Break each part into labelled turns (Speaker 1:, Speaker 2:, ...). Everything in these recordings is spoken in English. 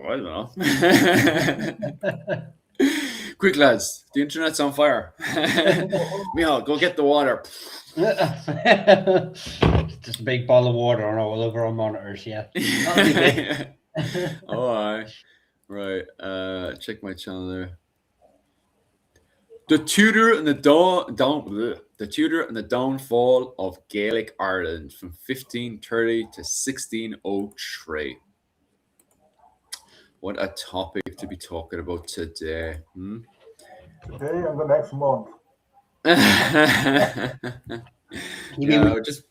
Speaker 1: I don't know. Quick, lads, the internet's on fire. Michal, go get the water.
Speaker 2: Just a big ball of water on all over our monitors, yeah.
Speaker 1: Oh, aye. Right. Check my channel there. The Tudor and the downfall of Gaelic Ireland from 1530 to 1603. What a topic to be talking about today.
Speaker 3: Today and the next month.
Speaker 2: You mean we
Speaker 1: just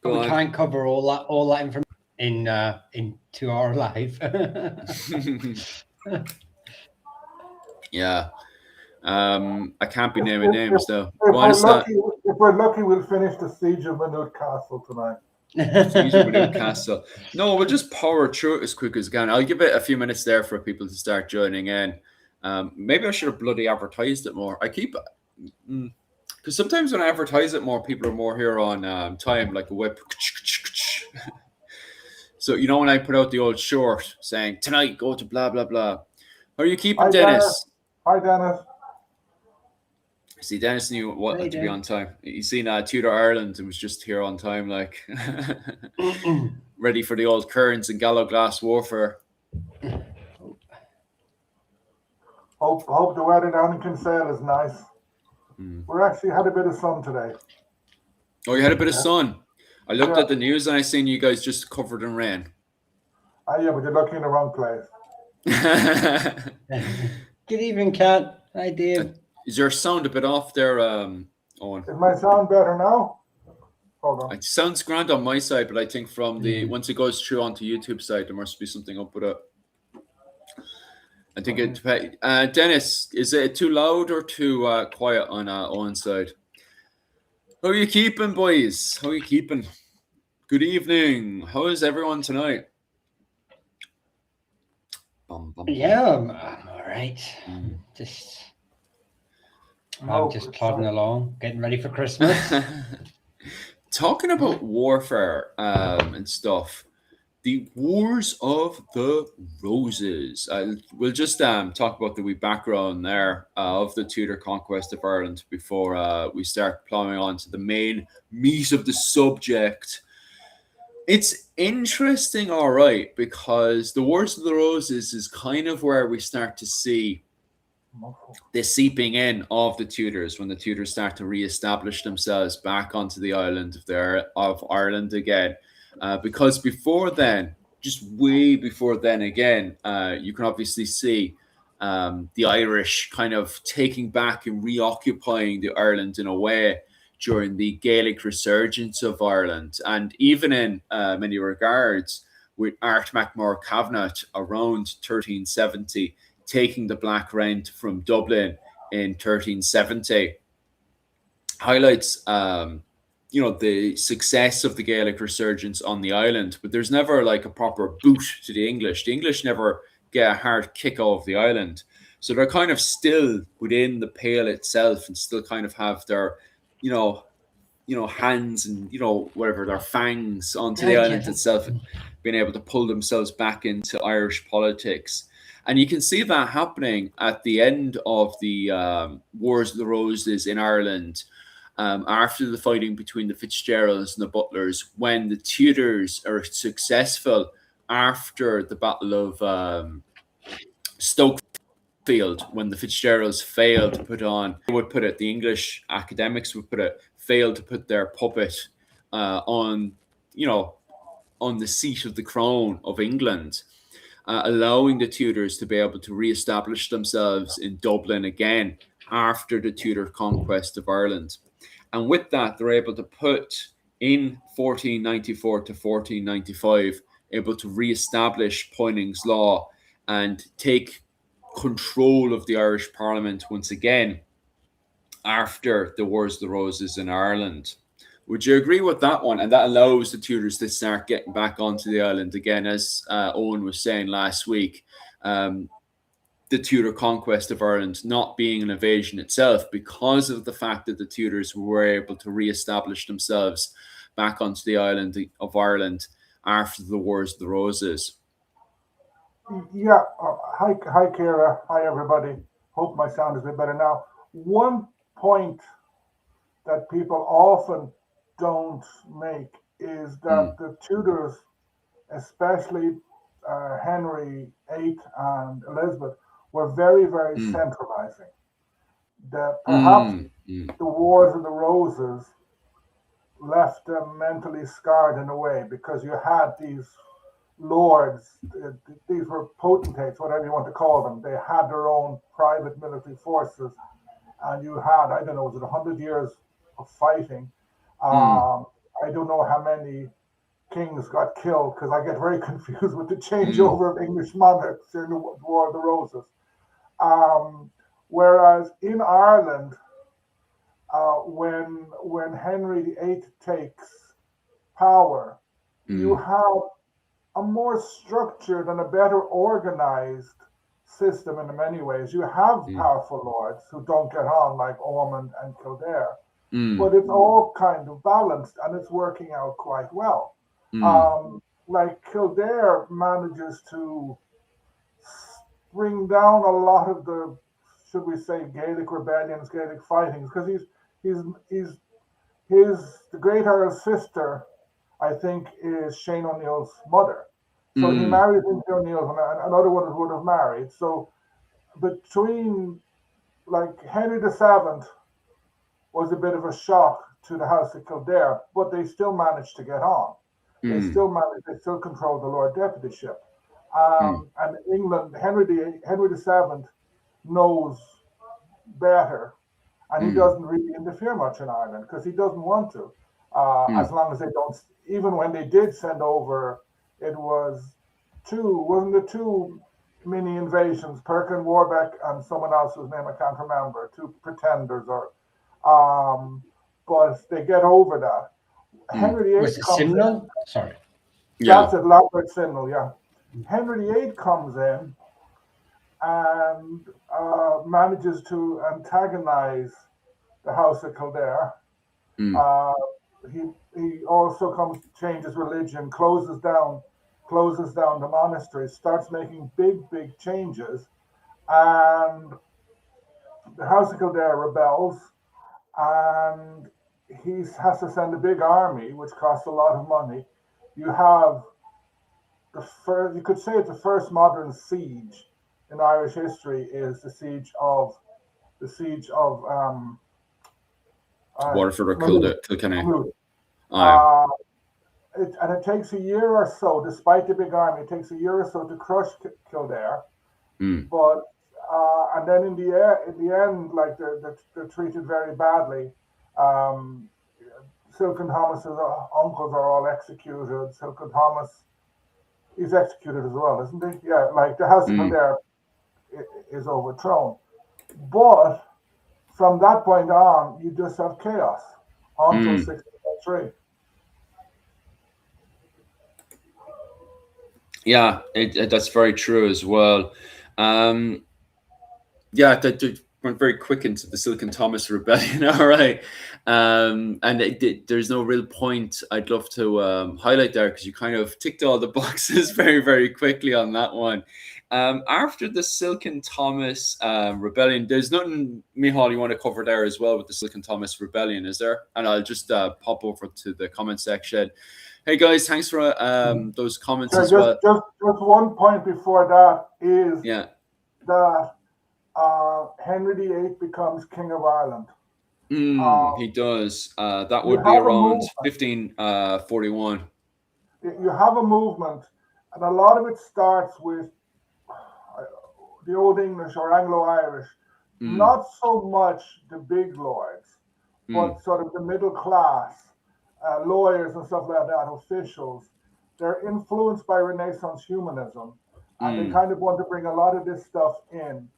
Speaker 1: go on.
Speaker 2: can't cover all that information in 2 hour live?
Speaker 1: Yeah. I can't be naming names though.
Speaker 3: If we're lucky, we'll finish the siege of Maynooth Castle tonight.
Speaker 1: Siege of Maynooth Castle. No, we'll just power through it as quick as we can. I'll give it a few minutes there for people to start joining in. Maybe I should have bloody advertised it more. I keep because sometimes when I advertise it more, people are more here on time, like a whip. So you know when I put out the old short saying tonight go to blah blah blah. How are you keeping, Dennis?
Speaker 3: Hi, Dennis.
Speaker 1: See, Dennis knew what to be on time. He's seen Tudor Ireland and was just here on time, like ready for the old currents and gallo glass warfare.
Speaker 3: Hope the weather down in Kinsale is nice. We actually had a bit of sun today.
Speaker 1: Oh, you had a bit of sun. I looked at the news and I seen you guys just covered in rain.
Speaker 3: Yeah, but you're looking in the wrong place.
Speaker 2: Good evening, Kat. Hi, Dave.
Speaker 1: Is your sound a bit off there, Owen?
Speaker 3: Is my sound better now? Hold on.
Speaker 1: It sounds grand on my side, but I think from the once it goes through onto YouTube side, there must be something up with it. I think it depends. Dennis, is it too loud or too quiet on Owen's side? How are you keeping, boys? How are you keeping? Good evening. How is everyone tonight?
Speaker 2: Yeah, I'm all right. I'm just plodding along, getting ready for Christmas.
Speaker 1: Talking about warfare and stuff, the Wars of the Roses. We'll just talk about the wee background there of the Tudor conquest of Ireland before we start plowing on to the main meat of the subject. It's interesting, all right, because the Wars of the Roses is kind of where we start to see the seeping in of the Tudors when the Tudors start to re-establish themselves back onto the island of Ireland again. Because before then, just way before then again, you can obviously see the Irish kind of taking back and reoccupying the Ireland in a way during the Gaelic resurgence of Ireland. And even in many regards, with Art MacMor Cavanagh around 1370, taking the Black Rent from Dublin in 1370, highlights the success of the Gaelic resurgence on the island, but there's never like a proper boot to the English. The English never get a hard kick off the island. So they're kind of still within the Pale itself and still kind of have their, hands and, whatever, their fangs onto the island itself and being able to pull themselves back into Irish politics. And you can see that happening at the end of the Wars of the Roses in Ireland, after the fighting between the Fitzgeralds and the Butlers, when the Tudors are successful after the Battle of Stokefield, when the Fitzgeralds failed to put on, the English academics would put it, failed to put their puppet on the seat of the crown of England, allowing the Tudors to be able to re-establish themselves in Dublin again after the Tudor conquest of Ireland. And with that, they're able to put in 1494 to 1495, able to re-establish Poyning's Law and take control of the Irish Parliament once again after the Wars of the Roses in Ireland. Would you agree with that one? And that allows the Tudors to start getting back onto the island again, as Owen was saying last week. The Tudor conquest of Ireland not being an invasion itself, because of the fact that the Tudors were able to re-establish themselves back onto the island of Ireland after the Wars of the Roses.
Speaker 3: Yeah. Hi, Kira. Hi, everybody. Hope my sound is a bit better now. One point that people often don't make is that
Speaker 1: Mm,
Speaker 3: the Tudors, especially Henry VIII and Elizabeth, were very, very
Speaker 1: mm,
Speaker 3: centralizing. Perhaps
Speaker 1: mm, mm,
Speaker 3: the Wars of the Roses left them mentally scarred in a way because you had these lords, these were potentates, whatever you want to call them. They had their own private military forces, and you had, I don't know, was it 100 years of fighting?
Speaker 1: mm,
Speaker 3: I don't know how many kings got killed because I get very confused with the
Speaker 1: mm,
Speaker 3: changeover of English monarchs during the War of the Roses. Um, Whereas in Ireland, when Henry VIII takes power, you
Speaker 1: mm,
Speaker 3: have a more structured and a better organized system in many ways. You have
Speaker 1: mm,
Speaker 3: powerful lords who don't get on, like Ormond and Kildare,
Speaker 1: mm,
Speaker 3: but it's all kind of balanced and it's working out quite well.
Speaker 1: mm,
Speaker 3: Like Kildare manages to bring down a lot of the, should we say, Gaelic rebellions, Gaelic fightings, because he's he's the great Earl's sister, I think, is Shane O'Neill's mother. So he
Speaker 1: mm,
Speaker 3: married into O'Neill, and another one would have married. So between, like, Henry VII was a bit of a shock to the House of Kildare, but they still managed to get on.
Speaker 1: mm,
Speaker 3: They still controlled the Lord Deputyship.
Speaker 1: mm,
Speaker 3: And England, Henry VII knows better, and he
Speaker 1: mm,
Speaker 3: doesn't really interfere much in Ireland because he doesn't want to. As
Speaker 1: mm.
Speaker 3: long as they don't, even when they did send over, it was wasn't it two mini invasions, Perkin Warbeck and someone else whose name I can't remember, two pretenders, or um, but they get over that.
Speaker 1: Mm.
Speaker 3: Henry VIII
Speaker 2: Was it
Speaker 3: comes in.
Speaker 2: Simnel? Sorry.
Speaker 1: Yeah.
Speaker 3: That's it, Lambert Simnel, yeah. Henry VIII comes in and manages to antagonize the House of Kildare.
Speaker 1: Mm,
Speaker 3: Uh, he also changes religion, closes down the monastery, starts making big changes, and the House of Kildare rebels, and he has to send a big army, which costs a lot of money. You have you could say it's the first modern siege in Irish history is the siege of
Speaker 1: Waterford or
Speaker 3: Maynooth.
Speaker 1: Kilkenny.
Speaker 3: Maynooth.
Speaker 1: Aye.
Speaker 3: Uh, and it takes a year or so, despite the big army, it takes a year or so to crush Kildare.
Speaker 1: Mm,
Speaker 3: But and then in the end, like they're treated very badly. Um, Silken Thomas's uncles are all executed. Silken Thomas is executed as well, isn't he? Yeah, like the House of
Speaker 1: mm,
Speaker 3: Kildare is overthrown. But from that point on, you just have chaos until
Speaker 1: mm.
Speaker 3: 1603.
Speaker 1: Yeah, that's very true as well. Um, yeah, that went very quick into the Silken Thomas rebellion. All right, and there's no real point I'd love to highlight there because you kind of ticked all the boxes very quickly on that one. After the Silken Thomas rebellion, there's nothing, Mihal, you want to cover there as well with the Silken Thomas rebellion, is there? And I'll just pop over to the comment section. Hey guys, thanks for those comments
Speaker 3: So
Speaker 1: as well.
Speaker 3: just one point before that is
Speaker 1: Yeah.
Speaker 3: that Henry VIII becomes King of Ireland. Uh,
Speaker 1: He does. That
Speaker 3: you
Speaker 1: would be
Speaker 3: have a
Speaker 1: around
Speaker 3: movement.
Speaker 1: 1541.
Speaker 3: You have a movement, and a lot of it starts with the Old English or Anglo-Irish.
Speaker 1: Mm,
Speaker 3: Not so much the big lords,
Speaker 1: mm,
Speaker 3: but sort of the middle class, lawyers and stuff like that, officials. They're influenced by Renaissance humanism, and they
Speaker 1: mm,
Speaker 3: kind of want to bring a lot of this stuff in.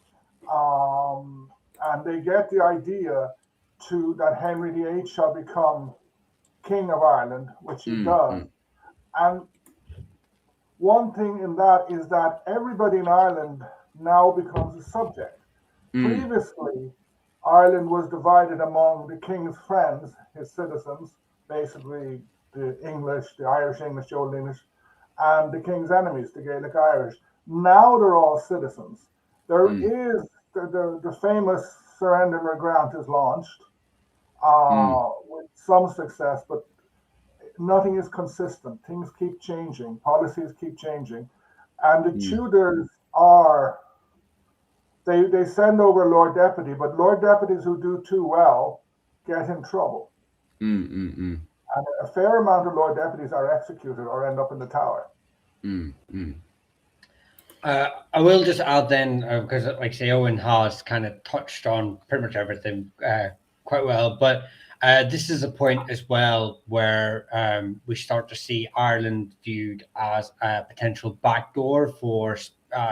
Speaker 3: And they get the idea that Henry VIII shall become King of Ireland, which he
Speaker 1: mm,
Speaker 3: does.
Speaker 1: mm,
Speaker 3: And one thing in that is that everybody in Ireland now becomes a subject.
Speaker 1: mm,
Speaker 3: Previously, Ireland was divided among the king's friends, his citizens, basically the English, the Irish English, the Old English, and the king's enemies, the Gaelic Irish. Now they're all citizens. There
Speaker 1: Mm,
Speaker 3: is the famous Surrender Grant is launched
Speaker 1: mm,
Speaker 3: with some success, but nothing is consistent. Things keep changing, policies keep changing, and the
Speaker 1: mm,
Speaker 3: Tudors are they send over Lord Deputy, but Lord Deputies who do too well get in trouble.
Speaker 1: mm, mm, mm,
Speaker 3: And a fair amount of Lord Deputies are executed or end up in the tower.
Speaker 1: mm, mm,
Speaker 2: I will just add then, because like say Owen has kind of touched on pretty much everything quite well, but this is a point as well where we start to see Ireland viewed as a potential backdoor for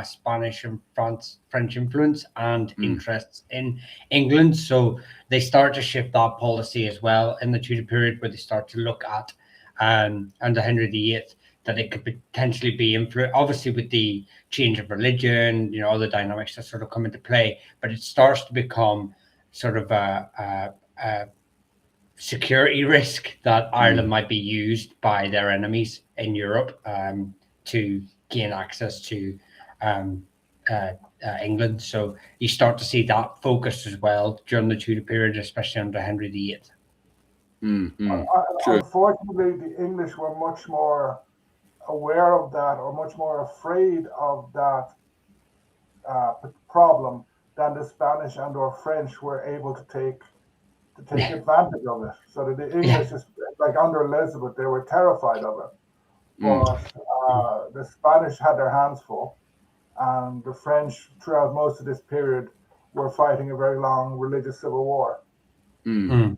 Speaker 2: Spanish and French influence and
Speaker 1: mm,
Speaker 2: interests in England. So they start to shift that policy as well in the Tudor period, where they start to look at under Henry VIII that it could potentially be influenced, obviously with the change of religion, all the dynamics that sort of come into play, but it starts to become sort of a security risk that Ireland
Speaker 1: mm,
Speaker 2: might be used by their enemies in Europe to gain access to um, uh, England. So you start to see that focus as well during the Tudor period, especially under Henry VIII.
Speaker 1: mm, mm. True.
Speaker 3: Unfortunately, the English were much more aware of that or much more afraid of that uh, problem than the Spanish and or French were able to take
Speaker 2: Yeah,
Speaker 3: advantage of it. So that the
Speaker 2: yeah,
Speaker 3: English, like under Elizabeth, they were terrified of it.
Speaker 1: Mm,
Speaker 3: But the Spanish had their hands full, and the French, throughout most of this period, were fighting a very long religious civil war.
Speaker 1: mm.
Speaker 2: mm,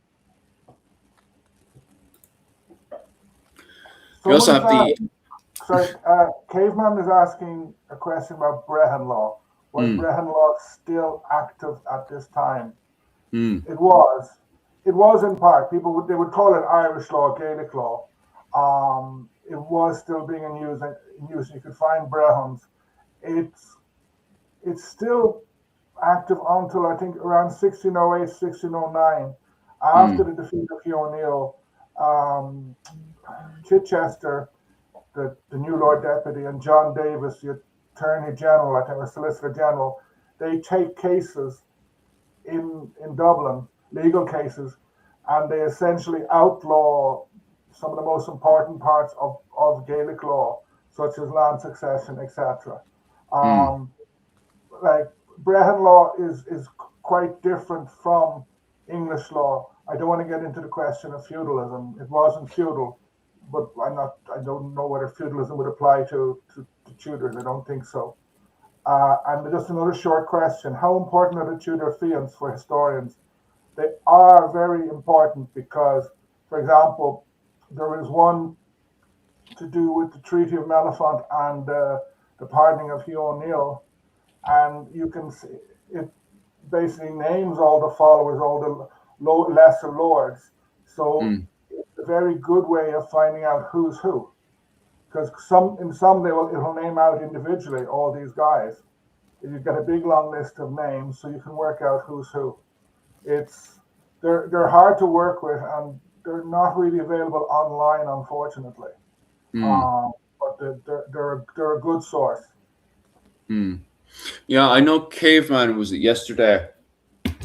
Speaker 1: You also
Speaker 3: Someone's
Speaker 1: have the
Speaker 3: sorry, Caveman is asking a question about Brehon law. Was
Speaker 1: mm,
Speaker 3: Brehon law still active at this time?
Speaker 1: mm,
Speaker 3: It was. It was in part. They would call it Irish law, Gaelic law. It was still being in use. You could find Brehons. It's it's still active until I think around 1608, 1609. After
Speaker 1: mm,
Speaker 3: the defeat of Hugh O'Neill, Chichester, the new Lord Deputy, and John Davis, the Attorney General, I think, or Solicitor General, they take cases in Dublin, legal cases, and they essentially outlaw some of the most important parts of Gaelic law, such as land succession, etc.
Speaker 1: mm,
Speaker 3: Um, like Brehon law is quite different from English law. I don't want to get into the question of feudalism. It wasn't feudal, but I don't know whether feudalism would apply to Tudors. I don't think so. And just another short question: how important are the Tudor fiefs for historians? They are very important because, for example, there is one to do with the Treaty of Mellifont and the pardoning of Hugh O'Neill, and you can see it basically names all the followers, all the lesser lords. So
Speaker 1: mm,
Speaker 3: it's a very good way of finding out who's who, because in some it'll name out individually all these guys. You've got a big long list of names, so you can work out who's who. It's they're hard to work with, and they're not really available online, unfortunately.
Speaker 1: mm,
Speaker 3: But they're a good source.
Speaker 1: mm. Yeah, I know Caveman was it yesterday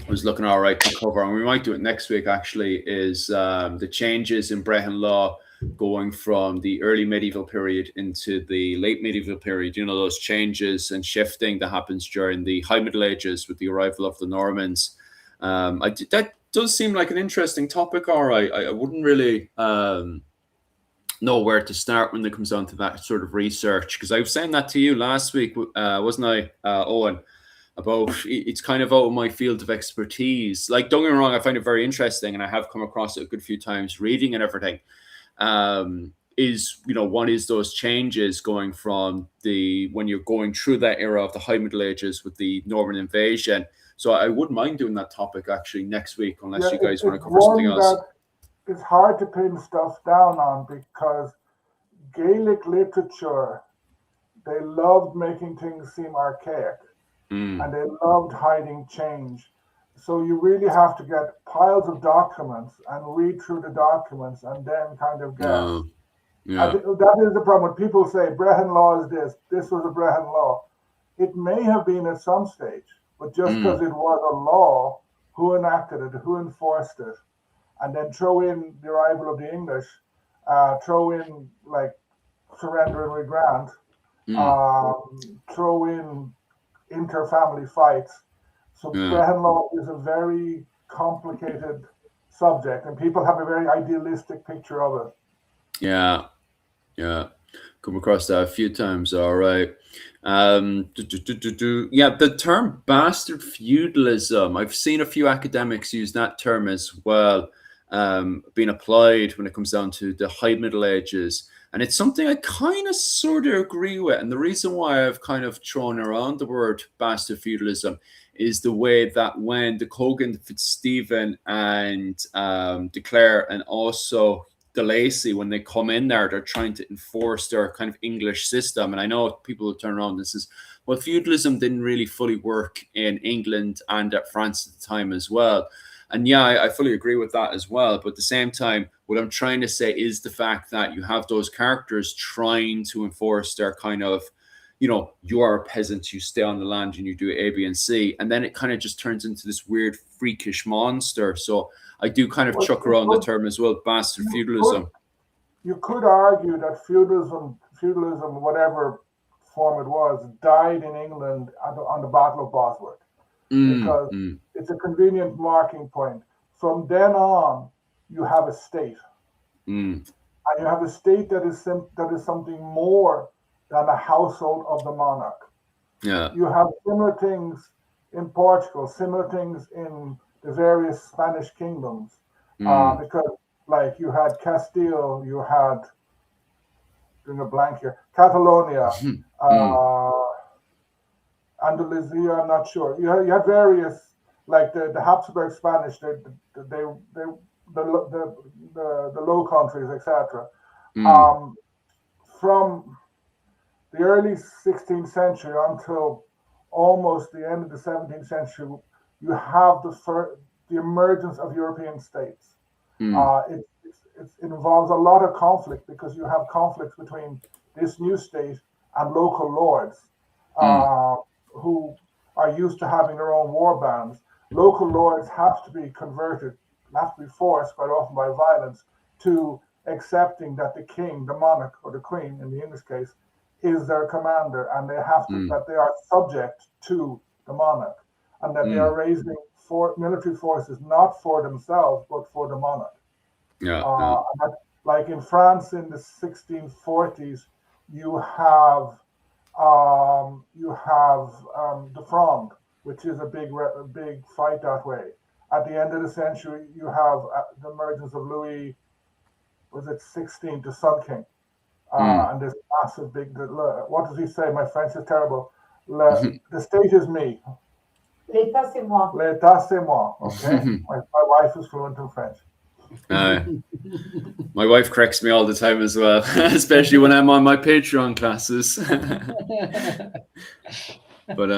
Speaker 1: was looking all right to cover, and we might do it next week actually, is the changes in Brehon law going from the early medieval period into the late medieval period. Those changes and shifting that happens during the High Middle Ages with the arrival of the Normans. That does seem like an interesting topic. All right, I wouldn't really know where to start when it comes down to that sort of research, because I was saying that to you last week, wasn't I, Owen? About it's kind of out of my field of expertise. Like, don't get me wrong, I find it very interesting, and I have come across it a good few times reading and everything. What is those changes going from the when you're going through that era of the High Middle Ages with the Norman invasion. So I wouldn't mind doing that topic actually next week, unless
Speaker 3: Yeah,
Speaker 1: you guys want
Speaker 3: it's
Speaker 1: to cover something
Speaker 3: one
Speaker 1: else.
Speaker 3: that is hard to pin stuff down on because Gaelic literature, they loved making things seem archaic
Speaker 1: Mm,
Speaker 3: and they loved hiding change. So you really have to get piles of documents and read through the documents and then kind of guess.
Speaker 1: no. Yeah.
Speaker 3: That is the problem. When people say Brehon law is this was a Brehon law. It may have been at some stage, but just because it was a law, who enacted it, who enforced it, and then throw in the arrival of the English, throw in like surrender and grant, throw in inter-family fights. So Brehon law is a very complicated subject, and people have a very idealistic picture of it.
Speaker 1: Yeah. Come across that a few times. All right. Yeah, the term bastard feudalism. I've seen a few academics use that term as well, being applied when it comes down to the High Middle Ages. And it's something I kind of sort of agree with. And the reason why I've kind of thrown around the word bastard feudalism is the way that when the Cogan, Fitzstephen, and de Clare, and also de Lacy, when they come in there, they're trying to enforce their kind of English system. And I know people will turn around and says, well, feudalism didn't really fully work in England and at France at the time as well. And yeah, I fully agree with that as well. But at the same time, what I'm trying to say is the fact that you have those characters trying to enforce their kind of, you are a peasant, you stay on the land and you do A, B, and C. And then it kind of just turns into this weird freakish monster. So I do kind of chuck around the term as well, bastard feudalism.
Speaker 3: You could argue that feudalism, whatever form it was, died in England on the Battle of Bosworth because it's a convenient marking point. From then on, you have a state, and you have a state that is something more than a household of the monarch.
Speaker 1: Yeah,
Speaker 3: you have similar things in Portugal, similar things in the various Spanish kingdoms, because like you had Castile, you had, doing a blank here, Catalonia, Andalusia, I'm not sure. You had various, like the Habsburg Spanish, the Low Countries, etc. From the early 16th century until almost the end of the 17th century, you have the emergence of European states. It involves a lot of conflict because you have conflicts between this new state and local lords who are used to having their own war bands. Local lords have to be converted, have to be forced quite often by violence to accepting that the king, the monarch, or the queen in the English case, is their commander, and they have to that they are subject to the monarch, and that they are raising military forces not for themselves but for the monarch. Like in France in the 1640s, you have the Fronde, which is a big fight that way. At the end of the century, you have the emergence of Louis, was it 16, the Sun King. And this massive big, what does he say? My French is terrible. The state is me.
Speaker 4: L'état, c'est moi.
Speaker 3: L'état, c'est moi. Okay. my wife is fluent in French.
Speaker 1: My wife corrects me all the time as well, especially when I'm on my Patreon classes. But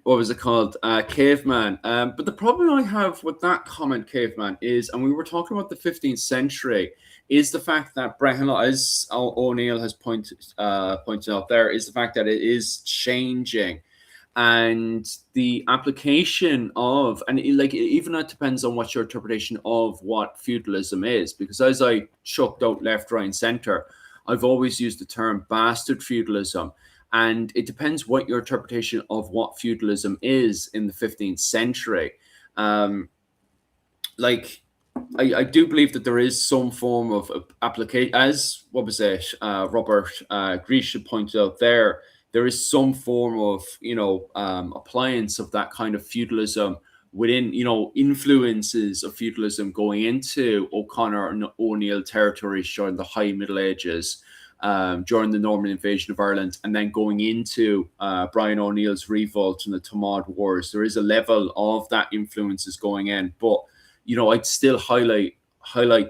Speaker 1: what was it called? Caveman. But the problem I have with that comment, caveman, is, and we were talking about the 15th century, is the fact that Brehon law, as O'Neill has pointed out there, is the fact that it is changing. And the application of, and even that depends on what your interpretation of what feudalism is, because as I chucked out left, right, and center, I've always used the term bastard feudalism. And it depends what your interpretation of what feudalism is in the 15th century. I do believe that there is some form of application, as Robert Grisha pointed out there is some form of appliance of that kind of feudalism within influences of feudalism going into O'Connor and O'Neill territories during the High Middle Ages, during the Norman invasion of Ireland, and then going into Brian O'Neill's revolt and the Tomad Wars. There is a level of that influences going in, but I'd still highlight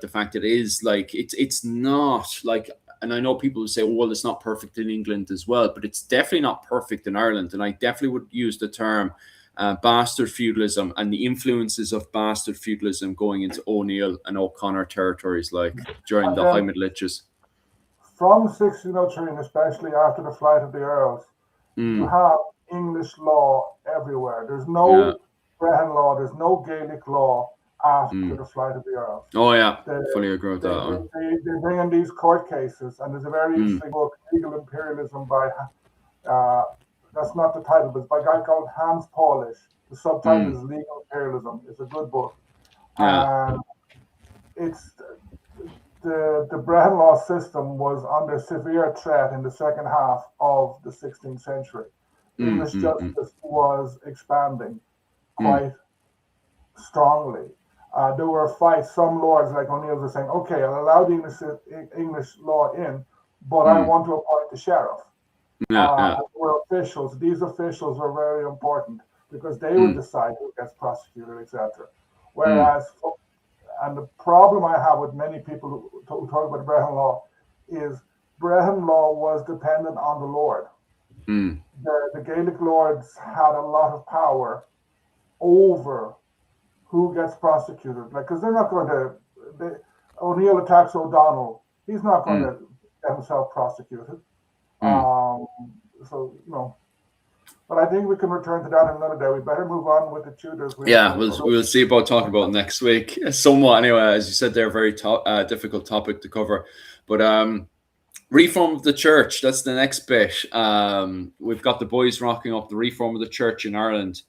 Speaker 1: the fact that it is it's not like, and I know people who say, well, it's not perfect in England as well, but it's definitely not perfect in Ireland. And I definitely would use the term bastard feudalism and the influences of bastard feudalism going into O'Neill and O'Connor territories, during the High Middle Ages.
Speaker 3: from 1603, and especially after the flight of the Earls, you have English law everywhere. There's no Brehon law, there's no Gaelic law after the flight of the Earls.
Speaker 1: Oh yeah, fully agree with that.
Speaker 3: They bring in these court cases, and there's a very interesting book, Legal Imperialism, by that's not the title, but it's by a guy called Hans Polish. The subtitle is Legal Imperialism. It's a good book.
Speaker 1: Yeah.
Speaker 3: It's the Brehon law system was under severe threat in the second half of the 16th century. English justice was expanding quite strongly. There were fights. Some lords, like O'Neill, were saying, "Okay, I'll allow the English law in, but I want to appoint the sheriff." Were officials. These officials were very important because they would decide who gets prosecuted, etc. Whereas, and the problem I have with many people who talk about Brehon law is Brehon law was dependent on the lord. The Gaelic lords had a lot of power over who gets prosecuted. Like, because they're not going to. O'Neill attacks O'Donnell. He's not going to get himself prosecuted. So, but I think we can return to that another day. We better move on with the Tudors.
Speaker 1: We'll see about talking about next week. Somewhat, anyway. As you said, they're a very difficult topic to cover. But reform of the church, that's the next bit. We've got the boys rocking up the reform of the church in Ireland.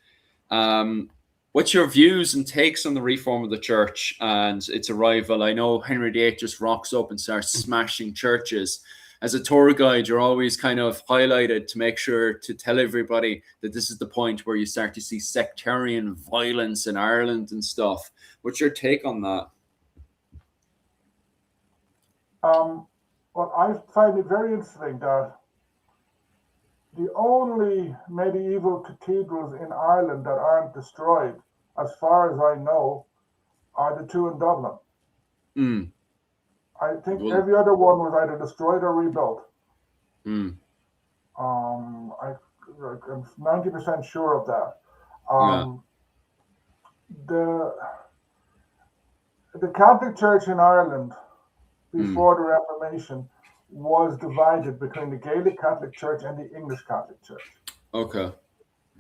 Speaker 1: What's your views and takes on the reform of the church and its arrival? I know Henry VIII just rocks up and starts smashing churches. As a tour guide, you're always kind of highlighted to make sure to tell everybody that this is the point where you start to see sectarian violence in Ireland and stuff. What's your take on that?
Speaker 3: Well, I find it very interesting that the only medieval cathedrals in Ireland that aren't destroyed, as far as I know, are the two in Dublin. I think every other one was either destroyed or rebuilt. I'm 90% sure of that. The Catholic Church in Ireland before the Reformation was divided between the Gaelic Catholic Church and the English Catholic Church.
Speaker 1: Okay.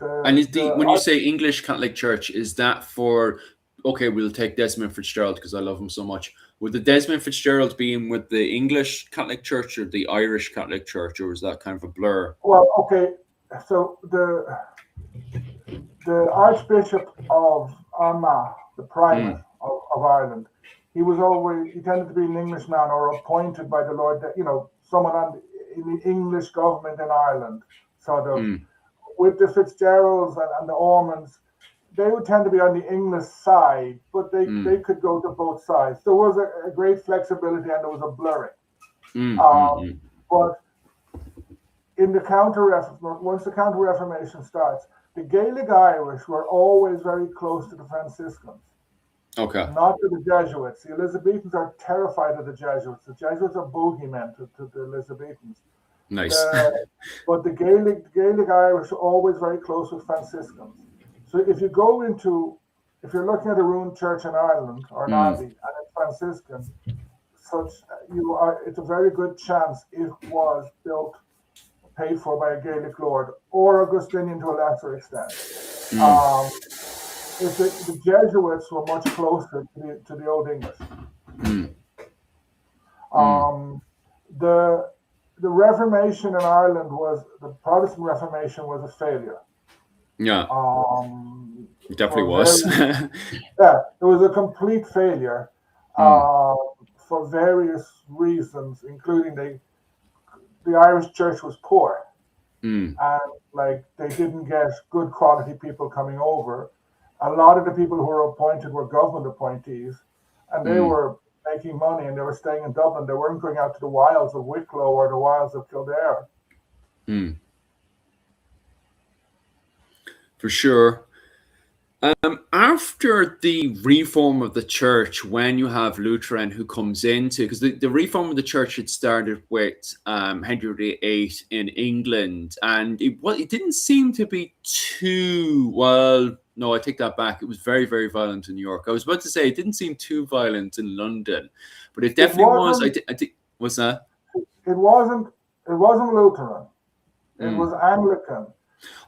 Speaker 1: And when you say English Catholic Church, is that for, okay, we'll take Desmond Fitzgerald because I love him so much. Would the Desmond Fitzgerald be in with the English Catholic Church or the Irish Catholic Church, or was that kind of a blur?
Speaker 3: Well, okay, so the Archbishop of Armagh, the Primate of Ireland, he tended to be an Englishman or appointed by the Lord, someone in the English government in Ireland, sort of. With the Fitzgeralds and the Ormonds, they would tend to be on the English side, but they could go to both sides. There was a great flexibility and there was a blurring. But in the once the Counter-Reformation starts, the Gaelic Irish were always very close to the Franciscans.
Speaker 1: Okay.
Speaker 3: Not to the Jesuits. The Elizabethans are terrified of the Jesuits. The Jesuits are bogeymen to the Elizabethans.
Speaker 1: Nice.
Speaker 3: But the Gaelic Irish are always very close with Franciscans. So if you're looking at a ruined church in Ireland or an abbey and it's Franciscan, it's a very good chance it was paid for by a Gaelic lord or Augustinian to a lesser extent. If the Jesuits were much closer to the Old English. The Reformation in Ireland the Protestant Reformation was a failure.
Speaker 1: Yeah. It definitely was.
Speaker 3: Yeah, it was a complete failure for various reasons, including the Irish church was poor. And they didn't get good quality people coming over. A lot of the people who were appointed were government appointees, and they were making money and they were staying in Dublin. They weren't going out to the wilds of Wicklow or the wilds of Kildare.
Speaker 1: For sure. After the reform of the church, when you have Lutheran who comes into, because the reform of the church had started with Henry VIII in England, and it didn't seem to be too, well, no, I take that back. It was very, very violent in New York. I was about to say it didn't seem too violent in London, but it definitely was. I think, what's that?
Speaker 3: it wasn't Lutheran. It was Anglican.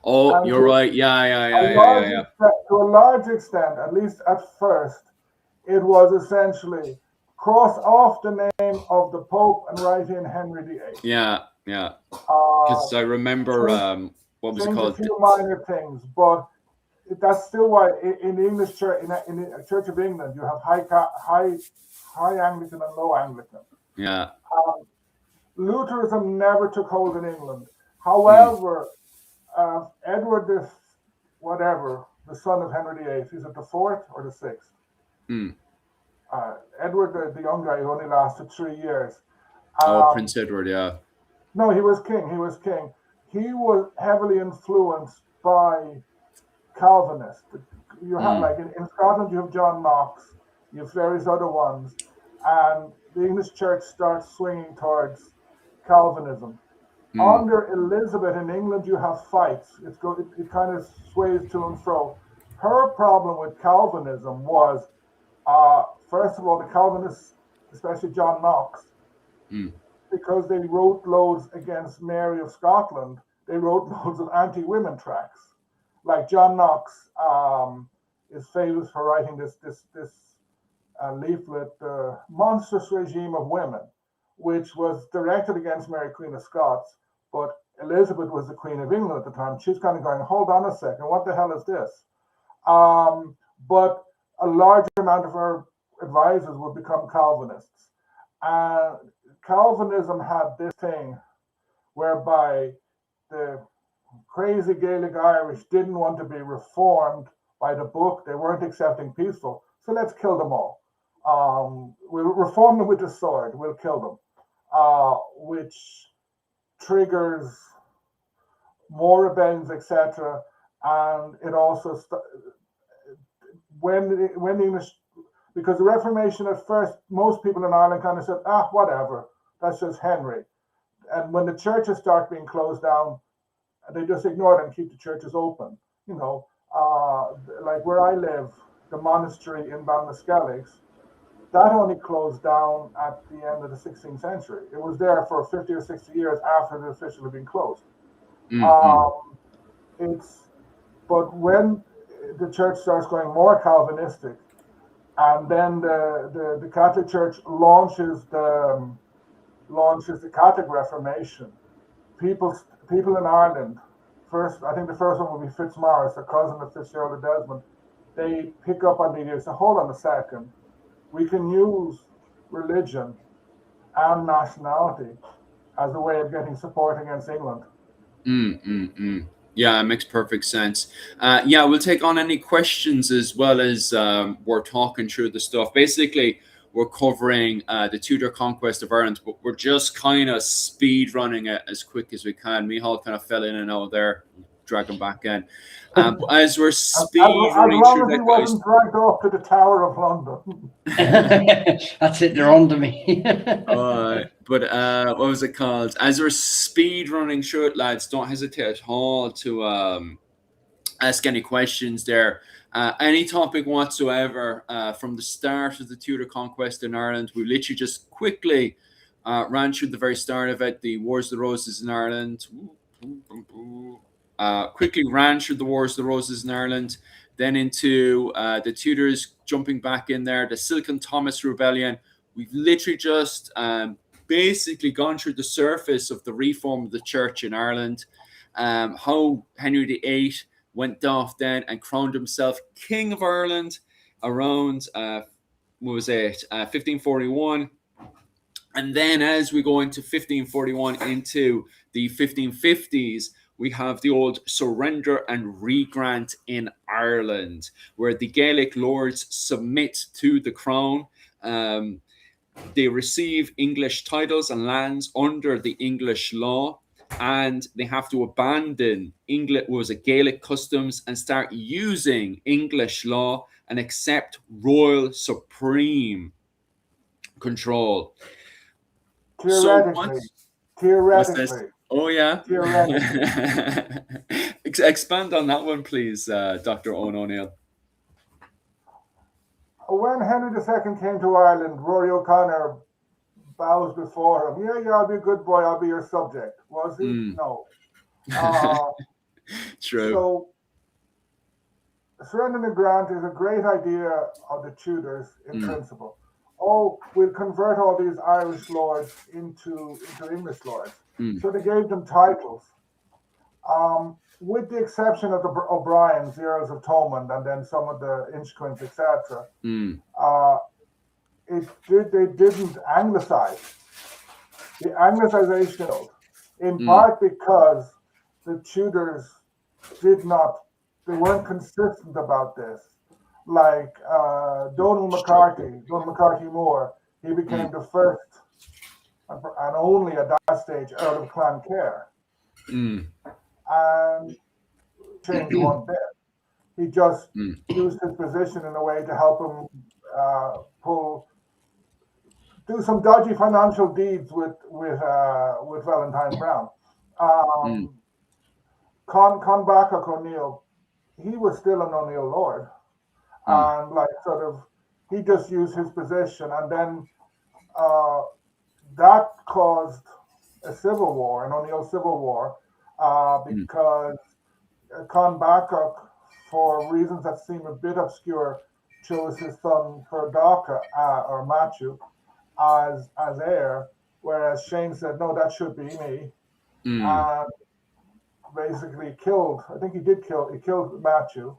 Speaker 1: Oh,
Speaker 3: And
Speaker 1: you're right. Yeah.
Speaker 3: to a large extent, at least at first, it was essentially cross off the name of the Pope and write in Henry VIII.
Speaker 1: Yeah.
Speaker 3: Uh,
Speaker 1: Because I remember, what was it
Speaker 3: change a
Speaker 1: called?
Speaker 3: few minor things, but that's still why in the English church, in the Church of England, you have high Anglican and low Anglican.
Speaker 1: Yeah.
Speaker 3: Lutheranism never took hold in England. However, Edward the son of Henry VIII, is it the fourth or the sixth? Edward, the young guy, who only lasted 3 years.
Speaker 1: Prince Edward, yeah.
Speaker 3: No, he was king. He was heavily influenced by Calvinists. You have like in Scotland, you have John Knox, you have various other ones, and the English church starts swinging towards Calvinism. Under Elizabeth in England, you have fights. It kind of sways to and fro. Her problem with Calvinism was, first of all, the Calvinists, especially John Knox, because they wrote loads against Mary of Scotland, they wrote loads of anti-women tracts. Like John Knox is famous for writing this leaflet, Monstrous Regime of Women, which was directed against Mary Queen of Scots, but Elizabeth was the Queen of England at the time. She's kind of going, hold on a second, what the hell is this? But a large amount of her advisors would become Calvinists. And Calvinism had this thing whereby the crazy Gaelic Irish didn't want to be reformed by the book. They weren't accepting peaceful. So let's kill them all. We'll reform them with the sword. We'll kill them, which triggers more rebellions, etc. And it also when the English, because the Reformation at first, most people in Ireland kind of said, whatever, that's just Henry. And when the churches start being closed down, they just ignore it and keep the churches open. Like where I live, the monastery in Ballinaskelligs, that only closed down at the end of the 16th century. It was there for 50 or 60 years after it officially been closed. But when the church starts going more Calvinistic, and then the Catholic Church launches the Catholic Reformation, people in Ireland, I think the first one will be Fitzmaurice, the cousin of Fitzgerald of Desmond, they pick up on the idea and say, hold on a second, we can use religion and nationality as a way of getting support against England.
Speaker 1: Yeah, it makes perfect sense. We'll take on any questions as well as we're talking through the stuff. Basically, we're covering the Tudor conquest of Ireland, but we're just kind of speed running it as quick as we can. Michal kind of fell in and out there, dragging back in. As we're speed running through that, guys.
Speaker 3: Wasn't dragged off to the Tower of London.
Speaker 2: That's it. They're under me.
Speaker 1: But what was it called? As we're speed running through it, lads, don't hesitate at all to ask any questions there. Any topic whatsoever from the start of the Tudor conquest in Ireland. We literally just quickly ran through the very start of it, the Wars of the Roses in Ireland. Quickly ran through the Wars of the Roses in Ireland, then into the Tudors jumping back in there, the Silken Thomas Rebellion. We've literally just basically gone through the surface of the reform of the church in Ireland, how Henry VIII went off then and crowned himself King of Ireland around, 1541. And then as we go into 1541 into the 1550s, we have the old surrender and regrant in Ireland, where the Gaelic lords submit to the crown. They receive English titles and lands under the English law, and they have to abandon Gaelic customs and start using English law and accept royal supreme control.
Speaker 3: Theoretically.
Speaker 1: Oh, yeah. Expand on that one, please, Dr. Owen O'Neill.
Speaker 3: When Henry II came to Ireland, Rory O'Connor bows before him. Yeah, I'll be a good boy. I'll be your subject. Was he? No.
Speaker 1: True.
Speaker 3: So surrendering the grant is a great idea of the Tudors in principle. Oh, we'll convert all these Irish lords into English lords. So they gave them titles. With the exception of the O'Briens, the Earls of Thomond, and then some of the Inchquins, etc. They didn't anglicize. The anglicization, in part because the Tudors they weren't consistent about this. Like Donald McCarthy Moore, he became the first and only at that stage Earl of Clancair. And changed one bit. He just used his position in a way to help him do some dodgy financial deeds with Valentine Brown. Con Bacach O'Neill, he was still an O'Neill lord, and he just used his position, and then that caused a civil war, an O'Neill civil war, because Con Bacach, for reasons that seem a bit obscure, chose his son Ferdacha or Matthew as heir, whereas Shane said, no, that should be me. And basically killed, I think he killed Matthew.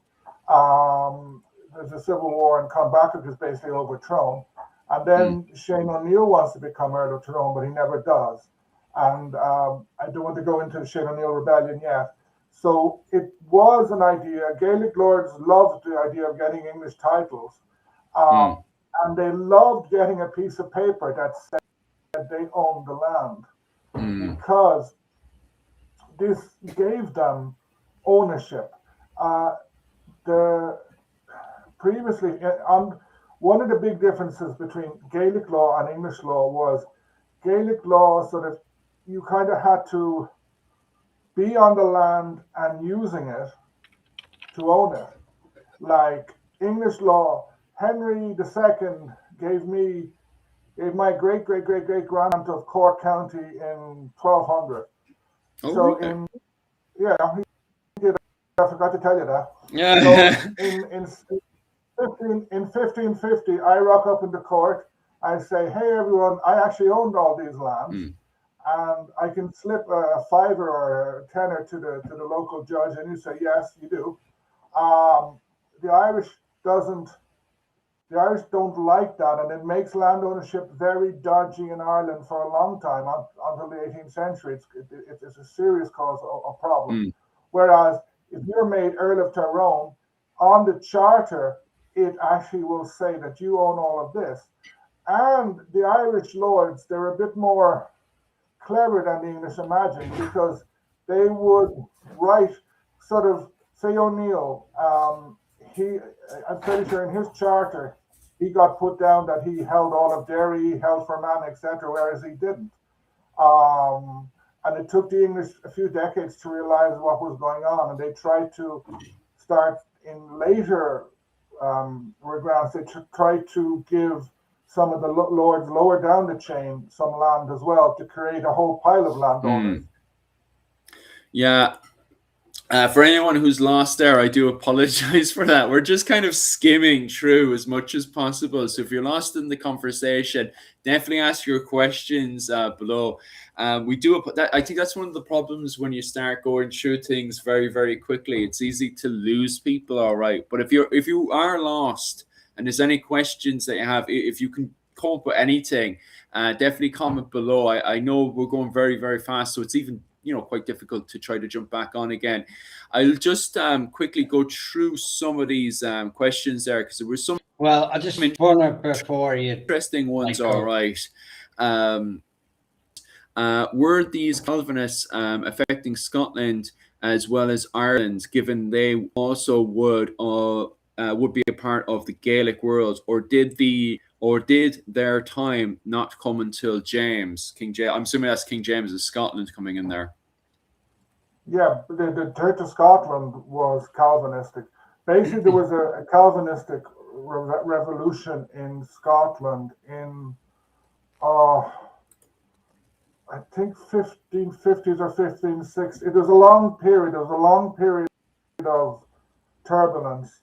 Speaker 3: There's a civil war and Con Bacach is basically overthrown. And then Shane O'Neill wants to become Earl of Tyrone, but he never does. And I don't want to go into the Shane O'Neill rebellion yet. So it was an idea. Gaelic lords loved the idea of getting English titles. And they loved getting a piece of paper that said they owned the land. Because this gave them ownership. One of the big differences between Gaelic law and English law was Gaelic law you kind of had to be on the land and using it to own it. Like English law, Henry II gave my great grandaunt of Cork County in 1200.
Speaker 1: Oh,
Speaker 3: so
Speaker 1: really?
Speaker 3: he did. I forgot to tell you that.
Speaker 1: Yeah.
Speaker 3: So in 1550, I rock up in the court. I say, "Hey everyone, I actually owned all these lands." And I can slip a fiver or a tenner to the local judge, and you say, yes, you do. The Irish don't like that, and it makes land ownership very dodgy in Ireland for a long time, until the 18th century. It's a serious cause of problem. Whereas if you're made Earl of Tyrone, on the charter, it actually will say that you own all of this. And the Irish lords, they're a bit more clever than the English imagined, because they would write say O'Neill, I'm pretty sure in his charter he got put down that he held all of Derry, he held Fermanagh, etc., whereas he didn't. And it took the English a few decades to realize what was going on, and they tried to start in later regrants. They tried to give some of the lords lower down the chain some land as well, to create a whole pile of landowners.
Speaker 1: Yeah. For anyone who's lost there, I do apologize for that. We're just kind of skimming through as much as possible. So if you're lost in the conversation, definitely ask your questions below. We do that. I think that's one of the problems when you start going through things very, very quickly. It's easy to lose people, all right. But if you are lost and there's any questions that you have, if you can come up with anything, definitely comment below. I know we're going very, very fast, so it's even quite difficult to try to jump back on again. I'll just quickly go through some of these questions there, because there were some.
Speaker 2: Well, I just want to, before you,
Speaker 1: interesting ones, all right. Were these Calvinists affecting Scotland as well as Ireland, given they also would be a part of the Gaelic world, or did their time not come until King James? I'm assuming that's King James of Scotland coming in there.
Speaker 3: Yeah, the Church of Scotland was Calvinistic. Basically, there was a Calvinistic revolution in Scotland in I think 1550s or 1560s. It was a long period. It was a long period of turbulence.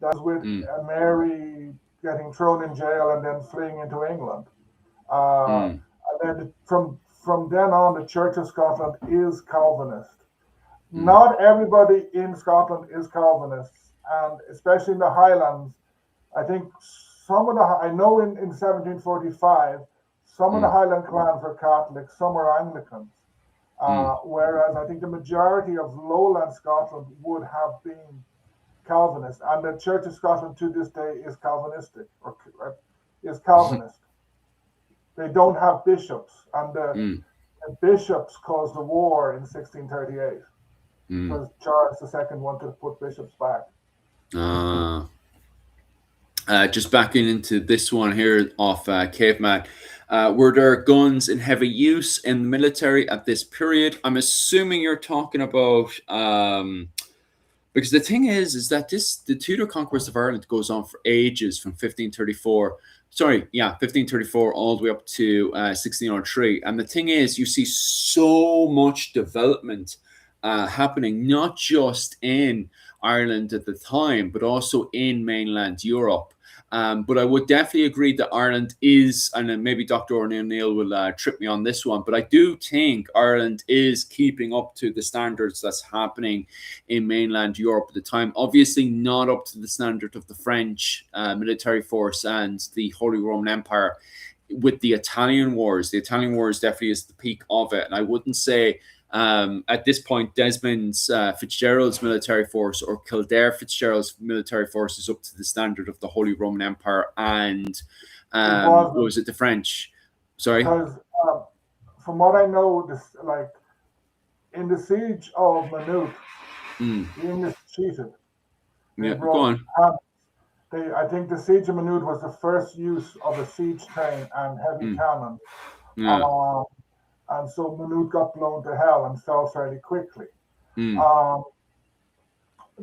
Speaker 3: That was with
Speaker 1: Mm,
Speaker 3: Mary getting thrown in jail and then fleeing into England. Uh,
Speaker 1: mm,
Speaker 3: and then from then on, the Church of Scotland is Calvinist.
Speaker 1: mm,
Speaker 3: Not everybody in Scotland is Calvinists, and especially in the Highlands. I think I know in 1745, some of the
Speaker 1: mm,
Speaker 3: Highland clans were Catholics, some were Anglicans.
Speaker 1: mm.
Speaker 3: Whereas I think the majority of lowland Scotland would have been Calvinist, and the Church of Scotland to this day is Calvinistic or is Calvinist. They don't have bishops, and
Speaker 1: Mm,
Speaker 3: the bishops caused the war in 1638
Speaker 1: mm.
Speaker 3: because Charles II wanted to put bishops back.
Speaker 1: Ah. Just backing into this one here off Caveman. Were there guns in heavy use in the military at this period? I'm assuming you're talking about because the thing is that the Tudor conquest of Ireland goes on for ages from 1534. Sorry, yeah, 1534 all the way up to 1603. And the thing is, you see so much development happening, not just in Ireland at the time, but also in mainland Europe. But I would definitely agree that Ireland is, and then maybe Dr. O'Neill will trip me on this one, but I do think Ireland is keeping up to the standards that's happening in mainland Europe at the time. Obviously, not up to the standard of the French military force and the Holy Roman Empire with the Italian Wars. The Italian Wars definitely is the peak of it. And I wouldn't say at this point, Desmond's Fitzgerald's military force or Kildare Fitzgerald's military force is up to the standard of the Holy Roman Empire and what was it, the French? Sorry?
Speaker 3: Because from what I know, this like in the siege of Maynooth, the English cheated. They
Speaker 1: Yeah, go
Speaker 3: brought
Speaker 1: on.
Speaker 3: I think the siege of Maynooth was the first use of a siege train and heavy cannon.
Speaker 1: Yeah.
Speaker 3: And so Maynooth got blown to hell and fell fairly quickly.
Speaker 1: Mm,
Speaker 3: Um,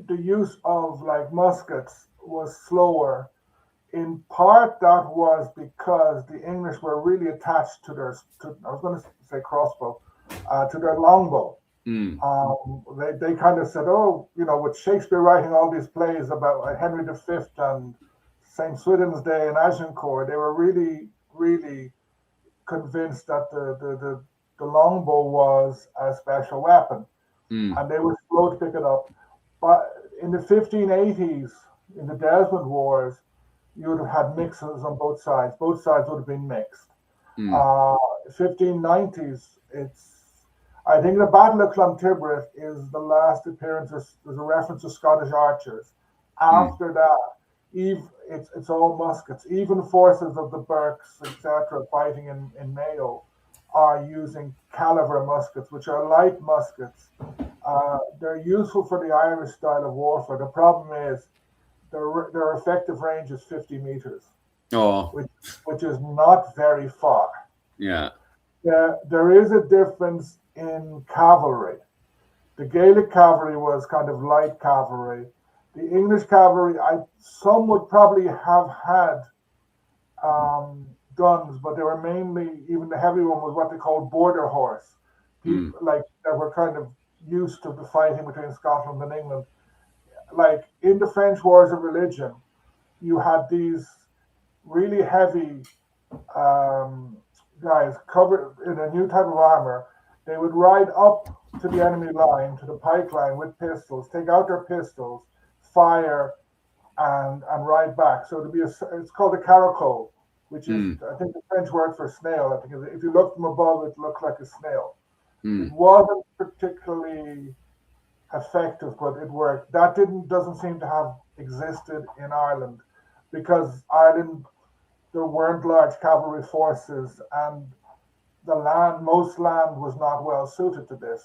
Speaker 3: the use of like muskets was slower. In part, that was because the English were really attached to I was going to say crossbow, to their longbow.
Speaker 1: mm,
Speaker 3: They kind of said, oh, with Shakespeare writing all these plays about Henry V and St. Swithin's Day and Agincourt, they were really, really convinced that the longbow was a special weapon, and they were slow to pick it up. But in the 1580s, in the Desmond Wars, you would have had mixes on both sides. Both sides would have been mixed. 1590s, I think the Battle of Clontibret is the last appearance. There's a reference to Scottish archers. After that, it's all muskets. Even forces of the Berks, etc., fighting in Mayo are using caliver muskets, which are light muskets. They're useful for the Irish style of warfare. The problem is their effective range is 50 meters, which is not very far.
Speaker 1: Yeah.
Speaker 3: There is a difference in cavalry. The Gaelic cavalry was kind of light cavalry. The English cavalry, some would probably have had guns, but they were mainly, even the heavy one was what they called border horse. People like that were kind of used to the fighting between Scotland and England. Like in the French Wars of Religion, you had these really heavy guys covered in a new type of armor. They would ride up to the enemy line, to the pike line with pistols, take out their pistols, fire, and ride back. So it's called a caracole, which is I think the French word for snail. I think if you look from above, it looked like a snail. It wasn't particularly effective, but it worked. That doesn't seem to have existed in Ireland because Ireland, there weren't large cavalry forces, and most land was not well suited to this.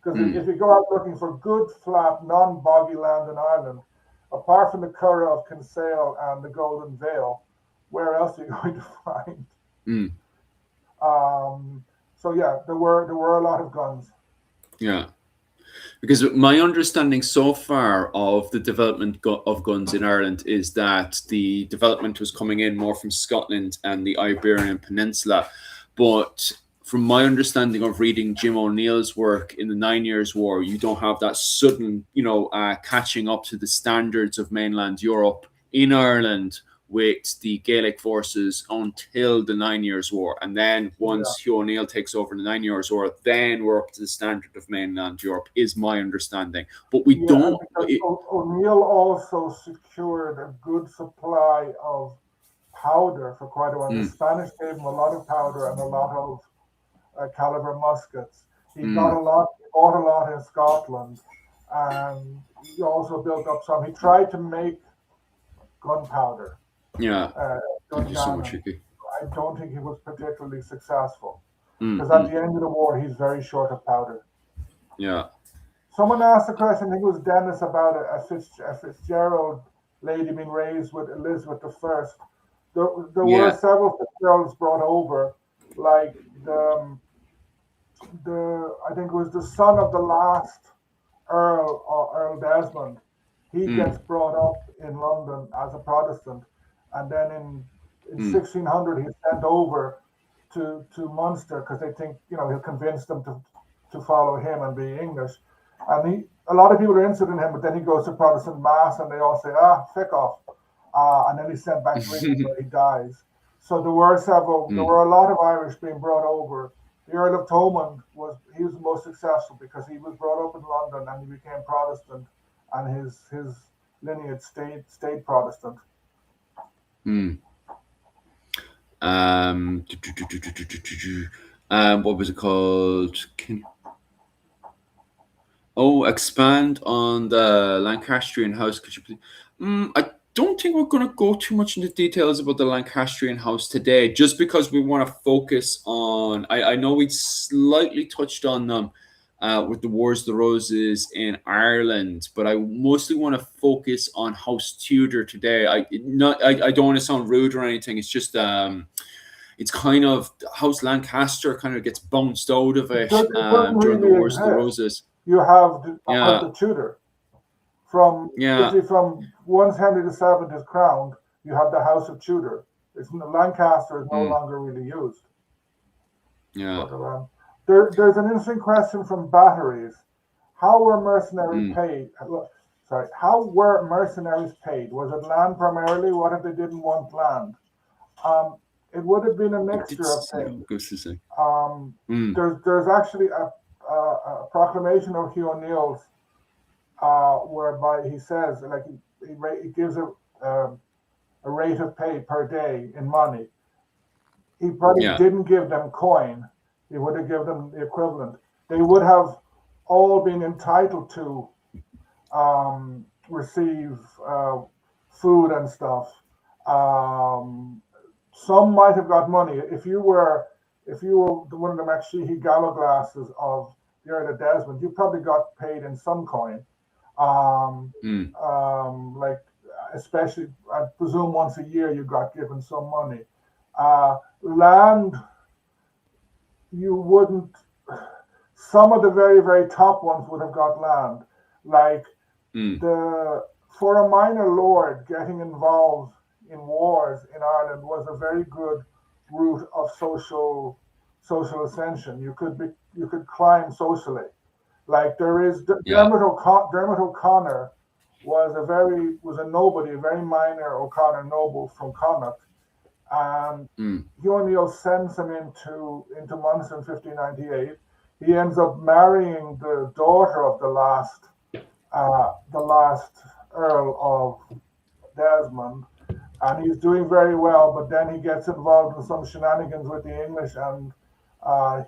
Speaker 3: Because if you go out looking for good, flat, non-boggy land in Ireland, apart from the Curragh of Kinsale and the Golden Vale, where else are you going to find? So yeah, there were a lot of guns.
Speaker 1: Yeah. Because my understanding so far of the development of guns in Ireland is that the development was coming in more from Scotland and the Iberian Peninsula. But from my understanding of reading Jim O'Neill's work in the 9 Years' War, you don't have that sudden, catching up to the standards of mainland Europe in Ireland with the Gaelic forces until the 9 Years' War. And then once Hugh O'Neill takes over the 9 Years' War, then we're up to the standard of mainland Europe, is my understanding. But we don't...
Speaker 3: O'Neill also secured a good supply of powder for quite a while. The Spanish gave him a lot of powder and a lot of caliber muskets. He got a lot, bought a lot in Scotland, and he also built up some. He tried to make gunpowder.
Speaker 1: Yeah. Thank you so much, Ricky.
Speaker 3: I don't think he was particularly successful because at the end of the war, he's very short of powder.
Speaker 1: Yeah.
Speaker 3: Someone asked a question, I think it was Dennis, about a Fitzgerald lady being raised with Elizabeth I. There were several Fitzgeralds brought over, like the I think it was the son of the last Earl Desmond. He gets brought up in London as a Protestant, and then in 1600 he's sent over to Munster because they think he'll convince them to follow him and be English. And a lot of people are interested in him, but then he goes to Protestant mass and they all say, feck off. And then he's sent back to England where he dies. So there were a lot of Irish being brought over. The Earl of Thomond was the most successful because he was brought up in London and he became Protestant, and his lineage stayed Protestant.
Speaker 1: What was it called? Expand on the Lancastrian house. Could you please? I don't think we're going to go too much into details about the Lancastrian house today, just because we want to focus on. I know we slightly touched on them with the Wars of the Roses in Ireland, but I mostly want to focus on House Tudor today. I don't want to sound rude or anything. It's just it's kind of House Lancaster kind of gets bounced out of it during the Wars of the Roses.
Speaker 3: You have the Tudor. From once Henry VII is crowned, you have the House of Tudor. Lancaster is no longer really used.
Speaker 1: Yeah.
Speaker 3: But, there's an interesting question from Batteries. How were mercenaries paid? How were mercenaries paid? Was it land primarily? What if they didn't want land? It would have been a mixture of things. There's actually a proclamation of Hugh O'Neill's whereby he says, like, he gives a rate of pay per day in money. He probably didn't give them coin. He would have given them the equivalent. They would have all been entitled to receive food and stuff. Some might have got money. If you were one of the MacSheehy Gallo glasses of the Earl of Desmond, you probably got paid in some coin. Like, especially, I presume once a year you got given some money. Land, you wouldn't. Some of the very, very top ones would have got land. Like for a minor lord, getting involved in wars in Ireland was a very good route of social ascension. You could climb socially. Like there is Dermot O'Connor was a nobody, a very minor O'Connor noble from Connacht, and Hugh O'Neill sends him into Munster in 1598. He ends up marrying the daughter of the last Earl of Desmond, and he's doing very well. But then he gets involved in some shenanigans with the English, and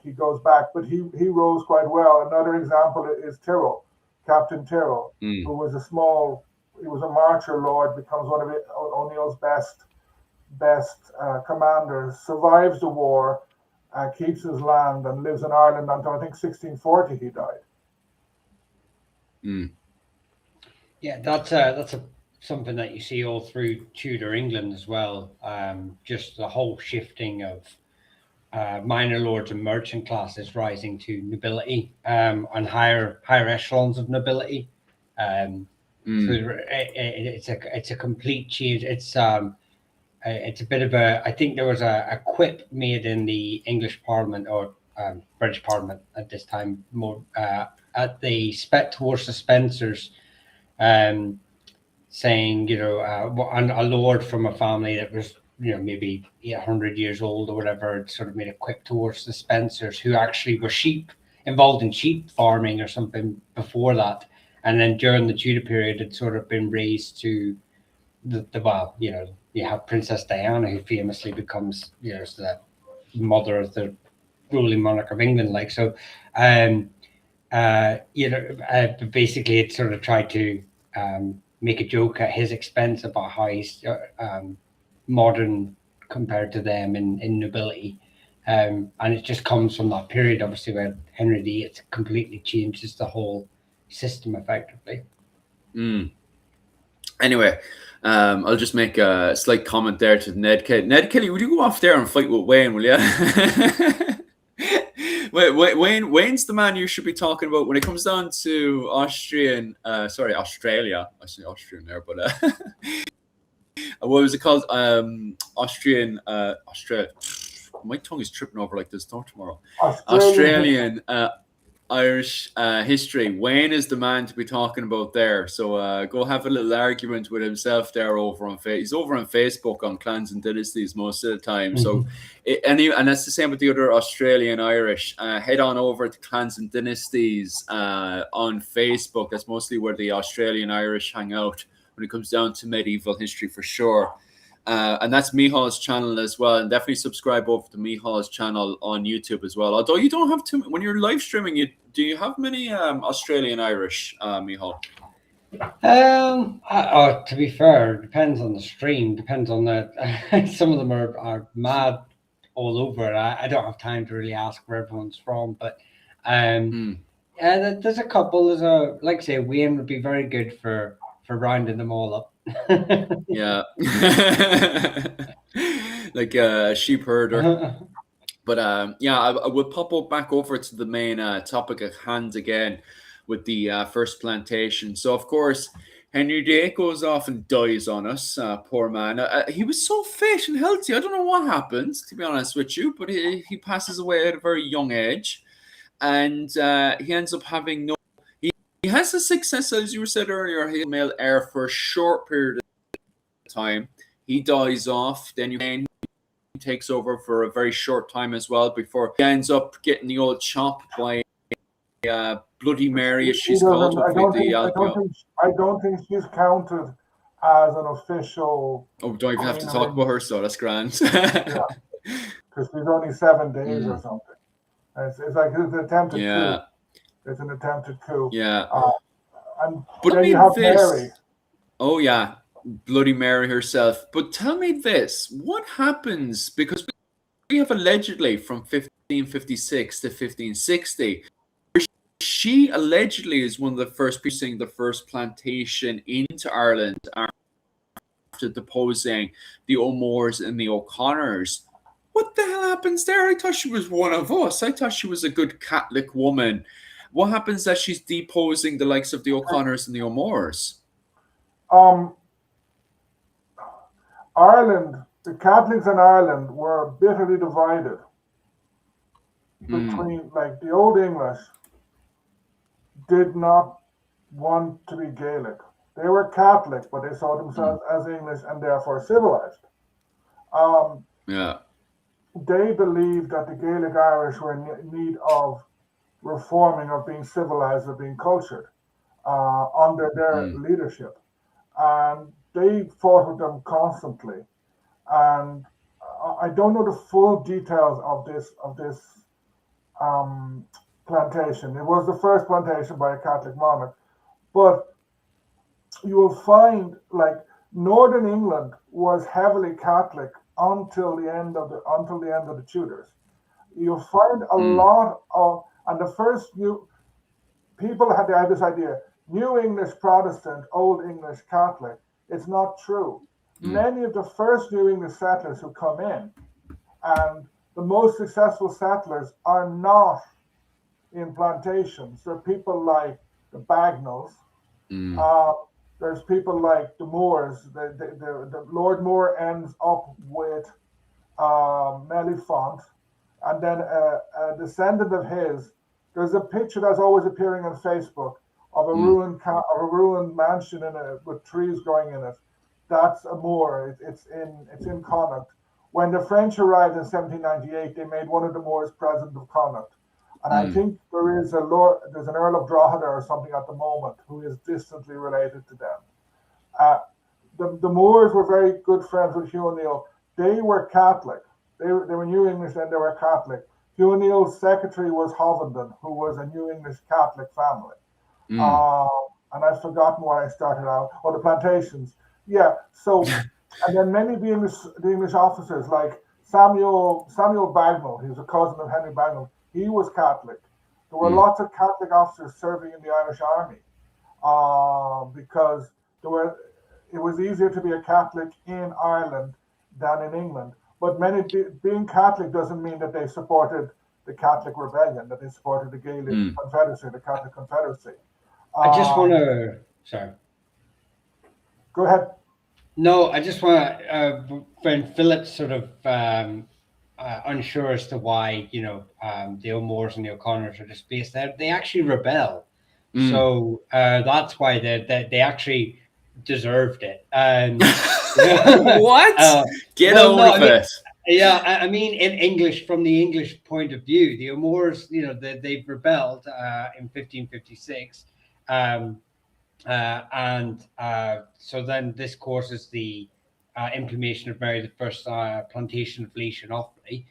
Speaker 3: he goes back. But he rose quite well. Another example is Tyrrell, Captain Tyrrell, who was a marcher lord, becomes one of O'Neill's best commanders, survives the war, keeps his land, and lives in Ireland until I think 1640 he died.
Speaker 2: Yeah, that's something that you see all through Tudor England as well. Just the whole shifting of minor lords and merchant classes rising to nobility and higher echelons of nobility. So it's a complete change. It's a bit of a. I think there was a quip made in the English Parliament, or British Parliament at this time, more towards the Spencers, saying, and a lord from a family that was, maybe 100 years old or whatever, sort of made a quip towards the Spencers, who actually were involved in sheep farming or something before that. And then during the Tudor period, had sort of been raised to you have Princess Diana, who famously becomes, the mother of the ruling monarch of England. Basically it sort of tried to make a joke at his expense about how he's modern compared to them in nobility. And it just comes from that period, obviously, where Henry VIII completely changes the whole system effectively.
Speaker 1: Anyway, I'll just make a slight comment there to Ned Kelly. Ned Kelly, would you go off there and fight with Wayne, will you? Wayne's the man you should be talking about when it comes down to Australia. I say Austrian there, but what was it called? Australia. My tongue is tripping over like this. Not tomorrow. Australian Irish history. Wayne is the man to be talking about there. So go have a little argument with himself there over on Facebook. He's over on Facebook on Clans and Dynasties most of the time. So and that's the same with the other Australian Irish. Head on over to Clans and Dynasties on Facebook. That's mostly where the Australian Irish hang out when it comes down to medieval history for sure. And that's Mihal's channel as well. And definitely subscribe over to Mihal's channel on YouTube as well. Although you don't have to, when you're live streaming, do you have many Australian Irish, Mihal?
Speaker 2: To be fair, it depends on the stream. Depends on some of them are mad all over. I don't have time to really ask where everyone's from, but there's a couple. Like I say, Wayne would be very good for rounding them all up.
Speaker 1: Yeah. Like a sheep herder. But I will pop back over to the main topic at hand again with the first plantation. So of course Henry VIII goes off and dies on us. Poor man. He was so fit and healthy. I don't know what happened, to be honest with you, but he passes away at a very young age, and he ends up having no. He has a success, as you said earlier, he male heir for a short period of time. He dies off, then he takes over for a very short time as well before he ends up getting the old chop by Bloody Mary, as she's called.
Speaker 3: I don't think she's counted as an official.
Speaker 1: Oh, don't even have to talk about her, so that's grand.
Speaker 3: Yeah, because she's only 7 days or something. It's like it's an attempted coup. It's an attempted coup.
Speaker 1: Yeah.
Speaker 3: But then you have Mary.
Speaker 1: Oh, yeah. Bloody Mary herself. But tell me this. What happens? Because we have allegedly from 1556 to 1560, she allegedly is one of the first people seeing the first plantation into Ireland after deposing the O'Moores and the O'Connors. What the hell happens there? I thought she was one of us. I thought she was a good Catholic woman. What happens that she's deposing the likes of the O'Connors and the O'Moores?
Speaker 3: Ireland, the Catholics in Ireland were bitterly divided between, like, the Old English did not want to be Gaelic. They were Catholic, but they saw themselves as English and therefore civilized. They believed that the Gaelic Irish were in need of reforming, of being civilized, of being cultured under their leadership. And they fought with them constantly. And I don't know the full details of this plantation. It was the first plantation by a Catholic monarch. But you will find, like, Northern England was heavily Catholic until the end of the Tudors. You'll find a lot of, and the first people had this idea, New English Protestant, Old English Catholic. It's not true. Many of the first New English settlers who come in, and the most successful settlers, are not in plantations. There are people like the Bagnalls. There's people like the Moores. The Lord Moore ends up with Mellifont, and then a descendant of his. There's a picture that's always appearing on Facebook of a ruined mansion with trees growing in it. That's a Moor. It's in Connacht. When the French arrived in 1798, they made one of the Moors president of Connacht. And I think there's an Earl of Drogheda or something at the moment who is distantly related to them. The Moors were very good friends with Hugh O'Neill. They were Catholic. They were New English and they were Catholic. Hugh O'Neill's secretary was Hovenden, who was a New English Catholic family. And I've forgotten what I started out. Oh, the plantations. Yeah. So, and then many of the English officers, like Samuel Bagnall, he was a cousin of Henry Bagnall. He was Catholic. There were lots of Catholic officers serving in the Irish Army because it was easier to be a Catholic in Ireland than in England. But being Catholic doesn't mean that they supported the Catholic Rebellion, that they supported the Gaelic Confederacy, the Catholic Confederacy.
Speaker 2: I just want to, sorry.
Speaker 3: Go ahead.
Speaker 2: No, I just want to, when Philip's sort of unsure as to why, the O'Moores and the O'Connors are just based there, they actually rebel. So that's why they actually deserved it.
Speaker 1: What? Get out of it.
Speaker 2: Yeah, I mean, from the English point of view, the O'Moores, they've rebelled in 1556. So then this causes the implementation of Mary I plantation of Laois and Offaly.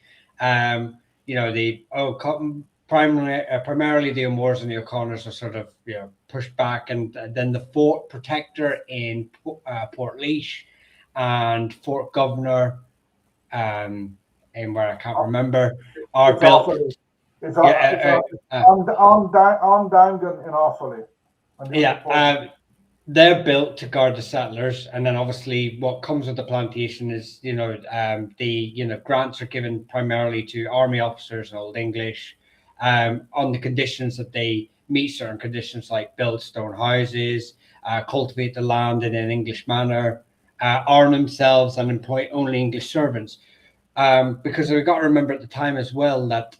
Speaker 2: Primarily the O'Moores and the O'Connors are sort of pushed back, and then the Fort Protector in Portlaoise and Fort Governor, and where I can't remember, are built.
Speaker 3: It's on Dangan in Offaly.
Speaker 2: They're built to guard the settlers, and then obviously what comes with the plantation is the grants are given primarily to army officers and Old English, on the conditions that they meet certain conditions like build stone houses, cultivate the land in an English manner, arm themselves and employ only English servants, because we've got to remember at the time as well that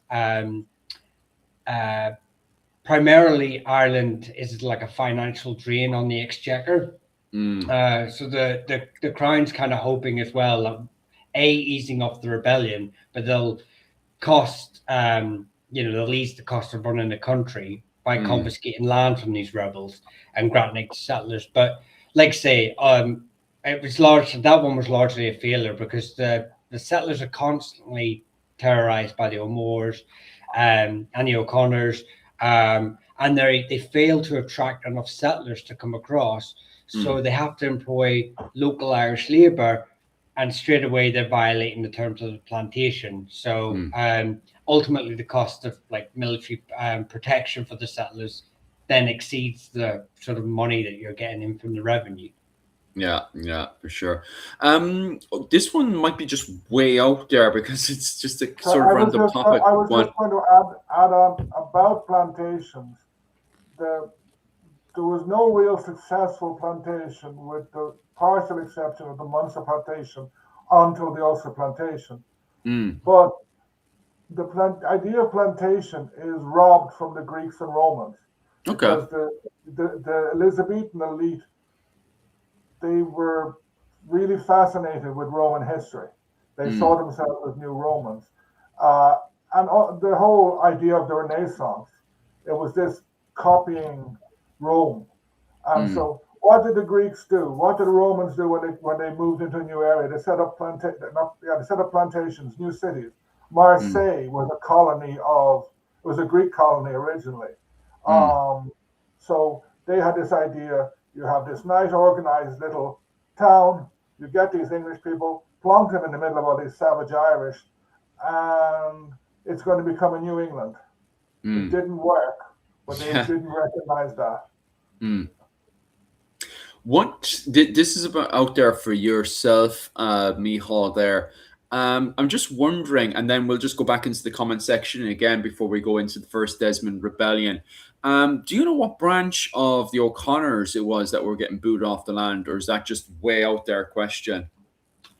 Speaker 2: primarily Ireland is like a financial drain on the exchequer. So the Crown's kind of hoping as well that easing off the rebellion, but they'll cost they'll ease the cost of running the country by confiscating land from these rebels and granting it to settlers. But like say, that one was largely a failure because the settlers are constantly terrorized by the O'Moores and the O'Connors. And they fail to attract enough settlers to come across, so they have to employ local Irish labour, and straight away they're violating the terms of the plantation. So ultimately, the cost of like military protection for the settlers then exceeds the sort of money that you're getting in from the revenue.
Speaker 1: Yeah, for sure. This one might be just way out there because it's just a sort of random topic.
Speaker 3: I was just going to add on about plantations. There was no real successful plantation, with the partial exception of the Munster plantation, until the Ulster plantation. But the idea of plantation is robbed from the Greeks and Romans.
Speaker 1: Okay.
Speaker 3: Because the Elizabethan elite, they were really fascinated with Roman history. They saw themselves as new Romans. And the whole idea of the Renaissance, it was this copying Rome. And so what did the Greeks do? What did the Romans do when they moved into a new area? They set up plantations, new cities. Marseille was a colony it was a Greek colony originally. So they had this idea, you have this nice organized little town, you get these English people, plonk them in the middle of all these savage Irish, and it's going to become a New England. It didn't work, but they didn't recognize that.
Speaker 1: What this is about out there for yourself, Michal, there. I'm just wondering, and then we'll just go back into the comment section again before we go into the first Desmond Rebellion. Do you know what branch of the O'Connors it was that were getting booted off the land, or is that just way out there question?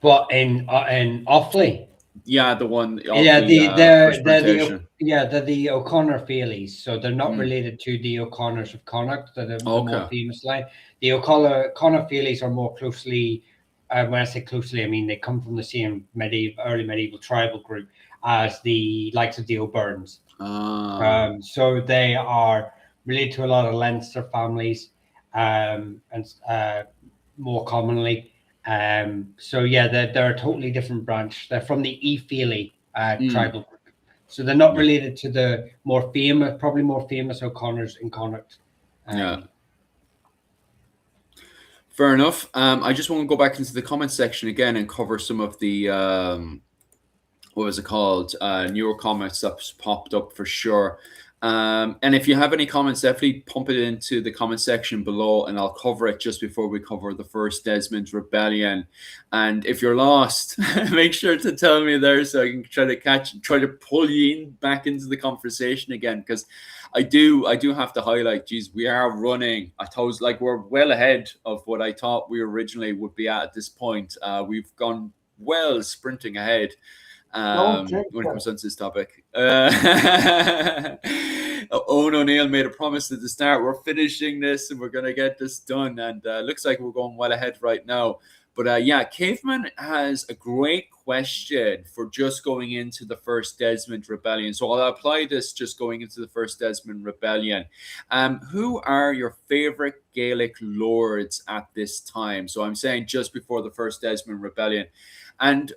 Speaker 2: What, in Offaly?
Speaker 1: Yeah, the one of
Speaker 2: Yeah,
Speaker 1: first presentation.
Speaker 2: they're the O'Connor Feelies, so they're not
Speaker 1: Mm.
Speaker 2: related to the O'Connors of Connacht, the more
Speaker 1: Okay.
Speaker 2: famous line. The O'Connor Feelies are more closely, when I say closely, I mean they come from the same early medieval tribal group as the likes of the O'Byrnes. So they are related to a lot of Leinster families, and more commonly. So yeah, they're a totally different branch. They're from the Feely tribal group. So they're not related to the probably more famous O'Connors in Connacht.
Speaker 1: Yeah. Fair enough. I just want to go back into the comment section again and cover some of the what was it called? Newer comments that's popped up for sure. And if you have any comments, definitely pump it into the comment section below, and I'll cover it just before we cover the first Desmond Rebellion. And if you're lost, make sure to tell me there so I can try to pull you back into the conversation again. Because I do have to highlight, geez, we are running. I thought we're well ahead of what I thought we originally would be at this point. We've gone well sprinting ahead. When it comes on to this topic. Owen O'Neill made a promise at the start. We're finishing this and we're going to get this done. And looks like we're going well ahead right now. But yeah, Caveman has a great question for just going into the first Desmond Rebellion. So I'll apply this just going into the first Desmond Rebellion. Who are your favorite Gaelic lords at this time? So I'm saying just before the first Desmond Rebellion. And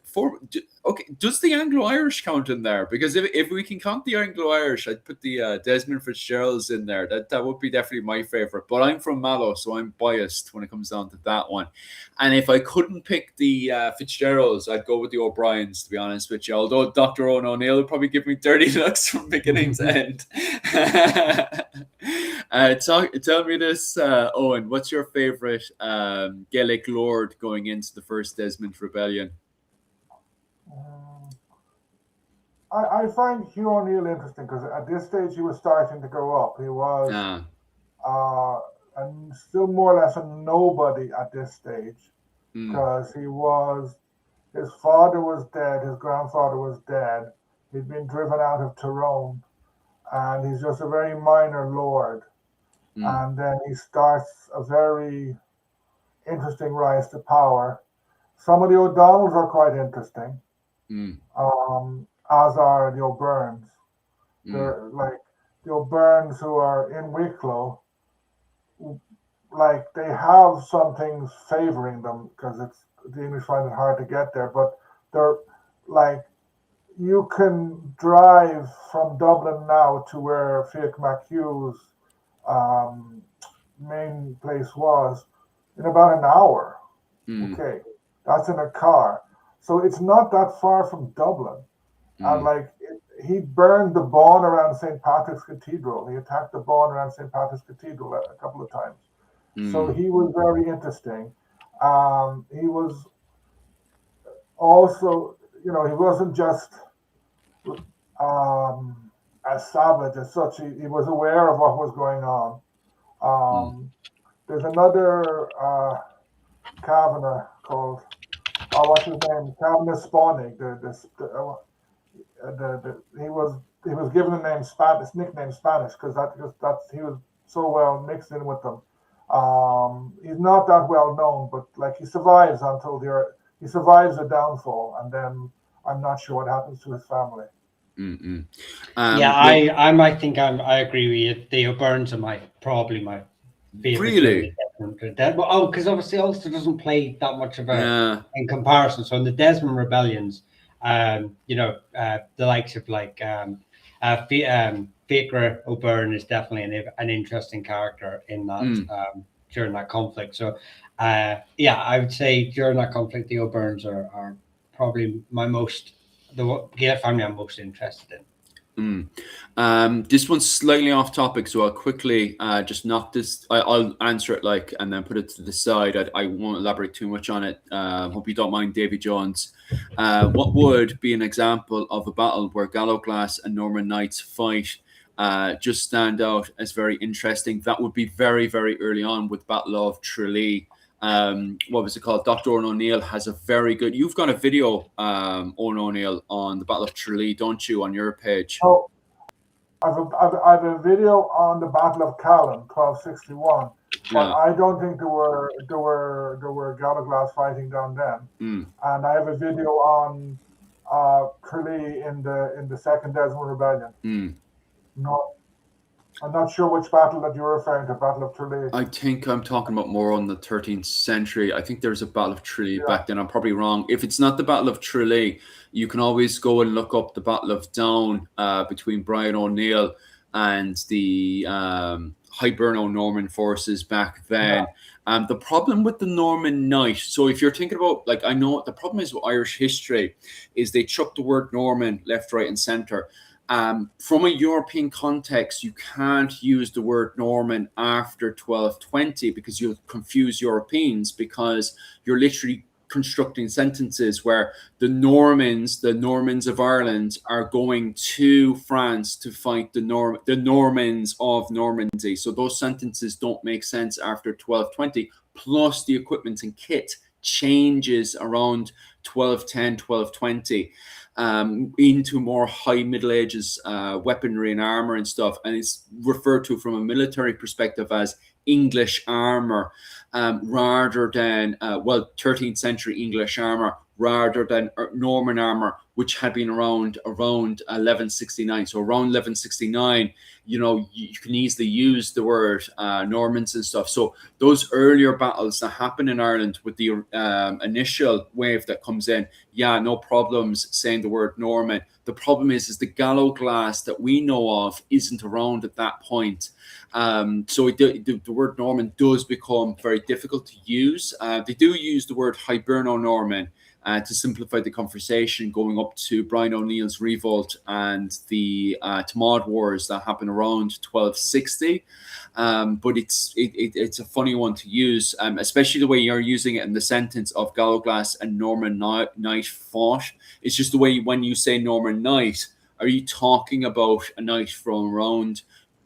Speaker 1: does the Anglo-Irish count in there? Because if we can count the Anglo-Irish, I'd put the Desmond Fitzgeralds in there. That would be definitely my favorite. But I'm from Mallow, so I'm biased when it comes down to that one. And if I couldn't pick the Fitzgeralds, I'd go with the O'Briens, to be honest with you. Although Dr. Owen O'Neill would probably give me dirty looks from beginning to end. Tell me this, Owen. What's your favorite Gaelic lord going into the first Desmond Rebellion?
Speaker 3: I find Hugh O'Neill interesting because at this stage he was starting to go up. He was and still more or less a nobody at this stage because his father was dead, his grandfather was dead. He'd been driven out of Tyrone, and he's just a very minor lord. And then he starts a very interesting rise to power. Some of the O'Donnells are quite interesting. As are the O'Byrnes. They're like the O'Byrnes who are in Wicklow, like they have some things favoring them because the English find it hard to get there, but they're like you can drive from Dublin now to where Fiach MacHugh's main place was in about an hour. Okay, that's in a car. So it's not that far from Dublin. And he burned the bawn around St. Patrick's Cathedral. He attacked the bawn around St. Patrick's Cathedral a couple of times. So he was very interesting. He was also, he wasn't just a savage as such. He was aware of what was going on. There's another Kavanagh called, what's his name? Kavanagh Spawning. He was given the name Spanish, nickname Spanish, because he was so well mixed in with them. He's not that well known, but he survives he survives the downfall, and then I'm not sure what happens to his family.
Speaker 2: I might think I agree with you. The O'Byrnes are probably my favorite.
Speaker 1: Really?
Speaker 2: Because obviously Ulster doesn't play that much of in comparison. So in the Desmond Rebellions, the likes of Fiachra O'Byrne is definitely an interesting character in that during that conflict. So I would say during that conflict the O'Byrnes are probably the Gaelic family I'm most interested in.
Speaker 1: This one's slightly off topic, so I'll quickly just knock this. I'll answer it and then put it to the side. I won't elaborate too much on it. Hope you don't mind, Davy Jones. What would be an example of a battle where Gallowglass and Norman Knights fight just stand out as very interesting? That would be very, very early on with Battle of Tralee. what was it called? Dr. Owen O'Neill has a very good. You've got a video, Owen O'Neill, on the Battle of Tralee, don't you, on your page?
Speaker 3: So I've a video on the Battle of Callan, 1261, but
Speaker 1: Yeah.
Speaker 3: I don't think there were Gallaglass fighting down then. And I have a video on Tralee in the Second Desmond Rebellion. No, I'm not sure which battle that you're referring to, Battle of Tralee.
Speaker 1: I think I'm talking about more on the 13th century. I think there's a Battle of Tralee back then. I'm probably wrong. If it's not the Battle of Tralee, you can always go and look up the Battle of Down between Brian O'Neill and the Hiberno-Norman forces back then. The problem with the Norman Knight, so if you're thinking about, like, I know the problem is with Irish history is they chuck the word Norman left, right, and center. From a European context, you can't use the word Norman after 1220 because you'll confuse Europeans, because you're literally constructing sentences where the Normans of Ireland, are going to France to fight the Normans of Normandy. So those sentences don't make sense after 1220. Plus, the equipment and kit changes around 1210, 1220. Into more high Middle Ages weaponry and armor and stuff, and it's referred to from a military perspective as English armor, rather than 13th century English armor rather than Norman armor, which had been around 1169. So around 1169, you can easily use the word Normans and stuff. So those earlier battles that happen in Ireland with the initial wave that comes in, no problems saying the word Norman. The problem is the Galloglass that we know of isn't around at that point. So the word Norman does become very difficult to use. They do use the word Hiberno-Norman to simplify the conversation, going up to Brian O'Neill's revolt and the Tamad Wars that happened around 1260. But it's a funny one to use, especially the way you're using it in the sentence of Galloglass and Norman Knight fought. It's just the way when you say Norman Knight, are you talking about a knight from around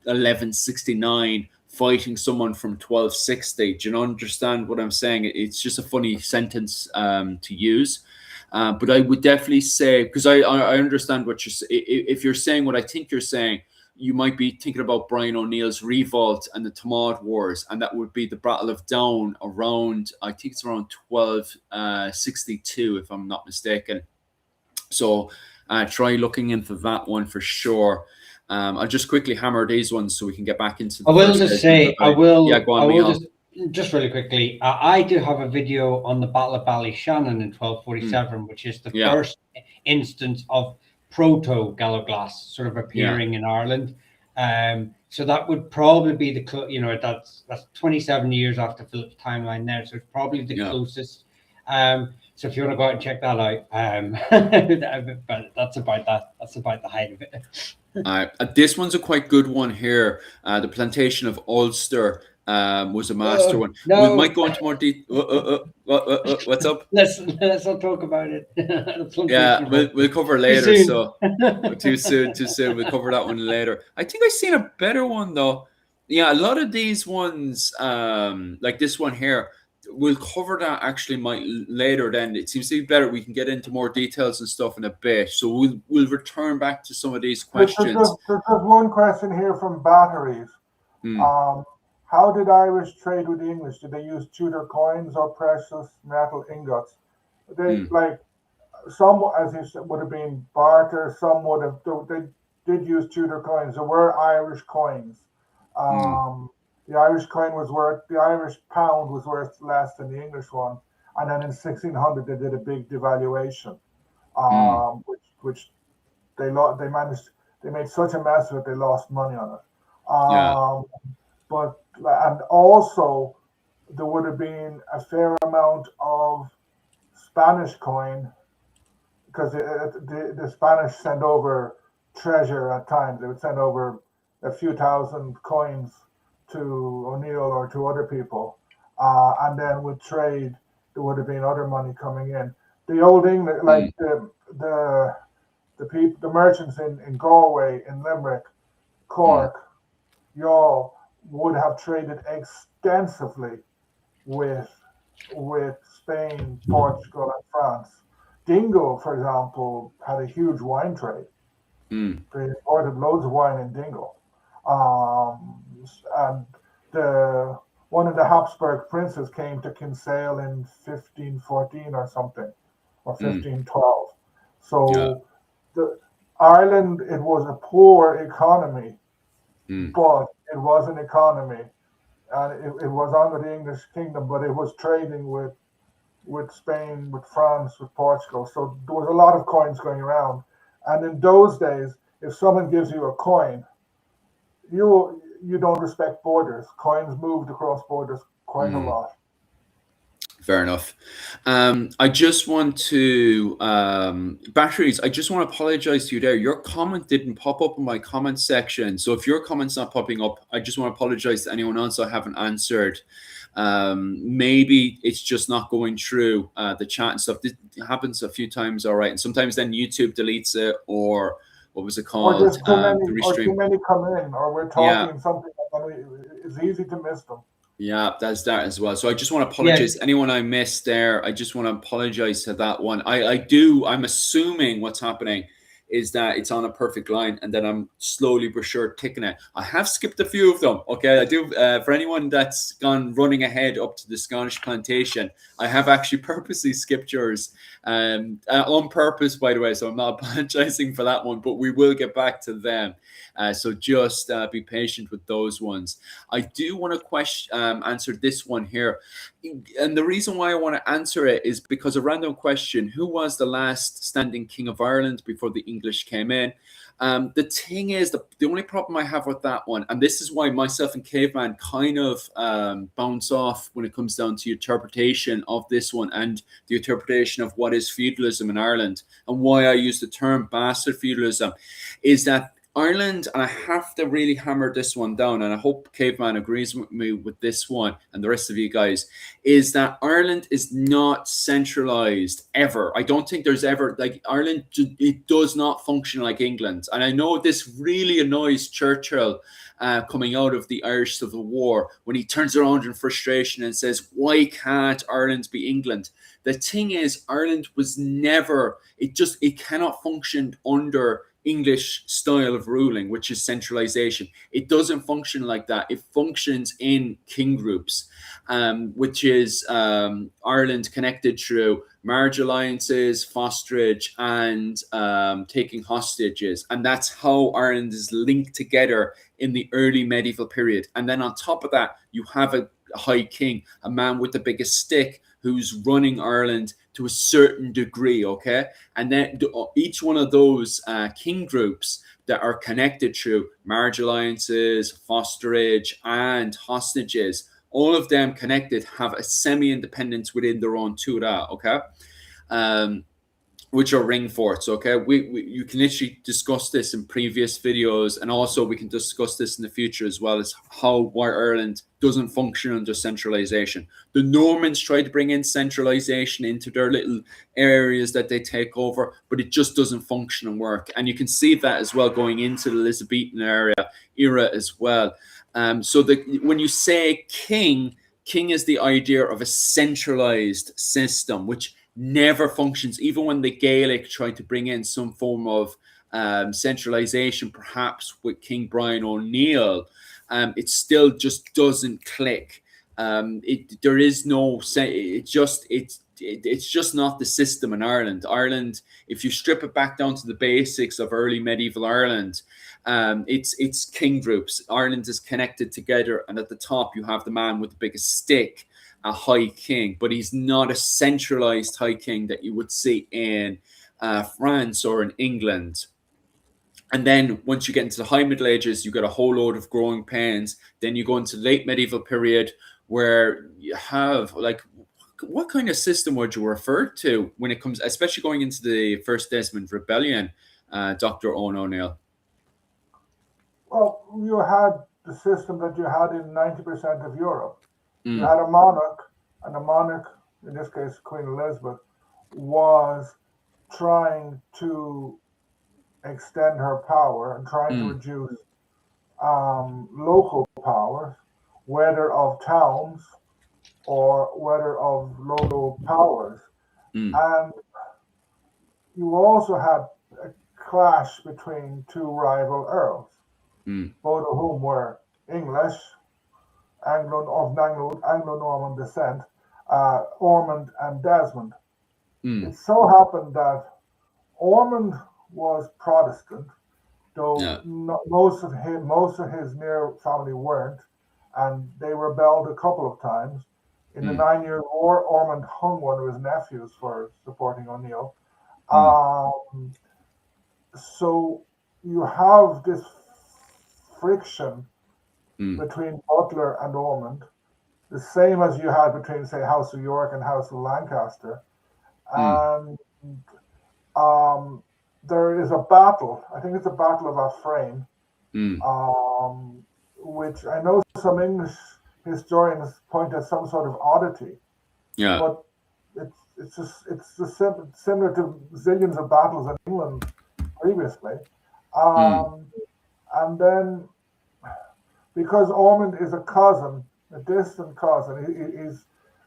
Speaker 1: 1169 fighting someone from 1260? Do you understand what I'm saying? It's just a funny sentence to use. But I would definitely say, because I understand what you're saying. If you're saying what I think you're saying, you might be thinking about Brian O'Neill's revolt and the Tamad Wars, and that would be the Battle of Down around, I think it's around 1262, if I'm not mistaken. So try looking into that one for sure. I'll just quickly hammer these ones so we can get back into the
Speaker 2: I will just say,
Speaker 1: go on,
Speaker 2: just really quickly, I do have a video on the Battle of Ballyshannon in 1247, which is the first instance of proto-Galloglass sort of appearing in Ireland. So that would probably be that's 27 years after Philip's timeline there, so it's probably the closest. So if you want to go out and check that out, but that's about that. That's about the height of it.
Speaker 1: This one's a quite good one here. The Plantation of Ulster was a master one.
Speaker 2: No.
Speaker 1: We might go into more detail. What's up?
Speaker 2: Let's not talk about it.
Speaker 1: We'll cover later. So too soon. We'll cover that one later. I think I've seen a better one though. Yeah, a lot of these ones, like this one here, we'll cover that actually later. Then it seems to be better. We can get into more details and stuff in a bit. So we'll return back to some of these questions.
Speaker 3: There's one question here from Batteries. How did Irish trade with the English? Did they use Tudor coins or precious metal ingots? They some, as you said, would have been barter. Some would have. They did use Tudor coins. There were Irish coins. The Irish coin was worth. The Irish pound was worth less than the English one. And then in 1600 they did a big devaluation, which they managed. They made such a mess of it. They lost money on it. And also, there would have been a fair amount of Spanish coin because the Spanish sent over treasure at times. They would send over a few thousand coins to O'Neill or to other people. And then with trade, there would have been other money coming in. The old English, like the merchants in Galway, in Limerick, Cork, Youghal, would have traded extensively with with Spain, Portugal, and France. Dingle, for example, had a huge wine trade.
Speaker 1: Mm.
Speaker 3: They imported loads of wine in Dingle. And the one of the Habsburg princes came to Kinsale in 1514 or something, or
Speaker 1: Mm.
Speaker 3: 1512.
Speaker 1: Yeah.
Speaker 3: So the Ireland, it was a poor economy,
Speaker 1: Mm.
Speaker 3: but it was an economy, and it was under the English kingdom, but it was trading with Spain, with France, with Portugal. So there was a lot of coins going around. And in those days, if someone gives you a coin, you don't respect borders. Coins moved across borders quite a
Speaker 1: Mm.
Speaker 3: lot.
Speaker 1: Fair enough. I just want to batteries. I just want to apologize to you there. Your comment didn't pop up in my comment section, so if your comment's not popping up, I just want to apologize to anyone else I haven't answered. Maybe it's just not going through the chat and stuff. This happens a few times, all right, and sometimes then YouTube deletes it, or what was it
Speaker 3: Or
Speaker 1: called?
Speaker 3: there's too many,
Speaker 1: The
Speaker 3: or too
Speaker 1: restream.
Speaker 3: many come in, or we're
Speaker 1: Yeah.
Speaker 3: talking something, and it's easy to miss them.
Speaker 1: Yeah, that's that as well. So I just want to
Speaker 2: Yeah.
Speaker 1: apologize. Anyone I missed there, I just want to apologize to that one. I'm assuming what's happening is that it's on a perfect line and then I'm slowly but sure ticking it. I have skipped a few of them. Okay, I do. For anyone that's gone running ahead up to the Scottish plantation, I have actually purposely skipped yours on purpose, by the way. So I'm not apologizing for that one, but we will get back to them. So just be patient with those ones. I do want to answer this one here. And the reason why I want to answer it is because a random question: who was the last standing king of Ireland before the English came in? The thing is, the only problem I have with that one, and this is why myself and Caveman kind of bounce off when it comes down to interpretation of this one and the interpretation of what is feudalism in Ireland, and why I use the term bastard feudalism, is that Ireland, and I have to really hammer this one down, and I hope Caveman agrees with me with this one and the rest of you guys, is that Ireland is not centralized ever. I don't think there's ever, like, Ireland, it does not function like England. And I know this really annoys Churchill coming out of the Irish Civil War when he turns around in frustration and says, why can't Ireland be England? The thing is, Ireland was never, it cannot function under English style of ruling, which is centralization. It doesn't function like that. It functions in king groups, which is Ireland connected through marriage alliances, fosterage, and taking hostages. And that's how Ireland is linked together in the early medieval period. And then on top of that, you have a high king, a man with the biggest stick, who's running Ireland to a certain degree, okay? And then each one of those king groups that are connected through marriage alliances, fosterage, and hostages, all of them connected have a semi-independence within their own Tudor, okay? Which are ring forts, okay? You can literally discuss this in previous videos, and also we can discuss this in the future as well, as why Ireland doesn't function under centralization. The Normans tried to bring in centralization into their little areas that they take over, but it just doesn't function and work. And you can see that as well going into the Elizabethan era as well. So when you say king is the idea of a centralized system, which never functions. Even when the Gaelic tried to bring in some form of centralization, perhaps with King Brian O'Neill, it still just doesn't click. There is no, it's just not the system in Ireland. Ireland, if you strip it back down to the basics of early medieval Ireland, it's king groups. Ireland is connected together, and at the top you have the man with the biggest stick, a high king, but he's not a centralized high king that you would see in France or in England. And then once you get into the high Middle Ages, you get a whole load of growing pains. Then you go into the late medieval period where you have, like, what kind of system would you refer to when it comes, especially going into the First Desmond Rebellion, Dr. Owen O'Neill?
Speaker 3: Well, you had the system that you had in 90% of Europe. You
Speaker 1: Mm,
Speaker 3: had a monarch, and the monarch, in this case Queen Elizabeth, was trying to extend her power and trying to
Speaker 1: mm,
Speaker 3: reduce local powers, whether of towns or whether of local powers.
Speaker 1: Mm.
Speaker 3: And you also had a clash between two rival earls,
Speaker 1: Mm.
Speaker 3: both of whom were English, Anglo-Norman descent, Ormond and Desmond.
Speaker 1: Mm.
Speaker 3: It so happened that Ormond was Protestant, though
Speaker 1: Yeah.
Speaker 3: most of his near family weren't, and they rebelled a couple of times. In the
Speaker 1: Mm.
Speaker 3: 9 Years' War, Ormond hung one of his nephews for supporting O'Neill.
Speaker 1: Mm.
Speaker 3: Um, so you have this friction
Speaker 1: Mm.
Speaker 3: between Butler and Ormond, the same as you had between, say, House of York and House of Lancaster.
Speaker 1: Mm.
Speaker 3: And um, there is a battle, I think it's a battle of Afframe,
Speaker 1: Mm.
Speaker 3: um, which I know some English historians point at some sort of oddity,
Speaker 1: Yeah.
Speaker 3: but it's just similar to zillions of battles in England previously.
Speaker 1: Mm.
Speaker 3: Um, and then because Ormond is a cousin, a distant cousin, he's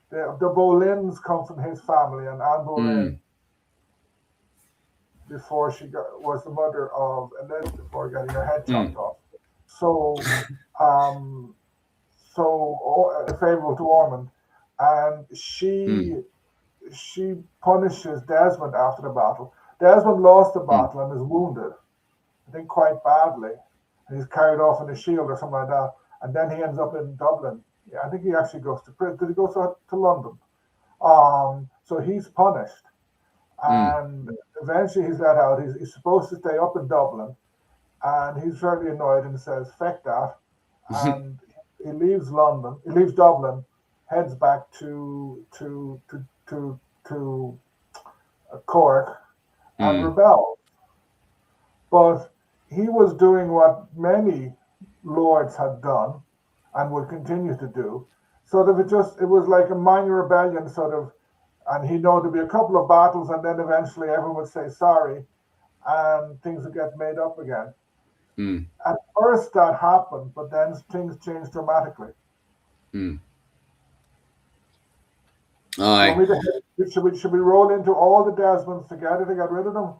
Speaker 3: the Boleyns come from his family, and Anne Boleyn,
Speaker 1: Mm.
Speaker 3: before was the mother of Elizabeth before getting her head chopped
Speaker 1: Mm.
Speaker 3: off. So, um, favorable to Ormond, and
Speaker 1: Mm.
Speaker 3: she punishes Desmond after the battle. Desmond lost the
Speaker 1: Mm.
Speaker 3: battle and is wounded, I think quite badly, and he's carried off in a shield or something like that. And then he ends up in Dublin. Yeah, I think he actually goes to prison. Did he go to London? So he's punished,
Speaker 1: Mm.
Speaker 3: and eventually he's let out. He's supposed to stay up in Dublin, and he's very annoyed and says, "Feck that," and he leaves London. He leaves Dublin, heads back to Cork, and
Speaker 1: Mm.
Speaker 3: rebels. But he was doing what many lords had done and would continue to do. So that it was like a minor rebellion, sort of, and he know there'd be a couple of battles, and then eventually everyone would say sorry, and things would get made up again.
Speaker 1: Mm.
Speaker 3: At first that happened, but then things changed dramatically.
Speaker 1: Mm.
Speaker 3: Do you want
Speaker 1: Aye.
Speaker 3: me to should we roll into all the Desmonds together to get rid of them?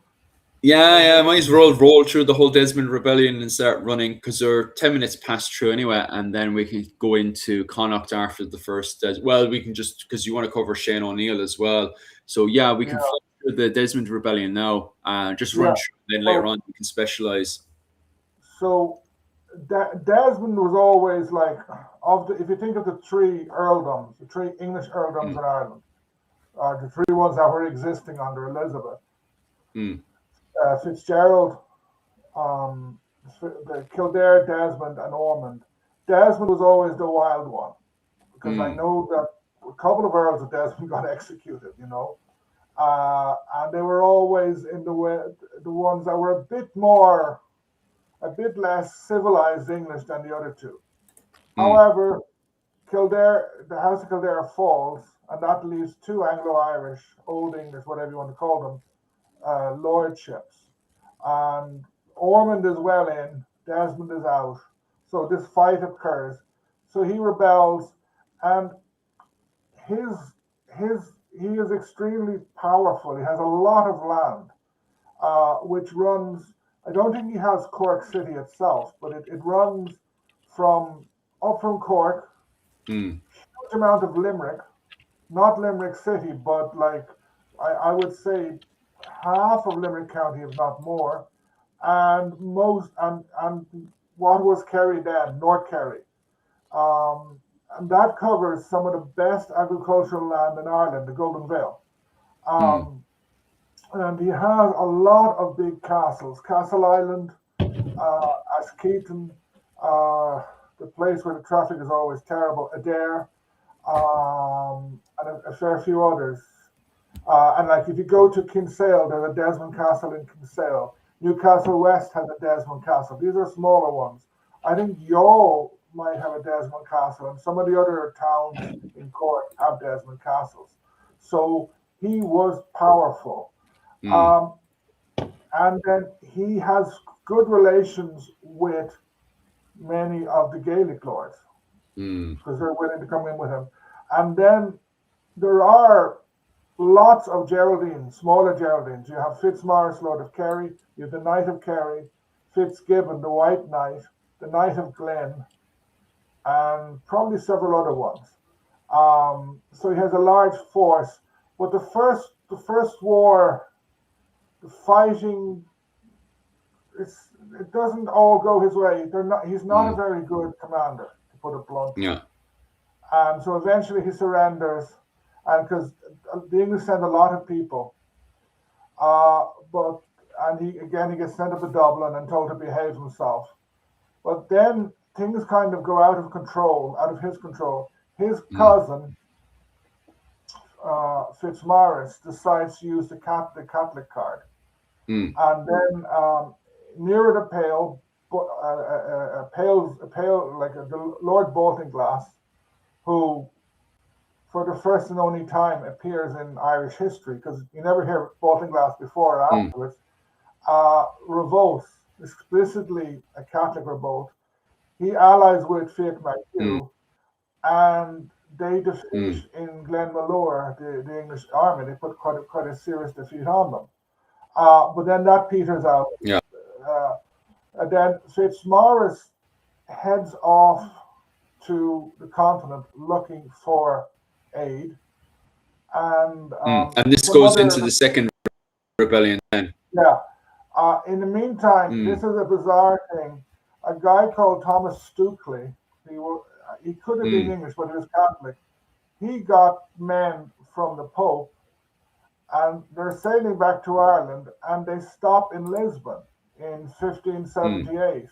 Speaker 1: Yeah,
Speaker 3: Or
Speaker 1: yeah.
Speaker 3: just
Speaker 1: Might as well roll through the whole Desmond Rebellion and start running because they're 10 minutes past through anyway, and then we can go into Connacht after the first. Well, we can just because you want to cover Shane O'Neill as well. So yeah, we can
Speaker 3: yeah,
Speaker 1: fly through the Desmond Rebellion now. Just run
Speaker 3: yeah.
Speaker 1: through, and then later
Speaker 3: Well,
Speaker 1: on we can specialize.
Speaker 3: so Desmond was always like if you think of the three earldoms, the three English earldoms
Speaker 1: Mm.
Speaker 3: in Ireland, the three ones that were existing under Elizabeth,
Speaker 1: Mm.
Speaker 3: Fitzgerald, um, the Kildare, Desmond, and Ormond. Desmond was always the wild one because I
Speaker 1: Mm.
Speaker 3: know that a couple of earls of Desmond got executed, and they were always in the way, the ones that were a bit less civilized English than the other two.
Speaker 1: Mm.
Speaker 3: However, Kildare, the House of Kildare falls, and that leaves two Anglo-Irish, Old English, whatever you want to call them, lordships. And Ormond is well in, Desmond is out. So this fight occurs. So he rebels, and his he is extremely powerful. He has a lot of land, which runs. I don't think he has Cork City itself, but it runs from up from Cork,
Speaker 1: Mm.
Speaker 3: huge amount of Limerick, not Limerick City, but like I would say half of Limerick County, if not more, and and what was Kerry then, North Kerry, and that covers some of the best agricultural land in Ireland, the Golden Vale.
Speaker 1: Mm.
Speaker 3: Um, and he has a lot of big castles, Castle Island, Askeaton, uh, the place where the traffic is always terrible, Adair, and a fair few others. And like if you go to Kinsale, there's a Desmond Castle in Kinsale. Newcastle West has a Desmond Castle. These are smaller ones. I think Youghal might have a Desmond Castle, and some of the other towns in Cork have Desmond Castles. So he was powerful.
Speaker 1: Mm.
Speaker 3: Um, and then he has good relations with many of the Gaelic lords
Speaker 1: Mm.
Speaker 3: because they're willing to come in with him. And then there are lots of Geraldines, smaller Geraldines. You have Fitzmaurice, Lord of Kerry, you have the Knight of Kerry, Fitzgibbon, the White Knight, the Knight of Glen, and probably several other ones. So he has a large force. But the first war, the fighting, it doesn't all go his way. He's not a very good commander, to put it bluntly.
Speaker 1: Yeah.
Speaker 3: So eventually he surrenders, and because the English send a lot of people, he gets sent up to Dublin and told to behave himself. But then things kind of go out of his control. His cousin, Fitzmaurice, decides to use the Catholic card. And then nearer the Pale, like the Lord Baltinglass, who for the first and only time appears in Irish history, because you never hear Baltinglass before or afterwards, revolts, explicitly a Catholic revolt. He allies with Fiach Mac Hugh, and they defeat in Glenmalure the English army. They put quite a serious defeat on them. But then that peters out.
Speaker 1: Yeah.
Speaker 3: And then Fitzmaurice heads off to the continent looking for aid. And
Speaker 1: this goes into the second rebellion then.
Speaker 3: Yeah. In the meantime, this is a bizarre thing. A guy called Thomas Stukely, he could have been English, but he was Catholic. He got men from the Pope, and they're sailing back to Ireland, and they stop in Lisbon in 1578.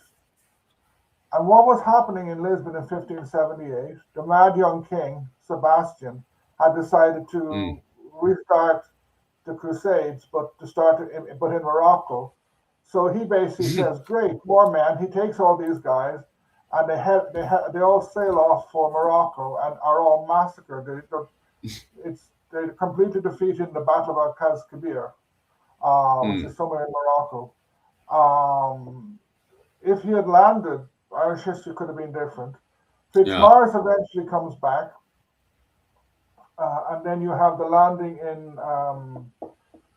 Speaker 3: And what was happening in Lisbon in 1578, the mad young king, Sebastian, had decided to restart the Crusades, but in Morocco. So he basically says, "Great, more men." He takes all these guys, and they all sail off for Morocco and are all massacred. They're completely defeated in the Battle of Al-Qaz Kabir, which is somewhere in Morocco. If he had landed, Irish history could have been different. Fitzmaurice eventually comes back, and then you have the landing in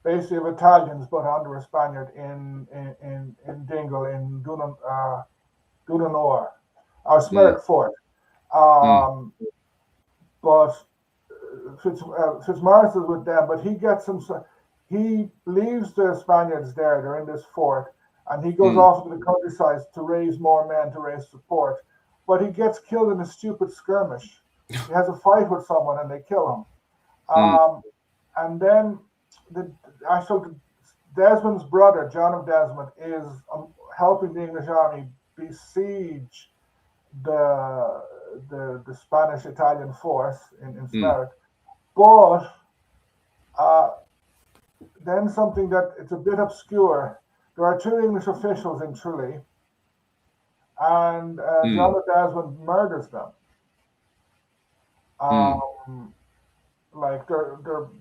Speaker 3: basically of Italians, but under a Spaniard in Dingle in Dunanore, or Smerwick Fort. But Fitzmaurice is with them, but he leaves the Spaniards there. They're in this fort, and he goes off to the countryside to raise more men, to raise support. But he gets killed in a stupid skirmish. He has a fight with someone, and they kill him. And then Desmond's brother, John of Desmond, is helping the English army besiege the Spanish-Italian force in Smerwick. But then something that it's a bit obscure. There are two English officials in Tralee, and John of Desmond murders them. Like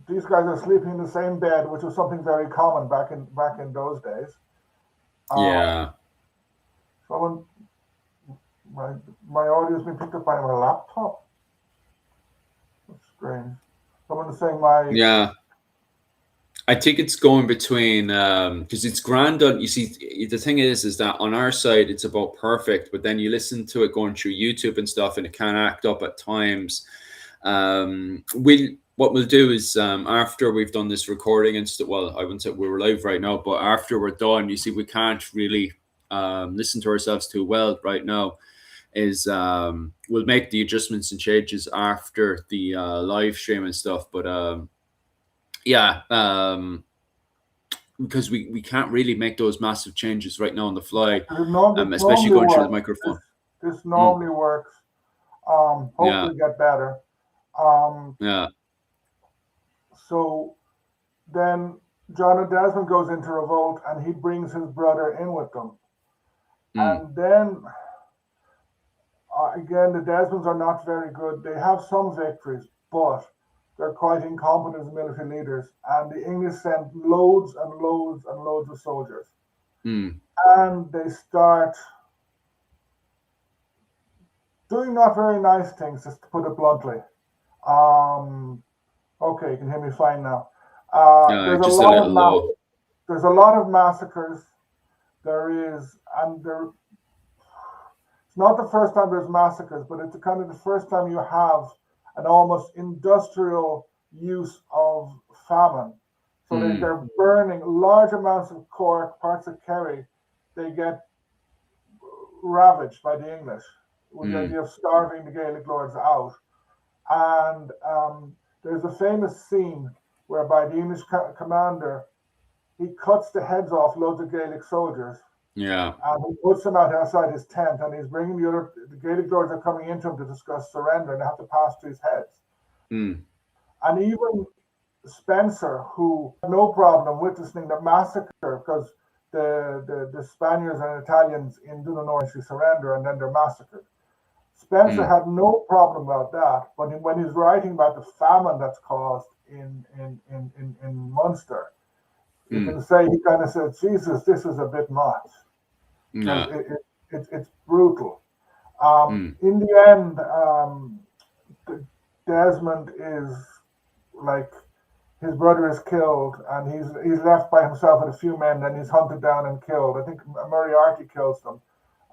Speaker 3: these guys are sleeping in the same bed, which was something very common back in those days. Someone, my audio has been picked up by my laptop. That's strange. Someone is saying
Speaker 1: I think it's going between because it's grand on. You see, the thing is that on our side it's about perfect, but then you listen to it going through YouTube and stuff, and it can act up at times. What we'll do is after we've done this recording and well, I wouldn't say we're live right now, but after we're done, you see, we can't really listen to ourselves too well right now. Is we'll make the adjustments and changes after the live stream and stuff, but because we can't really make those massive changes right now on the fly, especially going through the microphone.
Speaker 3: This normally works. Hopefully get better. So then John of Desmond goes into revolt, and he brings his brother in with them. And then again, the Desmonds are not very good. They have some victories, but they're quite incompetent as military leaders. And the English send loads and loads and loads of soldiers. And they start doing not very nice things, just to put it bluntly. Okay, you can hear me fine now.
Speaker 1: Yeah,
Speaker 3: There's a
Speaker 1: just a
Speaker 3: lot of
Speaker 1: little low.
Speaker 3: there's a lot of massacres. There is, and there. It's not the first time there's massacres, but it's kind of the first time you have an almost industrial use of famine. So
Speaker 1: Mm,
Speaker 3: they're burning large amounts of Cork, parts of Kerry. They get ravaged by the English with the
Speaker 1: mm,
Speaker 3: idea of starving the Gaelic lords out. And there's a famous scene whereby the English commander he cuts the heads off loads of Gaelic soldiers
Speaker 1: yeah.
Speaker 3: and he puts them outside his tent and he's bringing the Gaelic lords are coming into him to discuss surrender and they have to pass through his heads.
Speaker 1: Mm,
Speaker 3: And even Spencer, who had no problem witnessing the massacre because the Spaniards and Italians in Dunor actually surrender and then they're massacred. Spencer
Speaker 1: mm,
Speaker 3: had no problem about that, but when he's writing about the famine that's caused in Munster, you
Speaker 1: mm,
Speaker 3: can say he kind of said, Jesus, this is a bit much.
Speaker 1: yeah.
Speaker 3: It's brutal.
Speaker 1: Mm,
Speaker 3: In the end, Desmond is like his brother is killed, and he's left by himself with a few men. Then he's hunted down and killed. I think Moriarty kills them,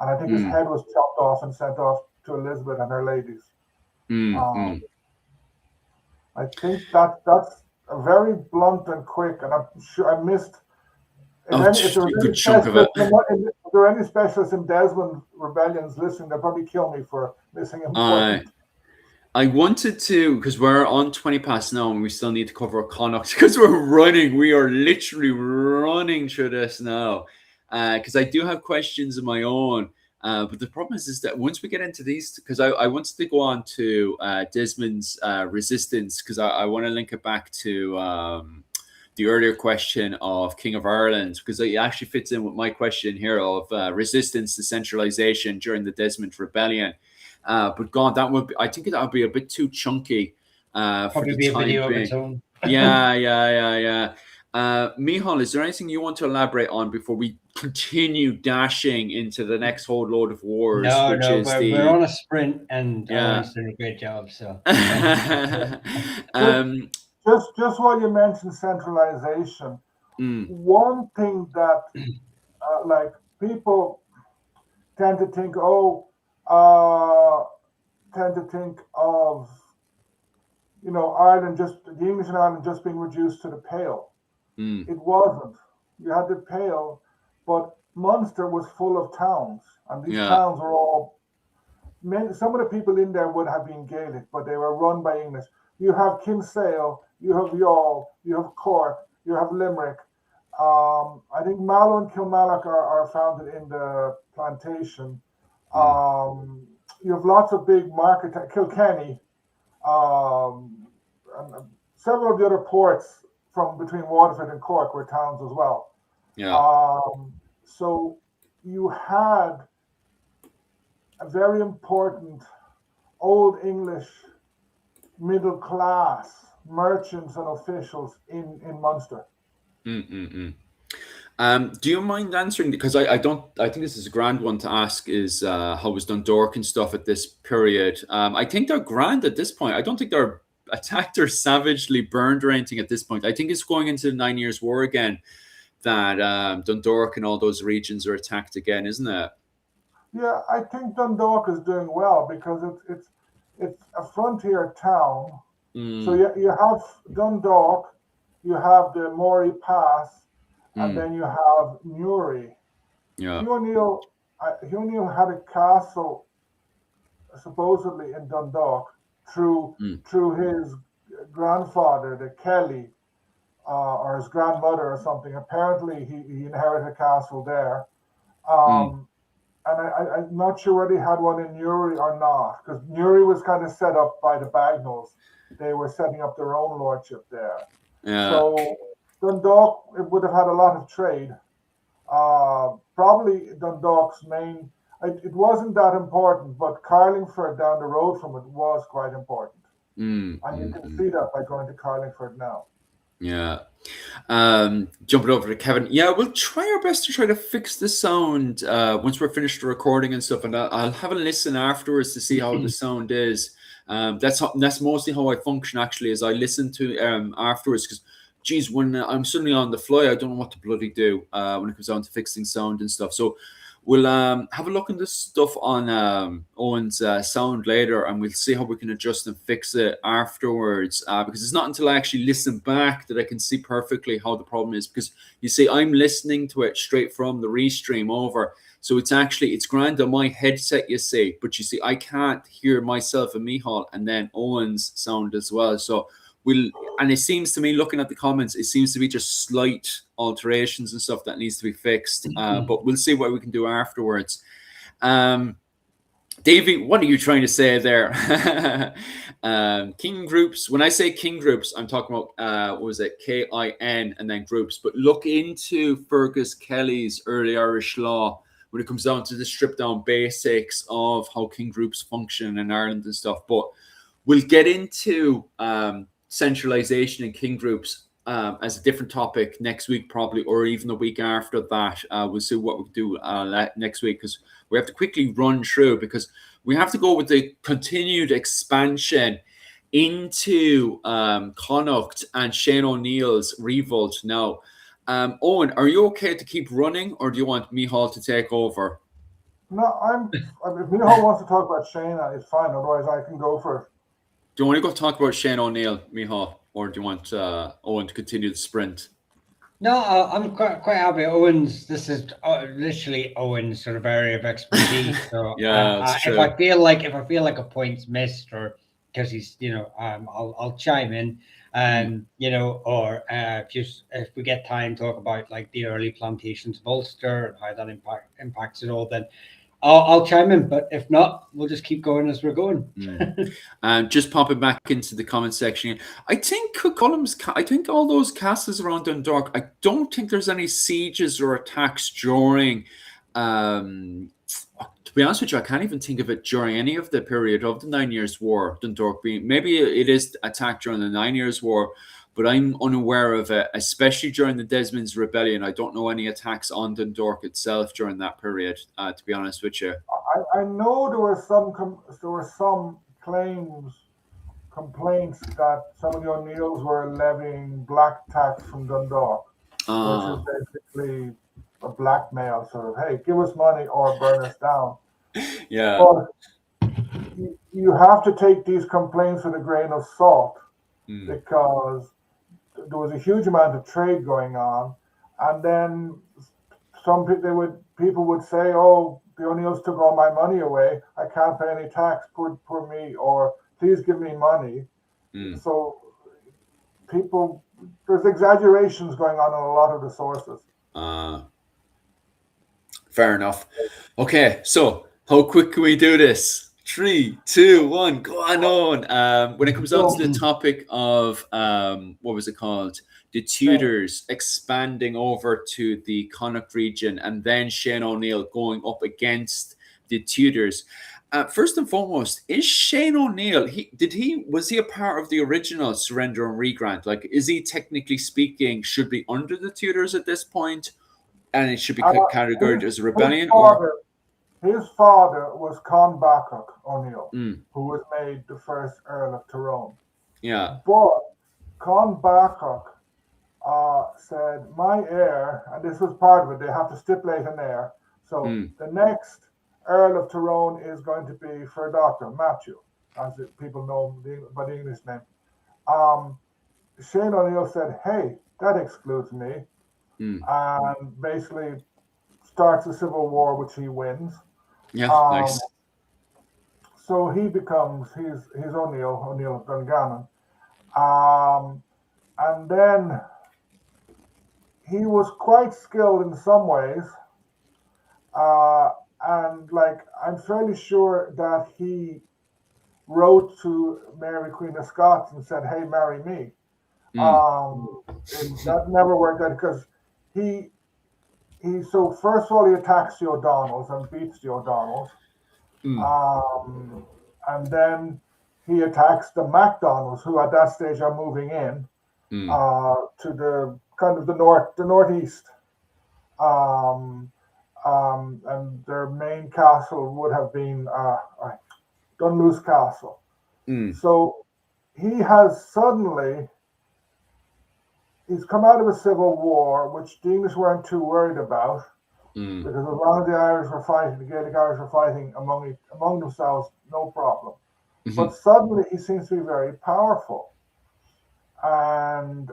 Speaker 3: and I think his
Speaker 1: mm,
Speaker 3: head was chopped off and sent off to Elizabeth and her ladies.
Speaker 1: mm,
Speaker 3: Um,
Speaker 1: mm.
Speaker 3: I think that's very blunt and quick, and I'm sure I missed.
Speaker 1: Oh,
Speaker 3: If there
Speaker 1: a
Speaker 3: was
Speaker 1: good
Speaker 3: any
Speaker 1: chunk of it.
Speaker 3: if there are any specialists in Desmond rebellions listening, they'll probably kill me for missing
Speaker 1: I
Speaker 3: important.
Speaker 1: I wanted to, because we're on 20 past now and we still need to cover Connacht because we're running. We are literally running through this now. Because I do have questions of my own. But the problem is that once we get into these, because I wanted to go on to Desmond's resistance, because I want to link it back to the earlier question of King of Ireland, because it actually fits in with my question here of resistance to centralization during the Desmond Rebellion. But God, I think that would be a bit too chunky for
Speaker 2: Probably
Speaker 1: the
Speaker 2: be a
Speaker 1: time
Speaker 2: video of its
Speaker 1: being.
Speaker 2: own.
Speaker 1: Yeah. Mihal, is there anything you want to elaborate on before we continue dashing into the next whole load of wars,
Speaker 2: No,
Speaker 1: which
Speaker 2: no,
Speaker 1: is
Speaker 2: we're
Speaker 1: the
Speaker 2: on a sprint, and
Speaker 1: yeah.
Speaker 2: Owen's doing a great job. So,
Speaker 1: um,
Speaker 3: Just while you mentioned centralization,
Speaker 1: mm,
Speaker 3: one thing that like people tend to think, uh, tend to think of, Ireland just the English in Ireland just being reduced to the Pale.
Speaker 1: mm,
Speaker 3: It wasn't. You had the Pale, but Munster was full of towns, and these
Speaker 1: yeah.
Speaker 3: towns were all. Some of the people in there would have been Gaelic, but they were run by English. You have Kinsale, you have Youghal, you have Cork, you have Limerick. I think Mallow and Kilmallock are founded in the plantation.
Speaker 1: Mm,
Speaker 3: You have lots of big market, Kilkenny, and several of the other ports from between Waterford and Cork were towns as well.
Speaker 1: yeah.
Speaker 3: So you had a very important old English middle class merchants and officials in Munster.
Speaker 1: Do you mind answering? Because I don't. I think this is a grand one to ask. Is how was Dundalk and stuff at this period? I think they're grand at this point. I don't think they're attacked or savagely burned or anything at this point. I think it's going into the 9 Years' War again that Dundalk and all those regions are attacked again, isn't it?
Speaker 3: Yeah, I think Dundalk is doing well because it's a frontier town. So you have Dundalk, you have the Moray Pass, and then you have Newry.
Speaker 1: Yeah.
Speaker 3: Hugh O'Neill had a castle supposedly in Dundalk through his grandfather, the Kelly, or his grandmother or something. Apparently, he inherited a castle there. And I'm not sure whether he had one in Newry or not, because Newry was kind of set up by the Bagnalls. They were setting up their own lordship there.
Speaker 1: Yeah.
Speaker 3: So Dundalk would have had a lot of trade. Probably Dundalk's main. It wasn't that important, but Carlingford down the road from it was quite important. And you can see that by going to Carlingford now.
Speaker 1: Yeah. Jumping over to Kevin. Yeah, we'll try our best to try to fix the sound once we're finished the recording and stuff, and I'll have a listen afterwards to see how the sound is. That's mostly how I function. Actually, is I listen to afterwards because. Geez, when I'm suddenly on the fly, I don't know what to bloody do when it comes down to fixing sound and stuff. So we'll have a look at this stuff on Owen's sound later, and we'll see how we can adjust and fix it afterwards. Because it's not until I actually listen back that I can see perfectly how the problem is. Because you see, I'm listening to it straight from the restream over, so it's grand on my headset. You see, but you see, I can't hear myself and Michal, and then Owen's sound as well. So. And it seems to me, looking at the comments, it seems to be just slight alterations and stuff that needs to be fixed. But we'll see what we can do afterwards. Davey, what are you trying to say there? King groups. When I say king groups, I'm talking about what was it? KIN and then groups. But look into Fergus Kelly's Early Irish Law when it comes down to the stripped down basics of how king groups function in Ireland and stuff. But we'll get into centralization in king groups as a different topic next week, probably, or even the week after that. We'll see what we do next week because we have to quickly run through because we have to go with the continued expansion into Connacht and Shane O'Neill's revolt now. Owen, are you okay to keep running, or do you want Michal to take over?
Speaker 3: No, if Michal wants to talk about Shayna, it's fine. Otherwise, I can go for it.
Speaker 1: Do you want to go talk about Shane O'Neill, Michal, or do you want Owen to continue the sprint?
Speaker 2: No, I'm quite happy. This is literally Owen's sort of area of expertise. So
Speaker 1: yeah,
Speaker 2: if I feel like a point's missed, or because he's, I'll chime in, and or if we get time, talk about like the early plantations of Ulster and how that impacts it all, then I'll chime in, but if not, we'll just keep going as we're going.
Speaker 1: Just popping back into the comment section. I think all those castles around Dundalk, I don't think there's any sieges or attacks during. To be honest with you, I can't even think of it during any of the period of the 9 Years' War. Dundalk being, maybe it is attacked during the 9 Years' War, but I'm unaware of it, especially during the Desmond's Rebellion. I don't know any attacks on Dundalk itself during that period, to be honest with you.
Speaker 3: I know there were some complaints that some of the O'Neills were levying black tax from Dundalk, which is basically a blackmail sort of, hey, give us money or burn us down.
Speaker 1: Yeah.
Speaker 3: But you have to take these complaints with a grain of salt because there was a huge amount of trade going on, and then people would say, "Oh, the O'Neills took all my money away. I can't pay any tax. Poor me," or "Please give me money." So there's exaggerations going on in a lot of the sources.
Speaker 1: Fair enough. Okay, so how quick can we do this? 3, 2, 1, go on. When it comes down to the topic of what was it called? The Tudors expanding over to the Connacht region, and then Shane O'Neill going up against the Tudors. First and foremost, is Shane O'Neill? Was he a part of the original surrender and regrant? Like, is he technically speaking should be under the Tudors at this point, and it should be categorized as a rebellion?
Speaker 3: His father was Con Bacach O'Neill, who was made the first Earl of Tyrone.
Speaker 1: Yeah.
Speaker 3: But Con Bacach said, my heir, and this was part of it, they have to stipulate an heir. So the next Earl of Tyrone is going to be for Dr. Matthew, as people know by the English name. Shane O'Neill said, hey, that excludes me. And basically starts a civil war, which he wins.
Speaker 1: Yeah, nice.
Speaker 3: So he becomes he's O'Neill of Dungannon. And then he was quite skilled in some ways. And like I'm fairly sure that he wrote to Mary Queen of Scots and said, hey, marry me. And that never worked out because so first of all he attacks the O'Donnells and beats the O'Donnells. And then he attacks the MacDonalds, who at that stage are moving in to the kind of the northeast. And their main castle would have been Dunluce Castle.
Speaker 1: Mm.
Speaker 3: So he has suddenly, he's come out of a civil war, which the English weren't too worried about,
Speaker 1: Mm.
Speaker 3: because as long as the Irish were fighting, the Gaelic Irish were fighting among themselves, no problem. But
Speaker 1: Mhm.
Speaker 3: suddenly he seems to be very powerful. And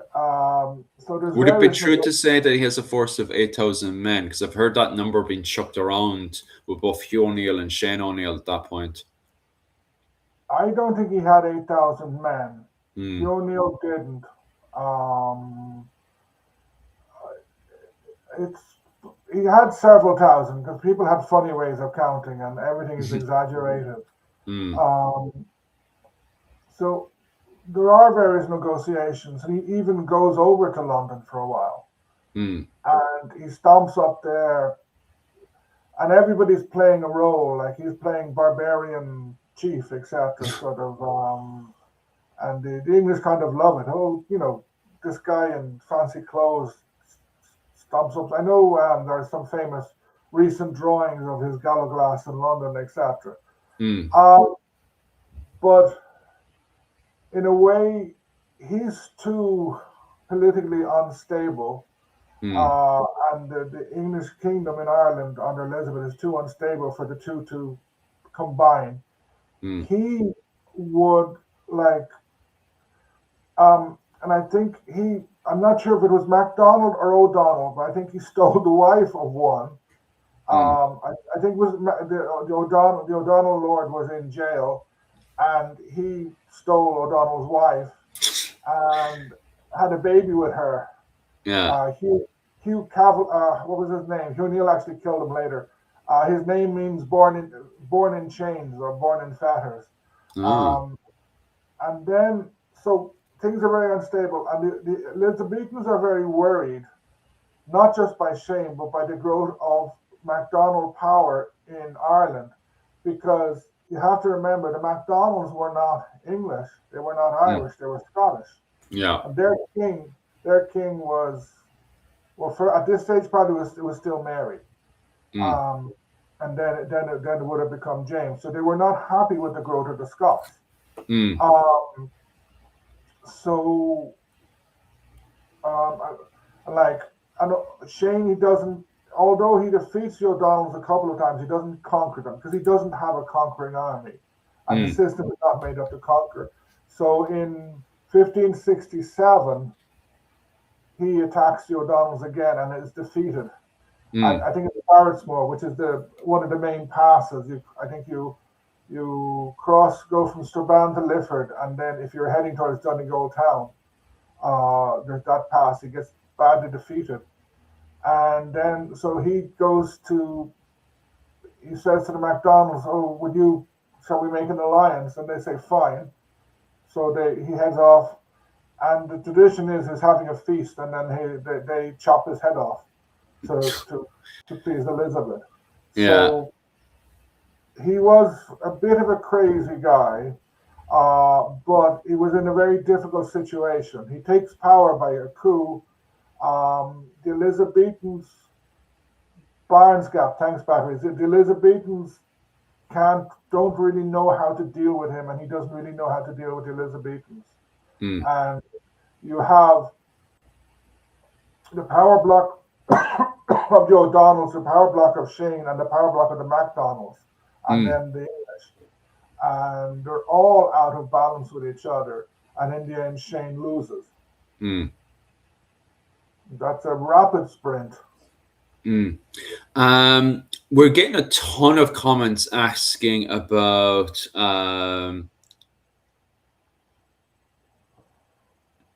Speaker 3: so there's
Speaker 1: Would it be
Speaker 3: various
Speaker 1: true to say that he has a force of 8,000 men? Because I've heard that number being chucked around with both Hugh O'Neill and Shane O'Neill at that point.
Speaker 3: I don't think he had 8,000 men.
Speaker 1: Mm.
Speaker 3: Hugh O'Neill didn't. Um, it's he had several thousand because people had funny ways of counting and everything is exaggerated.
Speaker 1: Mm.
Speaker 3: Um, so there are various negotiations, and he even goes over to London for a while,
Speaker 1: Mm.
Speaker 3: and he stomps up there, and everybody's playing a role, like he's playing barbarian chief, etc. Sort of, and the English kind of love it. Oh, this guy in fancy clothes stomps up. I know there are some famous recent drawings of his galloglass in London, etc.
Speaker 1: Mm.
Speaker 3: But in a way, he's too politically unstable,
Speaker 1: Mm.
Speaker 3: and the English kingdom in Ireland under Elizabeth is too unstable for the two to combine.
Speaker 1: Mm.
Speaker 3: He would like, and I think I'm not sure if it was MacDonald or O'Donnell, but I think he stole the wife of one.
Speaker 1: Mm.
Speaker 3: I think it was the O'Donnell Lord was in jail, and he stole O'Donnell's wife and had a baby with her.
Speaker 1: Yeah.
Speaker 3: Hugh Cavill, what was his name? Hugh Neal actually killed him later. His name means born in chains or born in fetters.
Speaker 1: Oh.
Speaker 3: Um, and then, so things are very unstable, and the Elizabethans are very worried, not just by Shane, but by the growth of MacDonald power in Ireland, because you have to remember the MacDonalds were not English, they were not
Speaker 1: Mm.
Speaker 3: Irish, they were Scottish,
Speaker 1: Yeah.
Speaker 3: and their king was, well, for at this stage probably it was still Mary,
Speaker 1: Mm.
Speaker 3: um, and then it would have become James. So they were not happy with the growth of the Scots.
Speaker 1: Mm.
Speaker 3: Um, so um, like, and Shane, he doesn't. Although he defeats the O'Donnells a couple of times, he doesn't conquer them because he doesn't have a conquering army, and the
Speaker 1: Mm.
Speaker 3: system is not made up to conquer. So in 1567, he attacks the O'Donnells again and is defeated.
Speaker 1: Mm.
Speaker 3: I think it's Barrettsmore, which is the one of the main passes. I think you go from Strabane to Lifford, and then if you're heading towards Donegal town, there's that pass. He gets badly defeated, and then so he says to the MacDonalds, "Oh, shall we make an alliance?" And they say, "Fine." So he heads off, and the tradition is having a feast, and then they chop his head off to please Elizabeth.
Speaker 1: Yeah.
Speaker 3: So he was a bit of a crazy guy, but he was in a very difficult situation. He takes power by a coup. The Elizabethans, Barnesgap, thanks, batteries. The Elizabethans don't really know how to deal with him, and he doesn't really know how to deal with the Elizabethans.
Speaker 1: Mm.
Speaker 3: And you have the power block of the O'Donnells, the power block of Shane, and the power block of the MacDonalds, and
Speaker 1: Mm.
Speaker 3: then the English. And they're all out of balance with each other. And in the end, Shane loses.
Speaker 1: Mm.
Speaker 3: That's a rapid sprint.
Speaker 1: Mm. We're getting a ton of comments asking about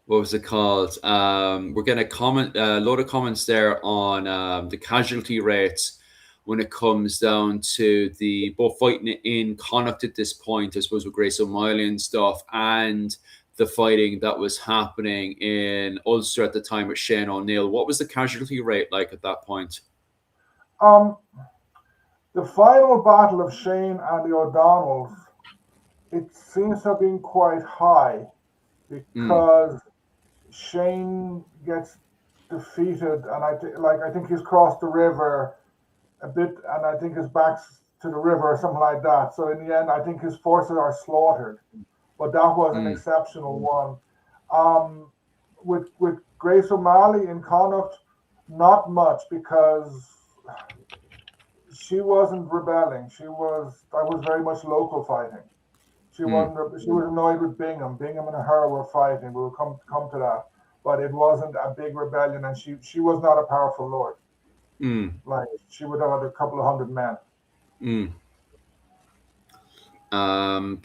Speaker 1: what was it called? We're getting a load of comments there on the casualty rates when it comes down to the both fighting in Connacht at this point, I suppose, with Grace O'Malley and stuff, and the fighting that was happening in Ulster at the time with Shane O'Neill. What was the casualty rate like at that point?
Speaker 3: Um, the final battle of Shane and the O'Donnells, it seems to have been quite high
Speaker 1: Mm.
Speaker 3: because Shane gets defeated, and I think he's crossed the river a bit, and I think his back's to the river or something like that. So in the end, I think his forces are slaughtered. but that was an exceptional one. With Grace O'Malley in Connacht, not much, because she wasn't rebelling. That was very much local fighting. She wasn't. She was annoyed with Bingham. Bingham and her were fighting. We will come to that, but it wasn't a big rebellion, and she was not a powerful lord. Like, she would have had a couple of hundred men.
Speaker 1: I'm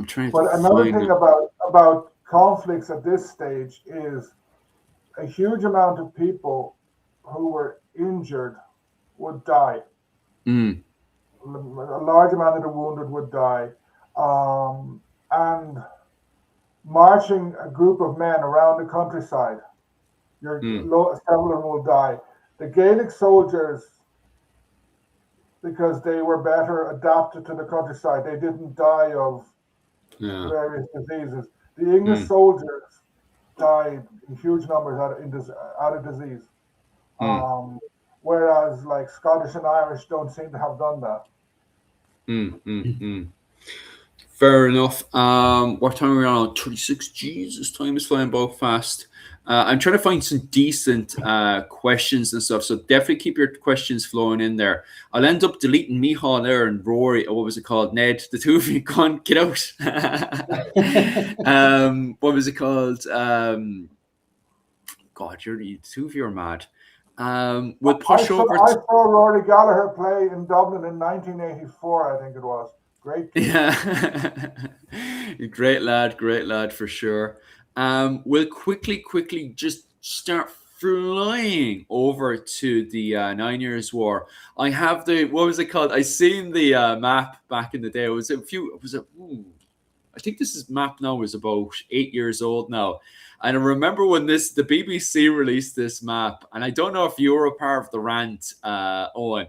Speaker 1: trying
Speaker 3: But
Speaker 1: to
Speaker 3: another
Speaker 1: find
Speaker 3: thing
Speaker 1: it.
Speaker 3: about conflicts at this stage is a huge amount of people who were injured would die. A large amount of the wounded would die. And marching a group of men around the countryside, several of them will die. The Gaelic soldiers, because they were better adapted to the countryside, they didn't die of various diseases. The English soldiers died in huge numbers out of disease. Whereas, like, Scottish and Irish don't seem to have done that.
Speaker 1: Fair enough. What time are we on? 36. Jesus, time is flying by fast. I'm trying to find some decent questions and stuff, so definitely keep your questions flowing in there. I'll end up deleting Michal there and Rory, or what was it called? Ned, the two of you, go on, get out. What was it called? God, the two of you are mad. We'll push over.
Speaker 3: I saw Rory Gallagher play in Dublin in 1984, I think it was. Great kid.
Speaker 1: Yeah. Great lad for sure. We'll quickly just start flying over to the 9 Years' War. I have what was it called? I seen the map back in the day. I think this map now is about 8 years old now. And I remember when the BBC released this map, and I don't know if you were a part of the rant, Owen,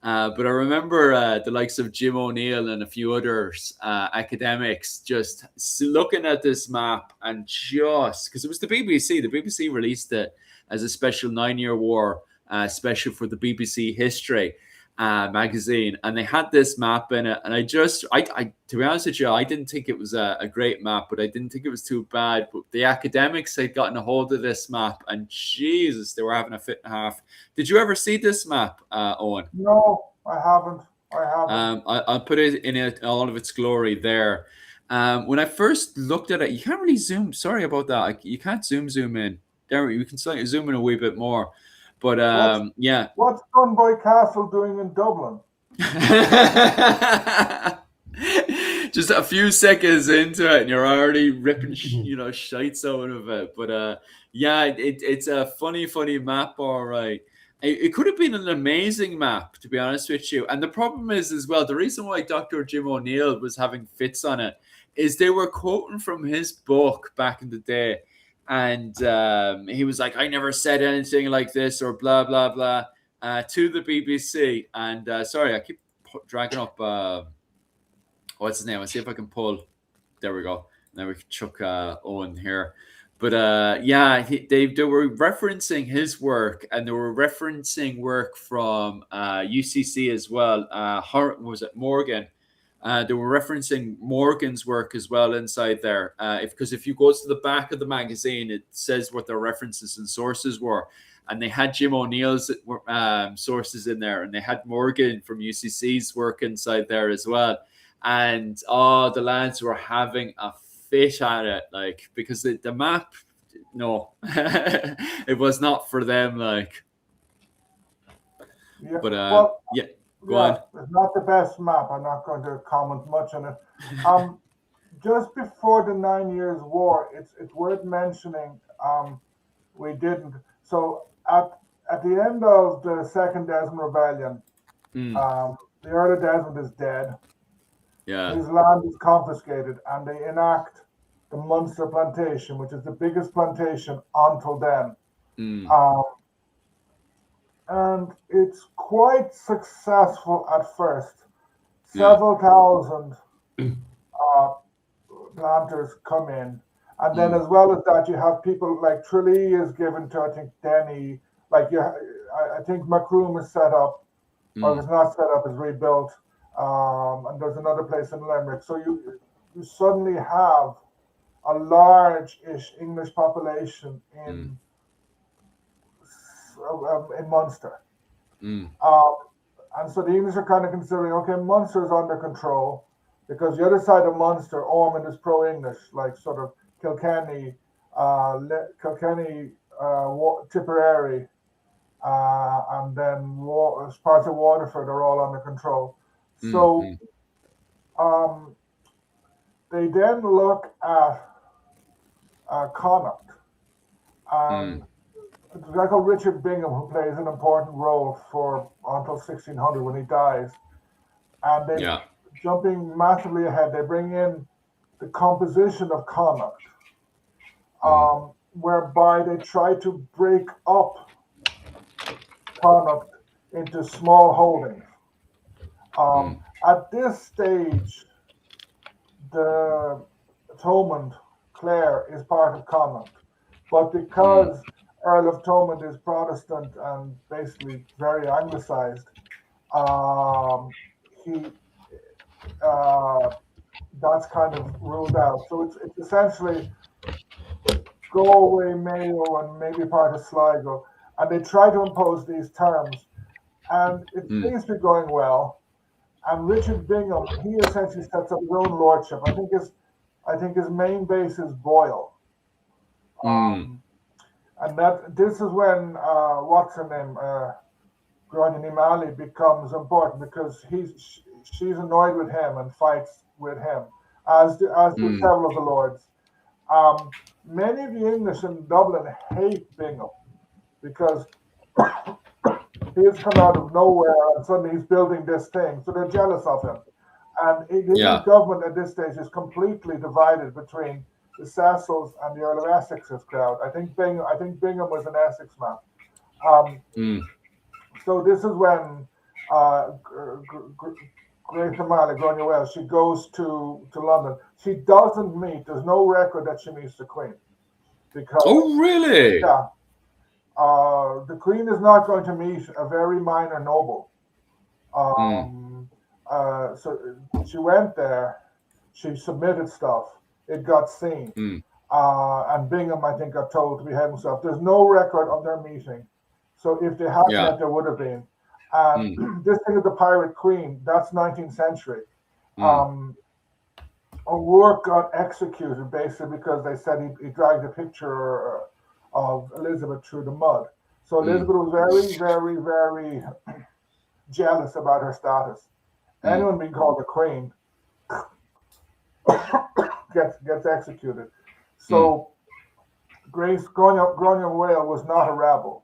Speaker 1: but I remember the likes of Jim O'Neill and a few others academics just looking at this map, and just because it was the BBC released it as a special 9 Year War special for the BBC History magazine, and they had this map in it, and I to be honest with you, I didn't think it was a great map, but I didn't think it was too bad. But the academics had gotten a hold of this map, and Jesus, they were having a fit and a half. Did you ever see this map, Owen?
Speaker 3: No, I haven't.
Speaker 1: I'll put it in all of its glory there. When I first looked at it, you can't really zoom. Sorry about that. You can't zoom in. There, you can zoom in a wee bit more. But yeah.
Speaker 3: What's Dunboy Castle doing in Dublin?
Speaker 1: Just a few seconds into it, and you're already ripping, shites out of it. But yeah, it's a funny map, all right. It could have been an amazing map, to be honest with you. And the problem is, as well, the reason why Dr. Jim O'Neill was having fits on it is they were quoting from his book back in the day. And he was like, I never said anything like this, or blah, blah, blah, to the BBC. And sorry, I keep dragging up, what's his name? I'll see if I can pull. There we go. Now we can chuck Owen here. But yeah, they were referencing his work, and they were referencing work from UCC as well. Was it Morgan? They were referencing Morgan's work as well inside there. Because if you go to the back of the magazine, it says what their references and sources were. And they had Jim O'Neill's sources in there, and they had Morgan from UCC's work inside there as well. And the lads were having a fit at it, like, because the map, no, it was not for them, like.
Speaker 3: Yeah.
Speaker 1: But yeah. Go on.
Speaker 3: It's not the best map. I'm not going to comment much on it. Just before the 9 Years' War, it's worth mentioning. We didn't. So at the end of the Second Desmond Rebellion, the Earl of Desmond is dead.
Speaker 1: Yeah.
Speaker 3: His land is confiscated, and they enact the Munster Plantation, which is the biggest plantation until then. And it's quite successful at first. Several thousand planters come in. And then as well as that, you have people like Tralee is given to, I think, Denny. Like, I think Macroom is set up, or if it's not set up, is rebuilt. and there's another place in Limerick. So you suddenly have a large-ish English population in Munster. Um, and so the English are kind of considering, okay, Munster is under control because the other side of Munster, Ormond is pro-English, like sort of Kilkenny, Tipperary, and then parts of Waterford are all under control. So they then look at Connacht, and there's a guy called Richard Bingham who plays an important role for until 1600 when he dies. And they, jumping massively ahead, they bring in the composition of Connacht, whereby they try to break up Connacht into small holdings. At this stage, the Thomond Clare is part of Connacht, but because Earl of Thomond is Protestant and basically very anglicized, he that's kind of ruled out. So it's essentially Galway, Mayo, and maybe part of Sligo, and they try to impose these terms, and it seems to be going well. And Richard Bingham, he essentially sets up his own lordship. I think his main base is Boyle. And that this is when what's her name, Gráinne Ní Mhallaigh becomes important because she's annoyed with him and fights with him, as do several of the lords. Many of the English in Dublin hate Bingham because he has come out of nowhere and suddenly he's building this thing, so they're jealous of him. And his government at this stage is completely divided between the Cecils and the Earl of Essex's crowd. I think Bingham was an Essex man. So this is when Grace O'Malley, Gráinne Wells, she goes to London. She doesn't meet. There's no record that she meets the Queen because.
Speaker 1: Oh really?
Speaker 3: Yeah. The Queen is not going to meet a very minor noble. So she went there. She submitted stuff. It got seen. And Bingham, I think, got told to behave himself. There's no record of their meeting. So if they had met, there would have been. This thing of the Pirate Queen, that's 19th century. O'Rourke got executed basically because they said he dragged a picture of Elizabeth through the mud. So Elizabeth was very, very, very jealous about her status. Anyone being called a queen gets executed. So Gráinne Whale was not a rebel.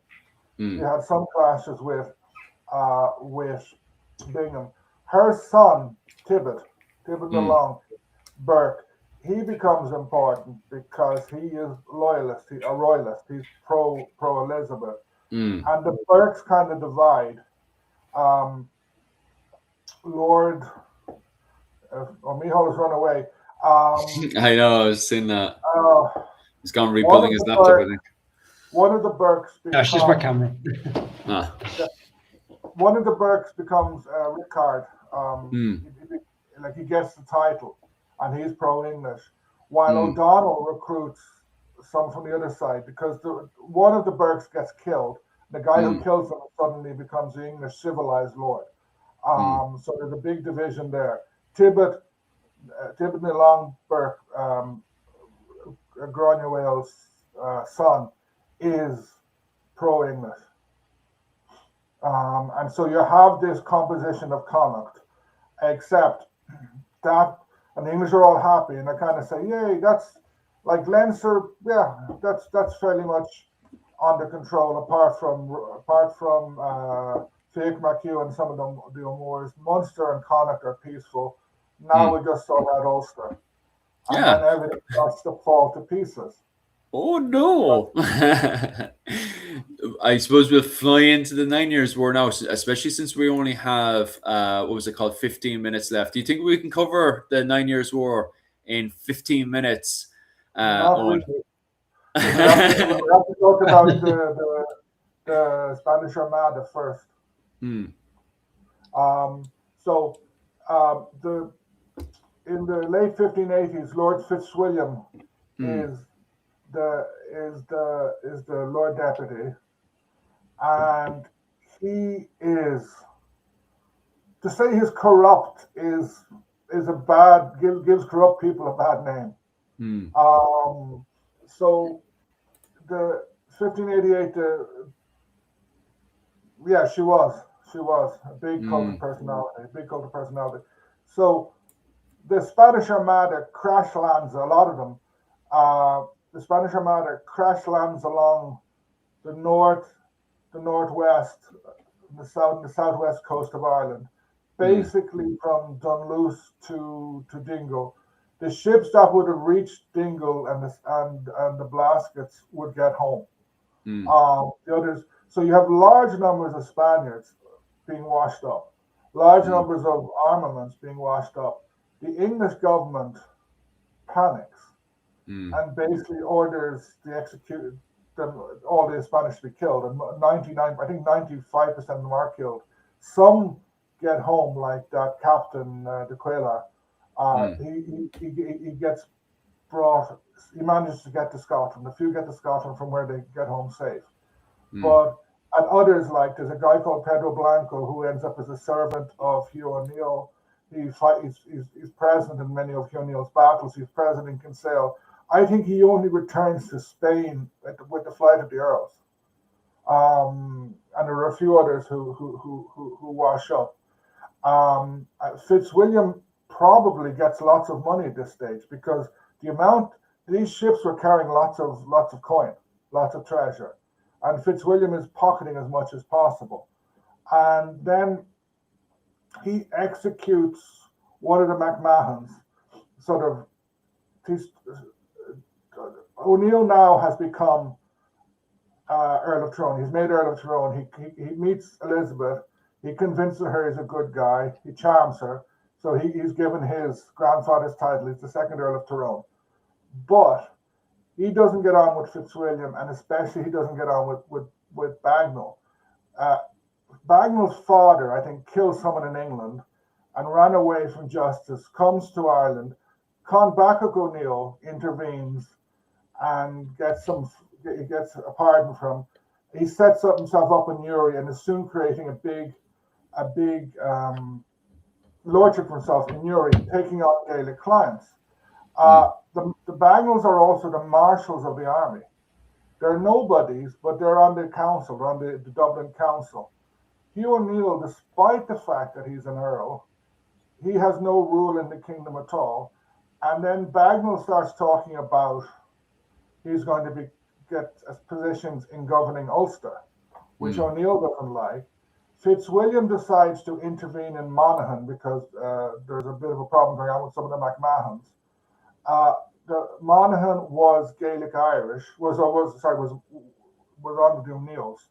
Speaker 3: She had some clashes with Bingham. Her son Tibbet Malone Burke, he becomes important because he is a royalist. He's pro Elizabeth, and the Burkes kind of divide. Lord, Micheál has run away.
Speaker 1: I know, I've seen that. He's gone rebuilding his laptop, I think.
Speaker 3: One of the Burkes becomes...
Speaker 2: That's just my camera.
Speaker 3: One of the Burkes becomes Rickard. He gets the title, and he's pro-English. While O'Donnell recruits some from the other side, because one of the Burkes gets killed. The guy who kills him suddenly becomes the English civilized lord. So there's a big division there. Tibbet Malone Burke, Gráinne Whale's son, is pro-English. And so you have this composition of Connacht, except that, and the English are all happy, and they kind of say, yay, that's like Leinster, that's fairly much under control, apart from Fiach MacHugh and some of the O'Moores. Munster and Connacht are peaceful. Now we just saw that Ulster. And then everything starts to fall to pieces.
Speaker 1: Oh no! I suppose we'll fly into the 9 Years' War now, especially since we only have 15 minutes left. Do you think we can cover the 9 Years' War in 15 minutes?
Speaker 3: Not really. We have to talk about the Spanish Armada first. the in the late 1580s, Lord Fitzwilliam
Speaker 1: Mm.
Speaker 3: is the Lord Deputy, and he is, to say he's corrupt is a bad gives corrupt people a bad name.
Speaker 1: Mm.
Speaker 3: So the 1588, yeah, she was a big cult of
Speaker 1: Mm.
Speaker 3: personality, a big cult of personality. So the Spanish Armada crash lands, a lot of them. The Spanish Armada crash lands along the north, the northwest, the southwest coast of Ireland,
Speaker 1: Mm.
Speaker 3: basically from Dunluce to Dingle. The ships that would have reached Dingle and the Blaskets would get home.
Speaker 1: Mm.
Speaker 3: The others, so you have large numbers of Spaniards being washed up, large
Speaker 1: Mm.
Speaker 3: numbers of armaments being washed up. The English government panics
Speaker 1: Mm.
Speaker 3: and basically orders the executed them, all the Spanish to be killed, and 99, I think 95% of them are killed. Some get home, like that captain de Quaylar.
Speaker 1: Mm.
Speaker 3: He gets brought. He manages to get to Scotland. A few get to Scotland from where they get home safe.
Speaker 1: Mm.
Speaker 3: But and others, like there's a guy called Pedro Blanco who ends up as a servant of Hugh O'Neill. He's present in many of Hugh O'Neill's battles. He's present in Kinsale. I think he only returns to Spain with the flight of the Earls. And there are a few others who wash up. Fitzwilliam probably gets lots of money at this stage because the amount these ships were carrying lots of coin, lots of treasure, and Fitzwilliam is pocketing as much as possible. And then he executes one of the MacMahons. Sort of, O'Neill now has become Earl of Tyrone. He's made Earl of Tyrone. He meets Elizabeth. He convinces her he's a good guy. He charms her. So he's given his grandfather's title. He's the second Earl of Tyrone. But he doesn't get on with Fitzwilliam, and especially he doesn't get on with Bagnall. Bagnall's father, I think, killed someone in England and ran away from justice, comes to Ireland. Conn O'Neill intervenes and gets a pardon from him. He sets himself up in Uri and is soon creating a big lordship for himself in Uri, taking on Gaelic clients. The Bagnalls are also the marshals of the army. They're nobodies, but they're on the council, they're on the Dublin Council. Hugh O'Neill, despite the fact that he's an earl, he has no rule in the kingdom at all. And then Bagnall starts talking about he's going to get positions in governing Ulster, which O'Neill doesn't like. Fitzwilliam decides to intervene in Monaghan because there's a bit of a problem going on with some of the MacMahons. The Monaghan was Gaelic Irish, was on the O'Neills.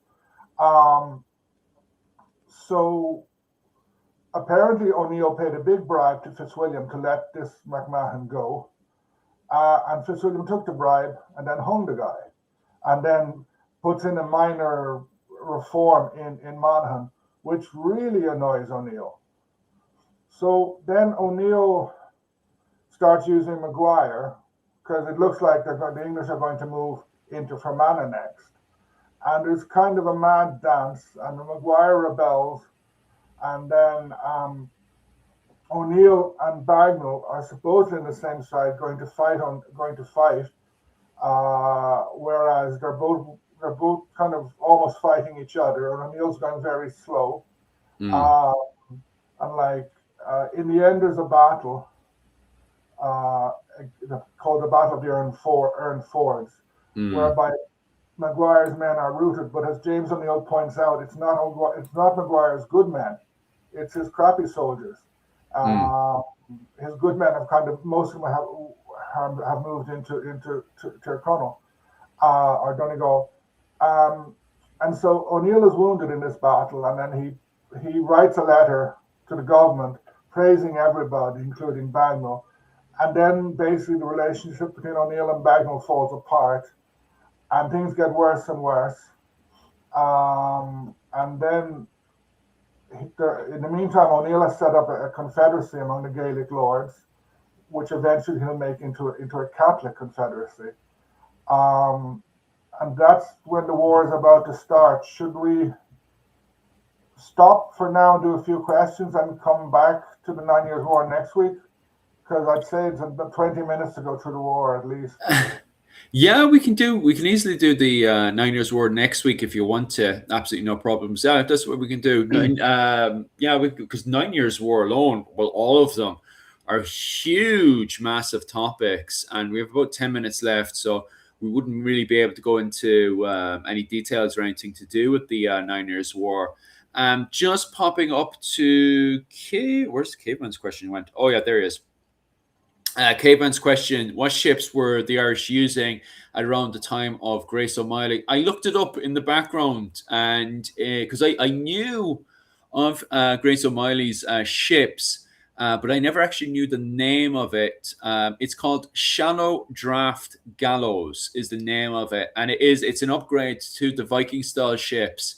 Speaker 3: So apparently O'Neill paid a big bribe to Fitzwilliam to let this MacMahon go. And Fitzwilliam took the bribe and then hung the guy, and then puts in a minor reform in Monaghan, which really annoys O'Neill. So then O'Neill starts using Maguire because it looks like the English are going to move into Fermanagh next. And there's kind of a mad dance, and Maguire rebels, and then O'Neill and Bagnall are supposedly on the same side, going to fight. Whereas they're both kind of almost fighting each other, and O'Neill's going very slow. And in the end, there's a battle called the Battle of the Earn Fords, whereby Maguire's men are routed. But as James O'Neill points out, it's not Maguire's good men; it's his crappy soldiers. His good men have most of them have moved into Tyrconnell or Donegal, and so O'Neill is wounded in this battle, and then he writes a letter to the government praising everybody, including Bagnall, and then basically the relationship between O'Neill and Bagnall falls apart, and things get worse and worse, and then in the meantime, O'Neill has set up a confederacy among the Gaelic lords, which eventually he'll make into a Catholic confederacy. And that's when the war is about to start. Should we stop for now, do a few questions, and come back to the 9 Years' War next week? Because I'd say it's about 20 minutes to go through the war at least.
Speaker 1: Yeah, we can easily do the 9 Years' War next week if you want to. Absolutely no problems. Yeah, that's what we can do. Yeah, because 9 Years' War alone, well, all of them are huge, massive topics, and we have about 10 minutes left, so we wouldn't really be able to go into any details or anything to do with the 9 Years' War. Just popping up to where's the Caveman's question went? Oh yeah, there he is. Caveman's question: what ships were the Irish using at around the time of Grace O'Malley? I looked it up in the background, and because I knew of Grace O'Malley's ships, but I never actually knew the name of it. It's called Shallow Draft Gallows is the name of it, and it's an upgrade to the Viking style ships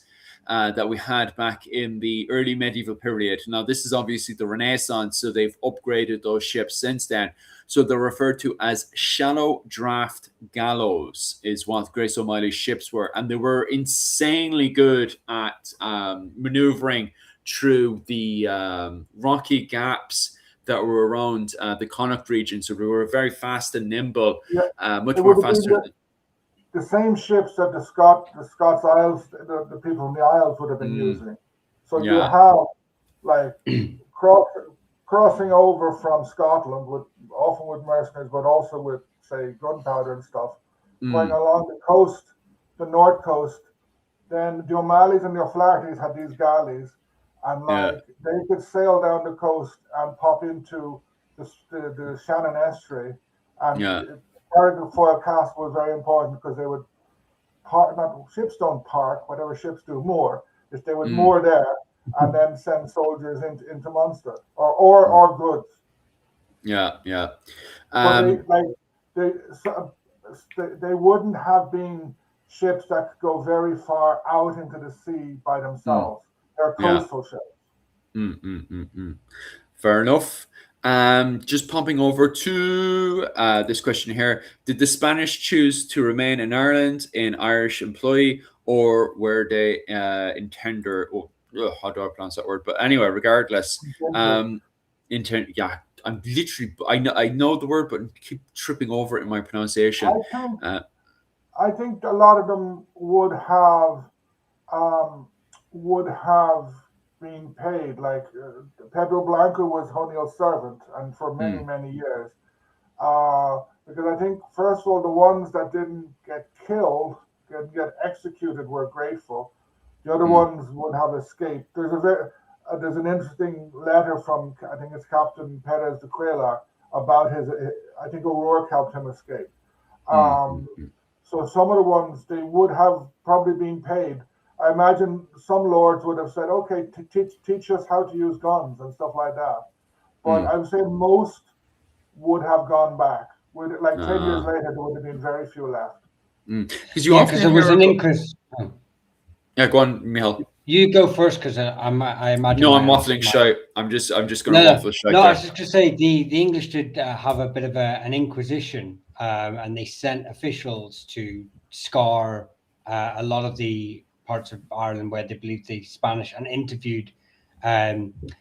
Speaker 1: that we had back in the early medieval period. Now, this is obviously the Renaissance, so they've upgraded those ships since then. So they're referred to as shallow draft gallows is what Grace O'Malley's ships were. And they were insanely good at maneuvering through the rocky gaps that were around the Connacht region. So they were very fast and nimble, much more faster.
Speaker 3: The same ships that the Scots Isles, the people from the Isles would have been using. So you have like crossing over from Scotland often with mercenaries, but also with say gunpowder and stuff, going along the coast, the north coast. Then the O'Malleys and the O'Flahertys had these galleys, and they could sail down the coast and pop into the Shannon estuary, and the foil cast was very important because they would ships don't park, whatever ships do moor, is they would moor there and then send soldiers into Munster or goods. They wouldn't have been ships that could go very far out into the sea by themselves. They're coastal ships.
Speaker 1: Fair enough. Just pumping over to this question here. Did the Spanish choose to remain in Ireland in Irish employ, or were they in tender? How do I pronounce that word? But anyway, regardless, I'm literally, I know the word, but I keep tripping over it in my pronunciation.
Speaker 3: I think a lot of them would have being paid. Like Pedro Blanco was O'Neill's servant, and for many years. Because I think first of all, the ones that didn't get killed, get executed, were grateful. The other ones would have escaped. There's an interesting letter from, I think it's Captain Perez de Cuellar, about I think O'Rourke helped him escape. So some of the ones, they would have probably been paid. I imagine some lords would have said, okay, teach us how to use guns and stuff like that. But I would say most would have gone back. 10 years later, there would have been very few left.
Speaker 1: Because there
Speaker 2: was an increase.
Speaker 1: Yeah, go on, Michal.
Speaker 2: You go first, because I imagine.
Speaker 1: No, I'm waffling shy. I'm just going to waffle shy.
Speaker 2: No, I was just going to say the English did have a bit of an inquisition, and they sent officials to scour a lot of the parts of Ireland where they believed the Spanish, and interviewed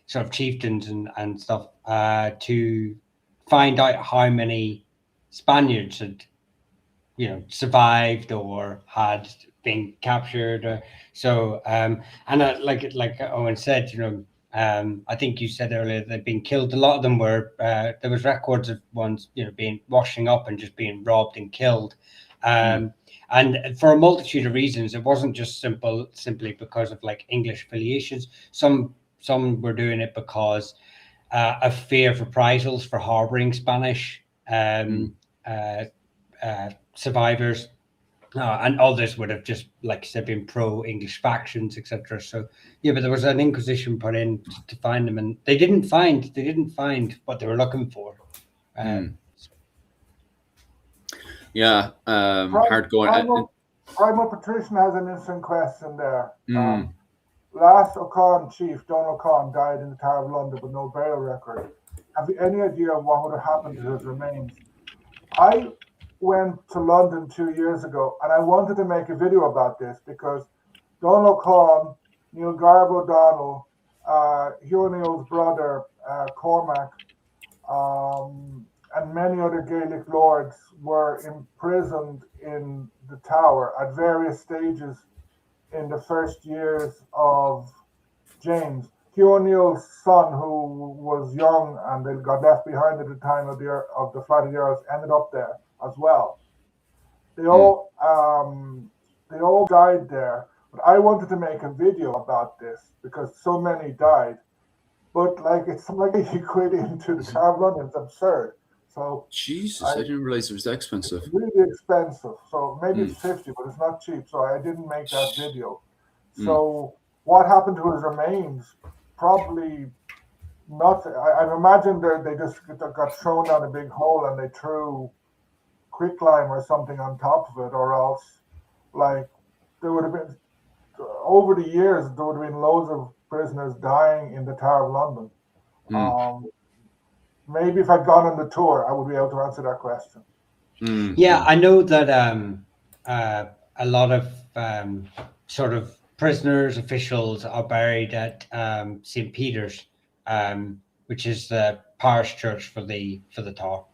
Speaker 2: sort of chieftains and stuff to find out how many Spaniards had survived or had been captured. Like Owen said, I think you said earlier they'd been killed. A lot of them were there was records of ones being washing up and just being robbed and killed. And for a multitude of reasons, it wasn't just simply because of like English affiliations. Some were doing it because of fear of reprisals for harboring Spanish survivors, and others would have just, like I said, been pro-English factions, etc. So but there was an inquisition put in to find them, and they didn't find what they were looking for.
Speaker 3: Hard going. Primo Patrician has an interesting question there. last O'Conn chief, Donald O'Conn, died in the Tower of London with no burial record. Have you any idea what would have happened to his remains? I went to London 2 years ago, and I wanted to make a video about this because Donald O'Conn, Neil Garve O'Donnell, Hugh O'Neill's brother, Cormac, and many other Gaelic lords were imprisoned in the Tower at various stages in the first years of James. Hugh O'Neill's son, who was young and they got left behind at the time of the Flight of the Earls, ended up there as well. They all died there. But I wanted to make a video about this because so many died. But like it's like £80 into the Tower of London. It's absurd. So
Speaker 1: Jesus, I didn't realize it was that expensive.
Speaker 3: it's really expensive. So maybe it's 50, but it's not cheap. So I didn't make that video. So what happened to his remains? Probably not. I imagine they just got thrown down a big hole and they threw quicklime or something on top of it, or else like there would have been over the years there would have been loads of prisoners dying in the Tower of London. Maybe if I'd gone on the tour, I would be able to answer that question.
Speaker 2: Yeah, I know that a lot of sort of prisoners, officials are buried at St. Peter's, which is the parish church for the Tower.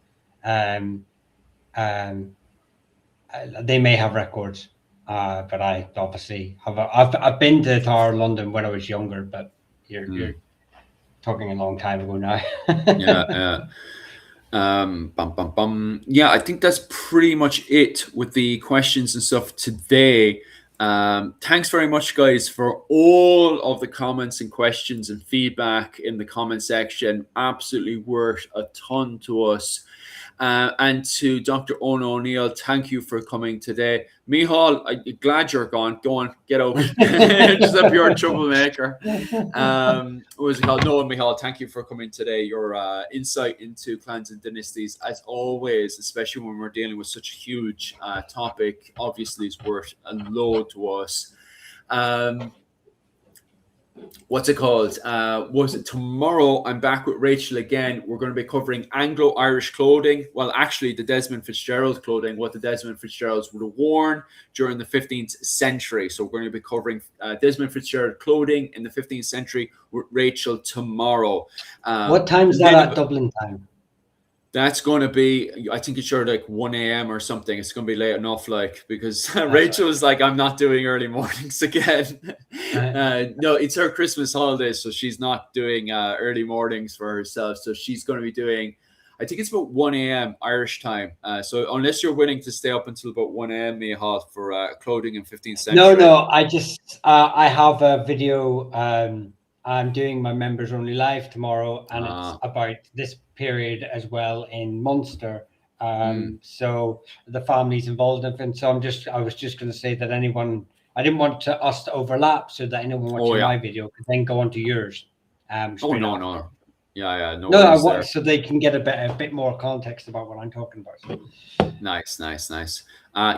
Speaker 2: They may have records, but I obviously have. I've been to the Tower of London when I was younger, but you're talking a long time ago now.
Speaker 1: Yeah. Yeah, I think that's pretty much it with the questions and stuff today. Thanks very much, guys, for all of the comments and questions and feedback in the comment section. Absolutely worth a ton to us. And to Dr. Owen O'Neill, thank you for coming today. Micheál, I'm glad you're gone. Go on, get out. Just a pure troublemaker. What was it called? No, Micheál, thank you for coming today. Your insight into Clans and Dynasties, as always, especially when we're dealing with such a huge topic, obviously is worth a load to us. What's it called? Was it tomorrow? I'm back with Rachel again. We're going to be covering Anglo-Irish clothing. Well, actually, the Desmond Fitzgerald clothing, what the Desmond Fitzgeralds would have worn during the 15th century. So we're going to be covering Desmond Fitzgerald clothing in the 15th century with Rachel tomorrow.
Speaker 2: What time is that at Dublin time?
Speaker 1: That's going to be, I think it's sure like 1 a.m. or something. It's going to be late enough, like, because Rachel was like, I'm not doing early mornings again. No, it's her Christmas holidays, so she's not doing early mornings for herself. So she's going to be doing, I think it's about 1 a.m. Irish time. So unless you're willing to stay up until about 1 a.m., Micheál, for clothing in 15th century.
Speaker 2: No, I just, I have a video. I'm doing my members only live tomorrow, and it's about this period as well in Munster. So the family's involved in it. And so I was just going to say that I didn't want us to overlap, so that anyone watching my video could then go onto yours.
Speaker 1: No. Yeah.
Speaker 2: No, so they can get a bit more context about what I'm talking about. So.
Speaker 1: Nice.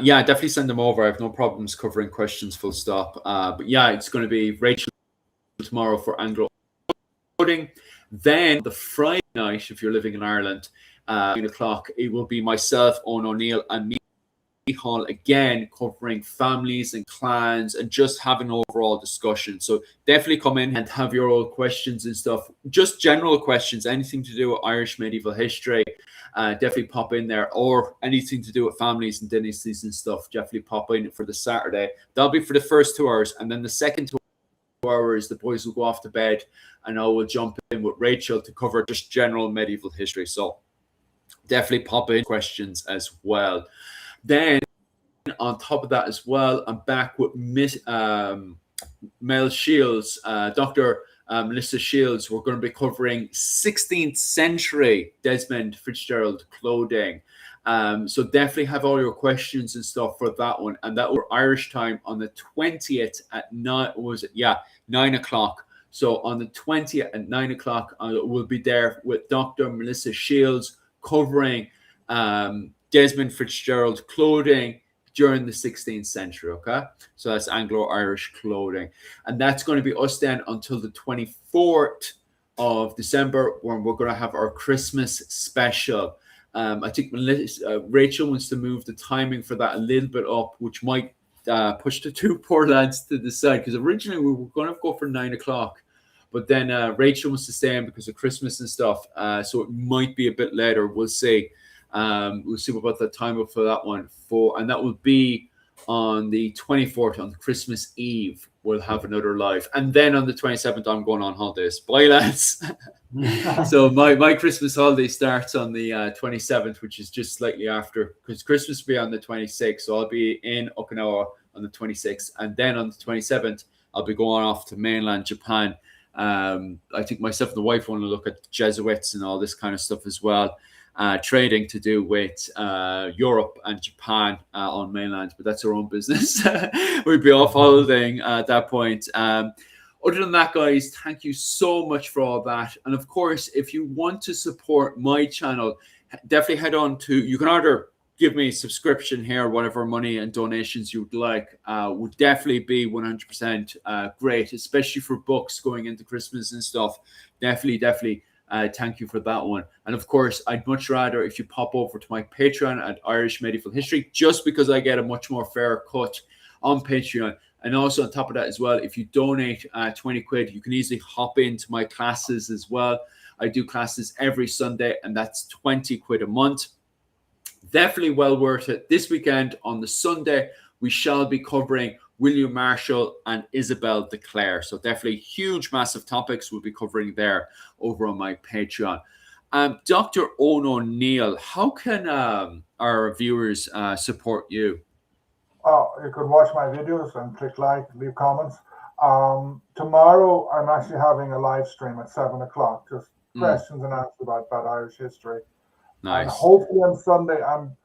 Speaker 1: Yeah, definitely send them over. I have no problems covering questions full stop. But yeah, it's going to be Rachel tomorrow for Anglo clothing. Then the Friday night, if you're living in Ireland, 9 o'clock, it will be myself, Owen O'Neill, and Micheál again covering families and clans and just having an overall discussion. So definitely come in and have your old questions and stuff, just general questions, anything to do with Irish medieval history. Definitely pop in there, or anything to do with families and dynasties and stuff. Definitely pop in for the Saturday. That'll be for the first 2 hours, and then the second 2 hours, the boys will go off to bed, and I will jump in with Rachel to cover just general medieval history. So definitely pop in questions as well. Then on top of that as well, I'm back with Mel Shields, Dr. Melissa Shields. We're going to be covering 16th century Desmond Fitzgerald clothing. So definitely have all your questions and stuff for that one. And that was Irish time on the 20th at 9 o'clock. So on the 20th at 9 o'clock, we'll be there with Dr. Melissa Shields covering Desmond Fitzgerald clothing, during the 16th century. Okay, so that's Anglo-Irish clothing, and that's going to be us then until the 24th of December, when we're going to have our Christmas special. I think Rachel wants to move the timing for that a little bit up, which might push the two poor lads to the side, because originally we were going to go for 9 o'clock, but then Rachel wants to stay in because of Christmas and stuff, so it might be a bit later. We'll see. We'll see about the time up for that one, and that will be on the 24th, on Christmas Eve. We'll have another live, and then on the 27th I'm going on holidays. Bye, lads. So my Christmas holiday starts on the 27th, which is just slightly after, because Christmas will be on the 26th, so I'll be in Okinawa on the 26th, and then on the 27th I'll be going off to mainland Japan. I think myself and the wife want to look at Jesuits and all this kind of stuff as well. Trading to do with Europe and Japan on mainland, but that's our own business. We'd be off holidaying at that point. Other than that, guys, thank you so much for all that. And of course, if you want to support my channel, definitely head on to, you can either give me a subscription here, whatever money and donations you'd like, would definitely be 100% great, especially for books going into Christmas and stuff. Definitely. Thank you for that one. And of course, I'd much rather if you pop over to my Patreon at Irish Medieval History, just because I get a much more fair cut on Patreon. And also on top of that as well, if you donate 20 quid, you can easily hop into my classes as well. I do classes every Sunday, and that's 20 quid a month. Definitely well worth it. This weekend on the Sunday, we shall be covering William Marshall and Isabel de Clare. So definitely huge, massive topics we'll be covering there over on my Patreon. Dr. Owen O'Neill, how can our viewers support you?
Speaker 3: Oh, you could watch my videos and click like, leave comments. Tomorrow, I'm actually having a live stream at 7 o'clock, just questions and answers about Irish history.
Speaker 1: Nice.
Speaker 3: And hopefully on Sunday, I'm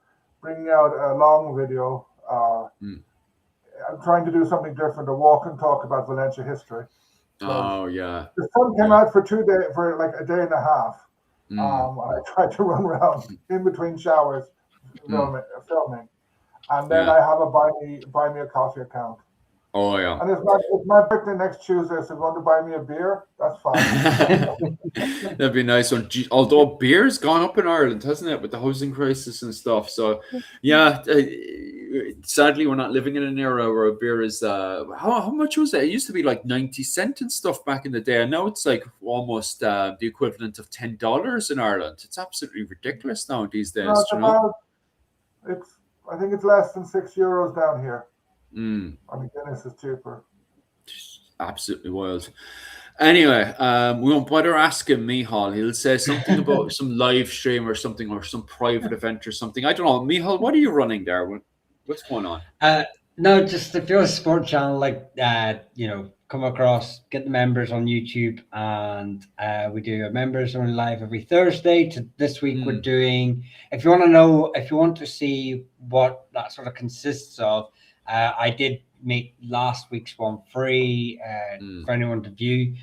Speaker 3: bringing out a long video. I'm trying to do something different, a walk and talk about Valencia history. So
Speaker 1: yeah.
Speaker 3: The sun came out for 2 days, for like a day and a half. I tried to run around in between showers filming. And then I have a buy me a coffee account.
Speaker 1: Oh yeah.
Speaker 3: And it's my birthday next Tuesday, so if you want to buy me a beer, that's fine.
Speaker 1: That'd be a nice one. Although beer's gone up in Ireland, hasn't it, with the housing crisis and stuff. So yeah, sadly we're not living in an era where a beer is how much was it? It used to be like 90 cents and stuff back in the day, and now it's like almost the equivalent of $10 in Ireland. It's absolutely ridiculous now these days.
Speaker 3: No, I think it's less than €6 down here. I mean, Guinness is cheaper.
Speaker 1: Absolutely wild. Anyway, we won't bother asking Michal. He'll say something about some live stream or something, or some private event or something. I don't know. Michal, what are you running there? What's going on?
Speaker 2: No, just if you're a sport channel, like come across, get the members on YouTube, and we do a members only live every Thursday. This week we're doing, if you want to see what that sort of consists of, I did make last week's one free for anyone to view,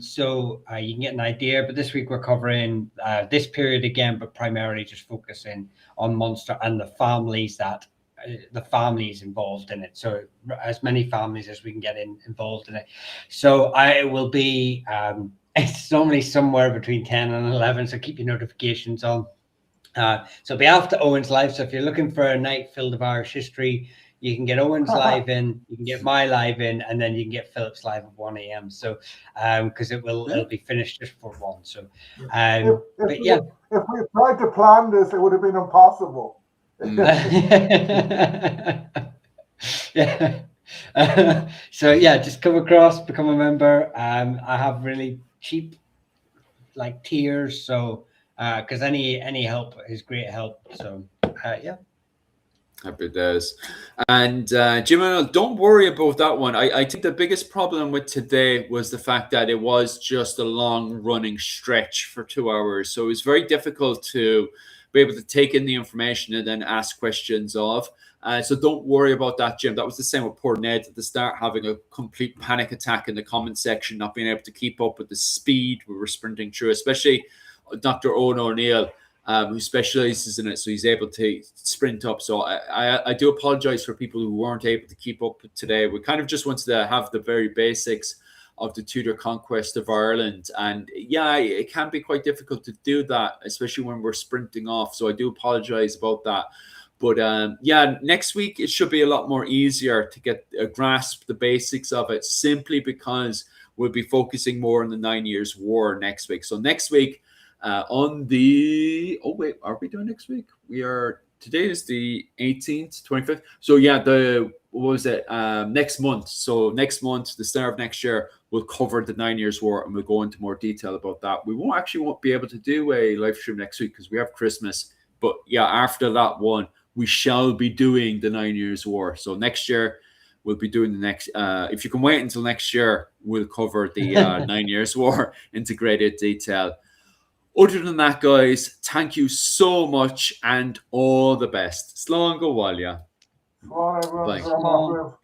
Speaker 2: so you can get an idea. But this week we're covering this period again, but primarily just focusing on Munster and the families involved in it, so as many families as we can get involved in it. So I will be it's normally somewhere between 10 and 11, so keep your notifications on. So it'll be after Owen's live, so if you're looking for a night filled of Irish history, you can get Owen's live in, you can get my live in, and then you can get Philip's live at 1 a.m. So because it'll be finished just for 1. So
Speaker 3: if we tried to plan this, it would have been impossible.
Speaker 2: So yeah, just come across, become a member. I have really cheap tiers, so because any help is great help. So yeah.
Speaker 1: Happy days. And Jim, don't worry about that one. I think the biggest problem with today was the fact that it was just a long running stretch for 2 hours. So it was very difficult to be able to take in the information and then ask questions of. So don't worry about that, Jim. That was the same with poor Ned at the start, having a complete panic attack in the comment section, not being able to keep up with the speed we were sprinting through, especially Dr. Owen O'Neill. who specializes in it, so he's able to sprint up. So I do apologize for people who weren't able to keep up today. We kind of just wanted to have the very basics of the Tudor conquest of Ireland, and yeah, it can be quite difficult to do that, especially when we're sprinting off. So I do apologize about that. But yeah, next week it should be a lot more easier to get a grasp the basics of it, simply because we'll be focusing more on the 9 Years' War next week. So next week, on the are we doing next week? Today is the 18th, 25th. So yeah, next month. So next month, the start of next year, we'll cover the 9 Years' War, and we'll go into more detail about that. We won't be able to do a live stream next week because we have Christmas. But yeah, after that one, we shall be doing the 9 Years' War. So next year, we'll be doing the next. If you can wait until next year, we'll cover the 9 Years' War into greater detail. Other than that, guys, thank you so much and all the best. Slán go bhfuil.
Speaker 3: Slán, everyone.
Speaker 1: Bye.
Speaker 3: Slán.